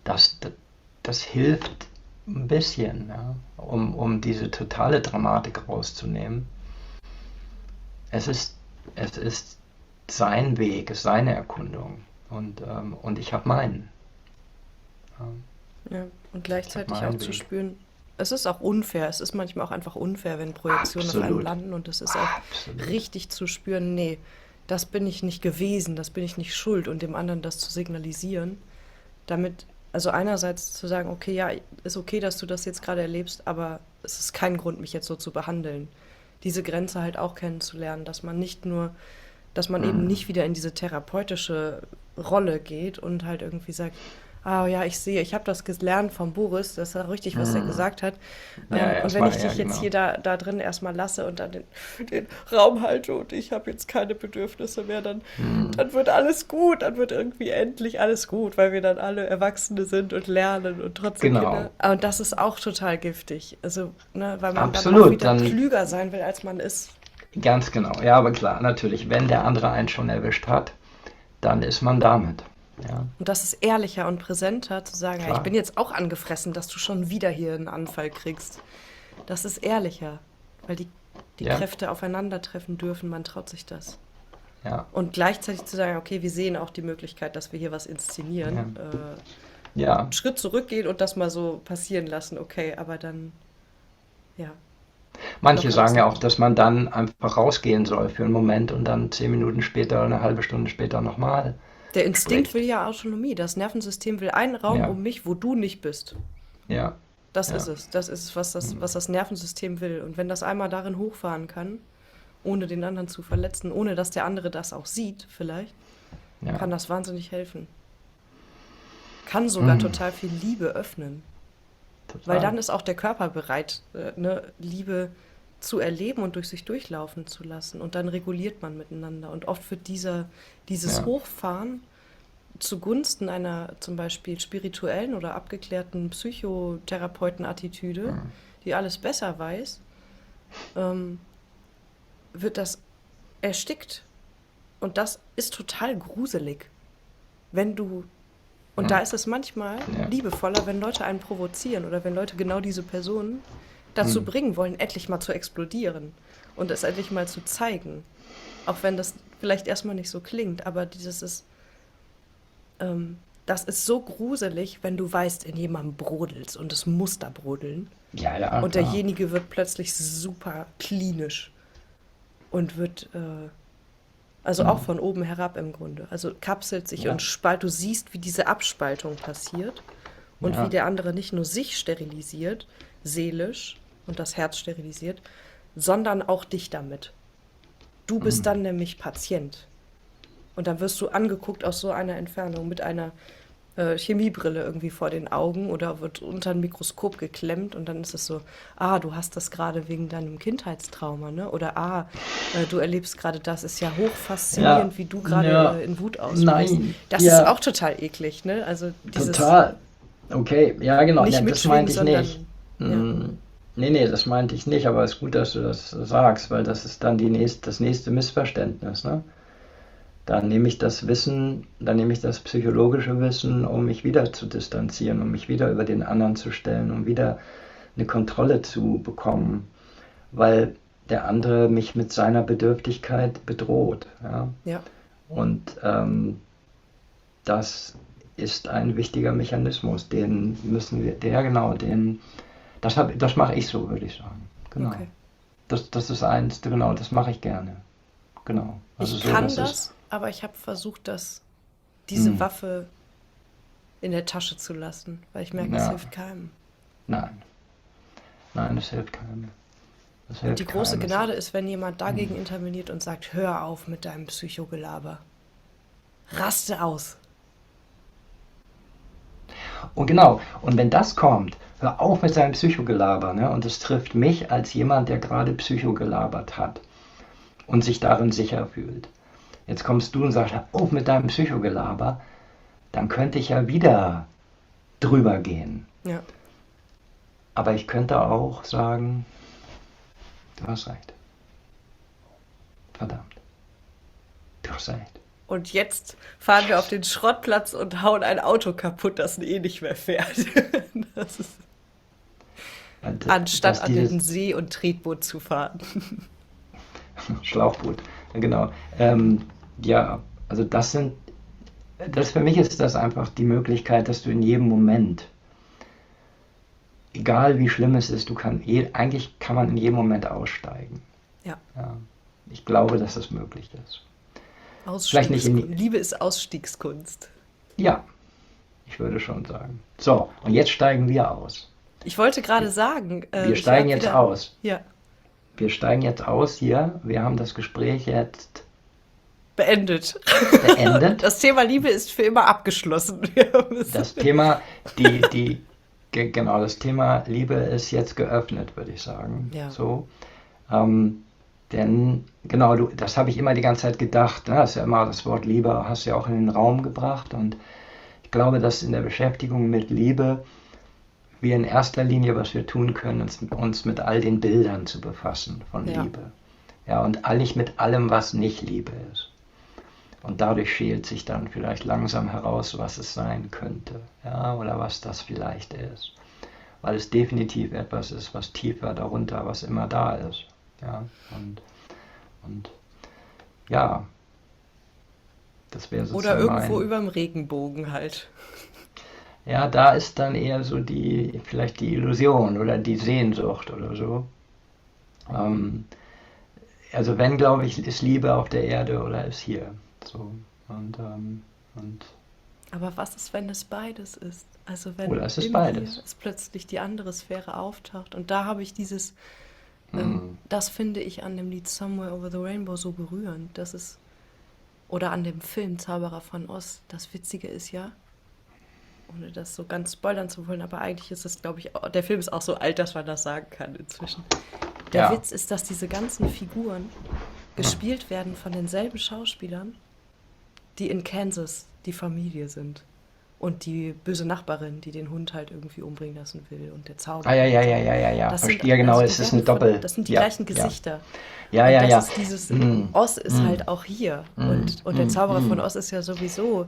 das, das hilft ein bisschen, ja, um diese totale Dramatik rauszunehmen. Es ist, es ist sein Weg, es ist seine Erkundung und ich habe meinen. Ja, Ja. Und ich habe gleichzeitig auch meinen zu Weg. spüren, es ist auch unfair. Es ist manchmal auch einfach unfair, wenn Projektionen auf einem Absolut, landen und es ist auch absolut. richtig zu spüren, nee, das bin ich nicht gewesen, das bin ich nicht schuld und dem anderen das zu signalisieren, damit, also einerseits zu sagen, okay, ja, ist okay, dass du das jetzt gerade erlebst, aber es ist kein Grund, mich jetzt so zu behandeln. Diese Grenze halt auch kennenzulernen, dass man nicht nur, dass man eben Hm. nicht wieder in diese therapeutische Rolle geht und halt irgendwie sagt, ah ja, ich sehe, ich habe das gelernt vom Boris, das ist ja richtig, was er Hm. gesagt hat. Ja, ja, Und es wenn war ich ja dich jetzt genau. hier da drin erstmal lasse und dann den Raum halte und ich habe jetzt keine Bedürfnisse mehr, Hm. dann wird alles gut, dann wird irgendwie endlich alles gut, weil wir dann alle Erwachsene sind und lernen und trotzdem Kinder. Genau, Und das ist auch total giftig. Also, ne, weil man dann auch absolut. wieder Dann klüger sein will, als man ist. ganz genau. Ja, aber klar, natürlich, wenn der andere einen schon erwischt hat, dann ist man damit. Ja, Und das ist ehrlicher und präsenter, zu sagen, ja, ich bin klar. jetzt auch angefressen, dass du schon wieder hier einen Anfall kriegst. Das ist ehrlicher, weil die Ja, Kräfte aufeinandertreffen dürfen, man traut sich das. ja, Und gleichzeitig zu sagen, okay, wir sehen auch die Möglichkeit, dass wir hier was ja, inszenieren. ja. Einen Schritt zurückgehen und das mal so passieren lassen, okay, aber dann, ja, Manche locker sagen ja lassen. auch, dass man dann einfach rausgehen soll für einen Moment und dann 10 Minuten später oder eine halbe Stunde später nochmal Der Instinkt will spricht. ja Autonomie. Das Nervensystem will einen Raum Ja, um mich, wo du nicht bist. ja, Das ist ja, es. Das ist es, hm, was das Nervensystem will. Und wenn das einmal darin hochfahren kann, ohne den anderen zu verletzen, ohne dass der andere das auch sieht, vielleicht, ja. kann das wahnsinnig helfen. Kann sogar Hm. total viel Liebe öffnen. Weil total. dann ist auch der Körper bereit, ne, Liebe zu erleben und durch sich durchlaufen zu lassen. Und dann reguliert man miteinander. Und oft wird dieses Ja. Hochfahren zugunsten einer zum Beispiel spirituellen oder abgeklärten Psychotherapeutenattitüde, die alles besser weiß, ähm, wird das erstickt. Und das ist total gruselig. Wenn du, und da ist es manchmal Ja. liebevoller, wenn Leute einen provozieren oder wenn Leute genau diese Personen dazu bringen wollen, endlich mal zu explodieren und es endlich mal zu zeigen. Auch wenn das vielleicht erstmal nicht so klingt, aber das ist so gruselig, wenn du weißt, in jemandem brodelst und es muss da brodeln. Ja, ja, Und klar. derjenige wird plötzlich super klinisch und also auch von oben herab im Grunde. Also kapselt sich und Ja, spaltet. Du siehst, wie diese Abspaltung passiert und wie ja. der andere nicht nur sich sterilisiert, seelisch und das Herz sterilisiert, sondern auch dich damit. Du bist dann nämlich Patient. Und dann wirst du angeguckt aus so einer Entfernung mit einer Chemiebrille irgendwie vor den Augen oder wird unter ein Mikroskop geklemmt und dann ist es so, du hast das gerade wegen deinem Kindheitstrauma, ne? Oder du erlebst gerade das, ist ja Ja, hochfaszinierend, wie du gerade ja, in Wut ausbrichst. nein, Das ist ja, auch total eklig, ne? Also dieses total. Okay, ja, genau, nicht ne, das mitschwingen, meinte ich nicht. sondern ja, Hm, nee, nee, das meinte ich nicht, aber es ist gut, dass du das sagst, weil das ist dann das nächste Missverständnis, ne? Dann nehme ich das psychologische Wissen, um mich wieder zu distanzieren, um mich wieder über den anderen zu stellen, um wieder eine Kontrolle zu bekommen, weil der andere mich mit seiner Bedürftigkeit bedroht. Ja? ja. Und das ist ein wichtiger Mechanismus, den müssen wir, der genau, das mache ich so, würde ich sagen. Genau. Okay. Das ist eins, genau, das mache ich gerne. Genau. Also Ich so, kann das ist, das, aber ich habe versucht, diese hm, Waffe in der Tasche zu lassen, weil ich merke, es ja, hilft keinem. nein, nein, das hilft keinem. Das Und die hilft große keinem. Gnade ist, wenn jemand dagegen interveniert und sagt, hör auf mit deinem Psychogelaber. Raste aus. Und genau, und wenn das kommt, hör auf mit seinem Psychogelaber, ne? Und es trifft mich als jemand, der gerade Psychogelabert hat und sich darin sicher fühlt. Jetzt kommst du und sagst, hör auf mit deinem Psychogelaber, dann könnte ich ja wieder drüber gehen. Ja. Aber ich könnte auch sagen, du hast recht. Verdammt, du hast recht. Und jetzt fahren wir auf den Schrottplatz und hauen ein Auto kaputt, das nicht mehr fährt. Das ist, anstatt Dass an den dieses See- und Tretboot zu fahren. Schlauchboot, genau. Ja, also für mich ist das einfach die Möglichkeit, dass du in jedem Moment, egal wie schlimm es ist, eigentlich kann man in jedem Moment aussteigen. Ja, Ja, ich glaube, dass das möglich ist. Vielleicht nicht Ausstiegskunst. Liebe ist Ausstiegskunst. ja, ich würde schon sagen. So, und jetzt steigen wir aus. Ich wollte gerade sagen, Wir ich steigen habe jetzt wieder. aus. Ja, Wir steigen jetzt aus hier. Wir haben das Gespräch jetzt beendet. beendet. Das Thema Liebe ist für immer abgeschlossen. Wir müssen- Das Thema, die, die, genau, das Thema Liebe ist jetzt geöffnet, würde ich sagen. Ja, So. Denn, genau, das habe ich immer die ganze Zeit gedacht. Ne? Das ist ja immer das Wort Liebe, hast du ja auch in den Raum gebracht. Und ich glaube, dass in der Beschäftigung mit Liebe wir in erster Linie, was wir tun können, uns mit all den Bildern zu befassen von ja. Liebe. Ja, und eigentlich mit allem, was nicht Liebe ist. Und dadurch schält sich dann vielleicht langsam heraus, was es sein könnte, ja, oder was das vielleicht ist. Weil es definitiv etwas ist, was tiefer darunter, was immer da ist. Ja, und ja, das wäre Oder sozusagen irgendwo überm Regenbogen halt. ja, da ist dann eher so vielleicht die Illusion oder die Sehnsucht oder so. Ähm, also wenn, glaube ich, ist Liebe auf der Erde oder ist hier. So, und Aber was ist, wenn es beides ist? Also wenn oder es ist in dir beides. es plötzlich die andere Sphäre auftaucht. Und da habe ich Hm. das finde ich an dem Lied Somewhere Over the Rainbow so berührend. Oder an dem Film Zauberer von Oz. Das Witzige ist ja, ohne das so ganz spoilern zu wollen, aber eigentlich ist es, glaube ich, der Film ist auch so alt, dass man das sagen kann inzwischen. Der Ja. Witz ist, dass diese ganzen Figuren gespielt werden von denselben Schauspielern, die in Kansas die Familie sind. Und die böse Nachbarin, die den Hund halt irgendwie umbringen lassen will und der Ah, Zauberer ja, ja, und ja, so. ja, ja, ja. Das sind, Ja, genau, also die es ist eine werden von, Doppel. das sind die Ja, gleichen ja. Gesichter. Ja, Und ja, das ja. ist dieses, Mm, Oz ist mm, halt auch hier. mm, Und der Zauberer von mm. Oz ist ja sowieso,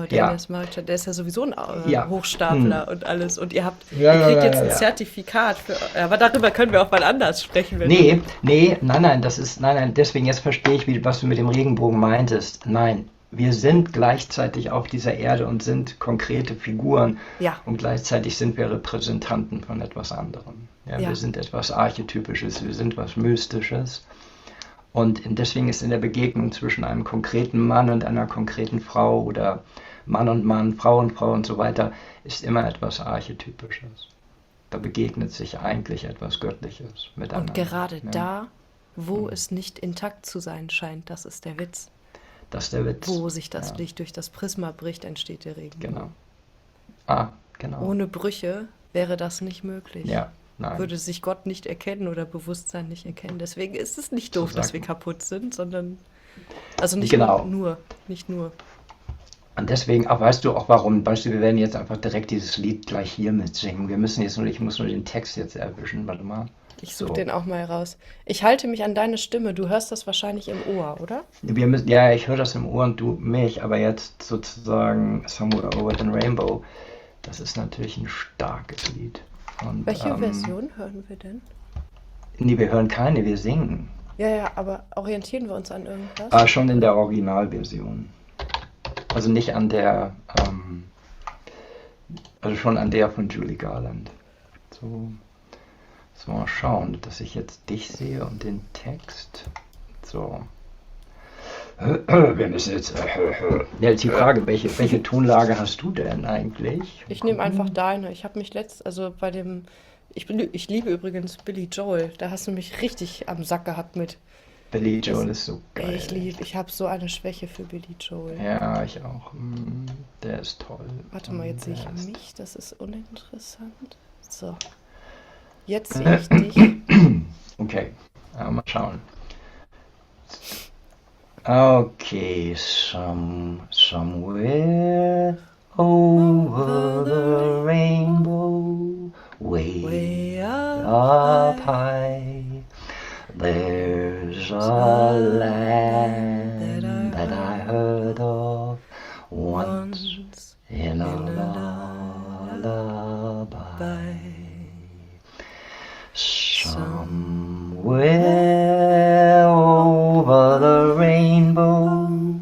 Ja, Daniel Marchand, der ist ja sowieso ein ja. Mm. Hochstapler und alles. Und Ja, ihr ja, kriegt ja, jetzt ja, ein ja. Zertifikat für, aber darüber können wir auch mal anders sprechen, wenn du Nee, willst. nee, nein, nein, nein, nein, deswegen jetzt verstehe ich, was du mit dem Regenbogen meintest. Nein, wir sind gleichzeitig auf dieser Erde und sind konkrete Figuren Ja, und gleichzeitig sind wir Repräsentanten von etwas anderem. Ja, wir ja, sind etwas Archetypisches, wir sind was Mystisches. Und deswegen ist in der Begegnung zwischen einem konkreten Mann und einer konkreten Frau oder Mann und Mann, Frau und so weiter, ist immer etwas Archetypisches. Da begegnet sich eigentlich etwas Göttliches und miteinander. gerade Ja, da, wo es nicht intakt zu sein scheint, das ist der Witz. das ist der Witz. Wo sich das Ja, Licht durch das Prisma bricht, entsteht der genau. Regenbogen. Genau. Ohne Brüche wäre das nicht möglich. Ja, nein, Würde sich Gott nicht erkennen oder Bewusstsein nicht erkennen. Deswegen ist es nicht so doof, dass sagt wir man. kaputt sind, sondern, also Genau. nicht nur. Und deswegen, auch weißt du auch warum, weißt du, wir werden jetzt einfach direkt dieses Lied gleich hier mitsingen. Ich muss nur den Text jetzt erwischen, warte mal. Ich suche So. den auch mal raus. Ich halte mich an deine Stimme. Du hörst das wahrscheinlich im Ohr, oder? Ja, ich höre das im Ohr und du mich, aber jetzt sozusagen Somewhere Over the Rainbow, das ist natürlich ein starkes Lied. Und Welche Version hören wir denn? nee, wir hören keine, wir singen. Ja, ja, aber orientieren wir uns an irgendwas? Schon in der Originalversion. Also nicht an der, also schon an der von Julie Garland. So, mal schauen, dass ich jetzt dich sehe und den Text. So. Wenn es jetzt. Ja, jetzt die Frage, welche Tonlage hast du denn eigentlich? Ich nehme einfach deine. Ich habe mich also bei dem, ich liebe übrigens Billy Joel. Da hast du mich richtig am Sack gehabt mit. Billy Das, Joel ist so geil. ich habe so eine Schwäche für Billy Joel. Ja, ich auch. Der ist toll. Warte mal, jetzt sehe ich Der ist. mich, das ist uninteressant. So, jetzt sehe ich dich. Okay, mal schauen. Okay, somewhere over the rainbow, way Way up up high, high, there's there's a a land land that that I I heard heard of once once in a in a lullaby. lullaby. Somewhere over the rainbow,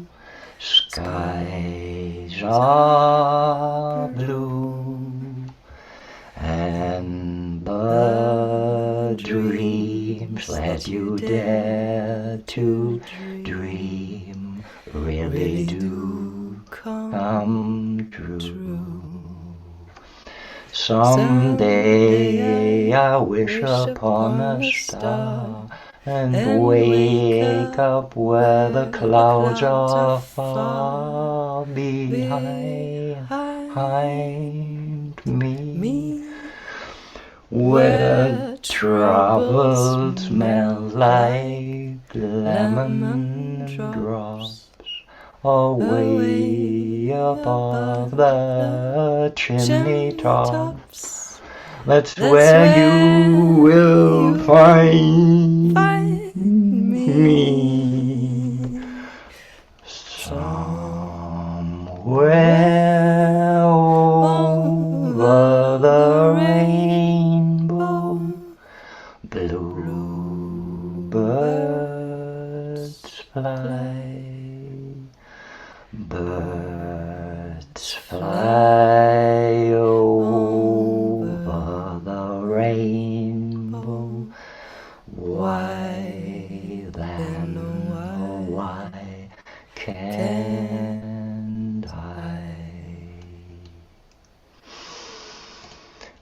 skies are blue, and the dreams that you dare to dream really do come true. Someday I wish upon a star and wake up where the clouds are far behind me, where troubles smell like lemon drops away above the chimney tops. That's where you will find me. Somewhere over the rainbow, bluebirds fly. Birds fly over the rainbow. Why then, oh, why can't I?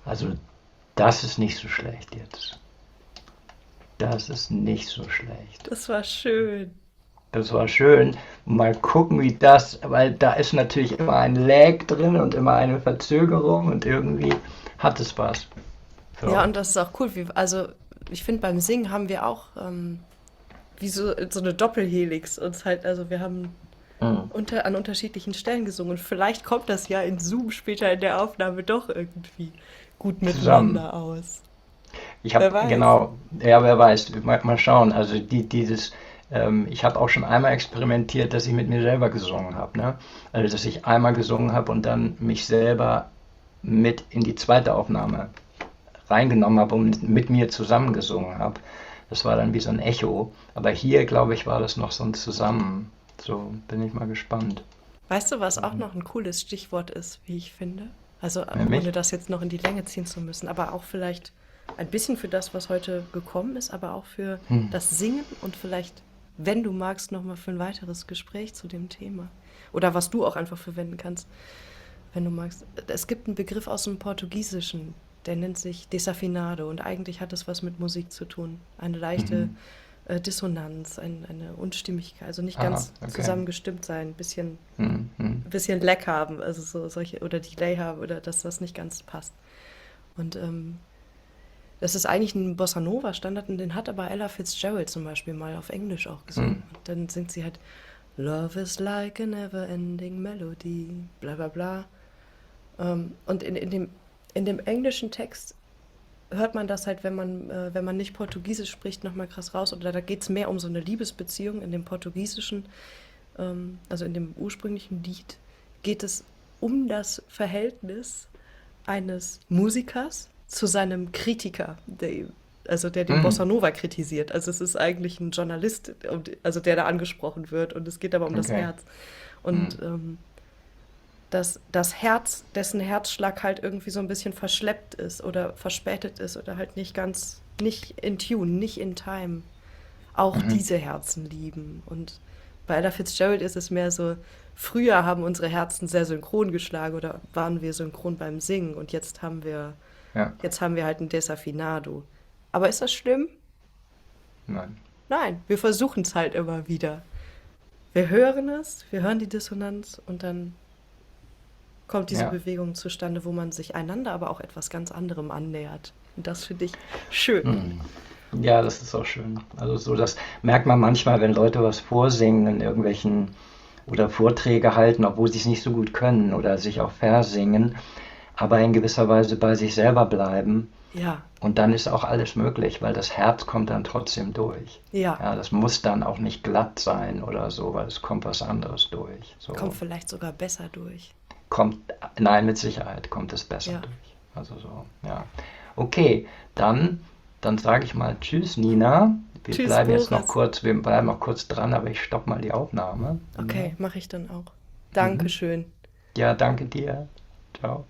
Also, das ist nicht so schlecht jetzt. Das ist nicht so schlecht. Das war schön. Das war schön. Mal gucken, wie das, weil da ist natürlich immer ein Lag drin und immer eine Verzögerung und irgendwie hat es was. Ja, So. und das ist auch cool. Also ich finde, beim Singen haben wir auch wie so eine Doppelhelix uns halt, also wir haben Mhm. an unterschiedlichen Stellen gesungen. Und vielleicht kommt das ja in Zoom später in der Aufnahme doch irgendwie gut Zusammen. miteinander aus. Ich Wer habe, weiß. genau, ja, wer weiß, mal schauen. Also ich habe auch schon einmal experimentiert, dass ich mit mir selber gesungen habe, ne? Also dass ich einmal gesungen habe und dann mich selber mit in die zweite Aufnahme reingenommen habe und mit mir zusammen gesungen habe. Das war dann wie so ein Echo. Aber hier, glaube ich, war das noch so ein Zusammen. So bin ich mal gespannt. Weißt du, was auch noch ein cooles Stichwort ist, wie ich finde? Also ohne Nämlich? das jetzt noch in die Länge ziehen zu müssen, aber auch vielleicht ein bisschen für das, was heute gekommen ist, aber auch für Hm. das Singen und vielleicht, wenn du magst, nochmal für ein weiteres Gespräch zu dem Thema. Oder was du auch einfach verwenden kannst, wenn du magst. Es gibt einen Begriff aus dem Portugiesischen, der nennt sich Desafinado und eigentlich hat es was mit Musik zu tun. Eine leichte Mhm. Dissonanz, eine Unstimmigkeit, also nicht Ah, ganz okay. zusammengestimmt sein, Hm, hm, bisschen Lag haben, also so solche, oder Delay haben, oder dass das nicht ganz passt. Und das ist eigentlich ein Bossa Nova Standard und den hat aber Ella Fitzgerald zum Beispiel mal auf Englisch auch hm. gesungen. Und dann singt sie halt Love is like a never ending melody, bla bla bla. Und in dem englischen Text hört man das halt, wenn man nicht Portugiesisch spricht, nochmal krass raus. Oder da geht es mehr um so eine Liebesbeziehung. In dem Portugiesischen, also in dem ursprünglichen Lied, geht es um das Verhältnis eines Musikers zu seinem Kritiker, also der den Hm. Bossa Nova kritisiert. Also es ist eigentlich ein Journalist, also der da angesprochen wird und es geht aber um das Okay. Herz. Hm. Und das Herz, dessen Herzschlag halt irgendwie so ein bisschen verschleppt ist oder verspätet ist oder halt nicht in Tune, nicht in Time. Auch Mhm. diese Herzen lieben. Und bei Ella Fitzgerald ist es mehr so, früher haben unsere Herzen sehr synchron geschlagen oder waren wir synchron beim Singen und Ja, jetzt haben wir halt ein Desafinado. Aber ist das schlimm? nein. Nein, wir versuchen es halt immer wieder. Wir hören es, wir hören die Dissonanz und dann kommt diese Ja. Bewegung zustande, wo man sich einander aber auch etwas ganz anderem annähert. Und das finde ich schön. Hm. Ja, das ist auch schön. Also so, das merkt man manchmal, wenn Leute was vorsingen in irgendwelchen oder Vorträge halten, obwohl sie es nicht so gut können oder sich auch versingern, aber in gewisser Weise bei sich selber bleiben. Ja, Und dann ist auch alles möglich, weil das Herz kommt dann trotzdem durch. ja, Ja, das muss dann auch nicht glatt sein oder so, weil es kommt was anderes durch. kommt So vielleicht sogar besser durch. kommt, nein, mit Sicherheit kommt es besser Ja, durch. Also so, ja. Okay, dann sage ich mal Tschüss, Nina. tschüss, Boris. Wir bleiben noch kurz dran, aber ich stopp mal die Aufnahme. Ja. Okay, mache ich dann auch. Mhm. Dankeschön. Ja, danke dir. Ciao.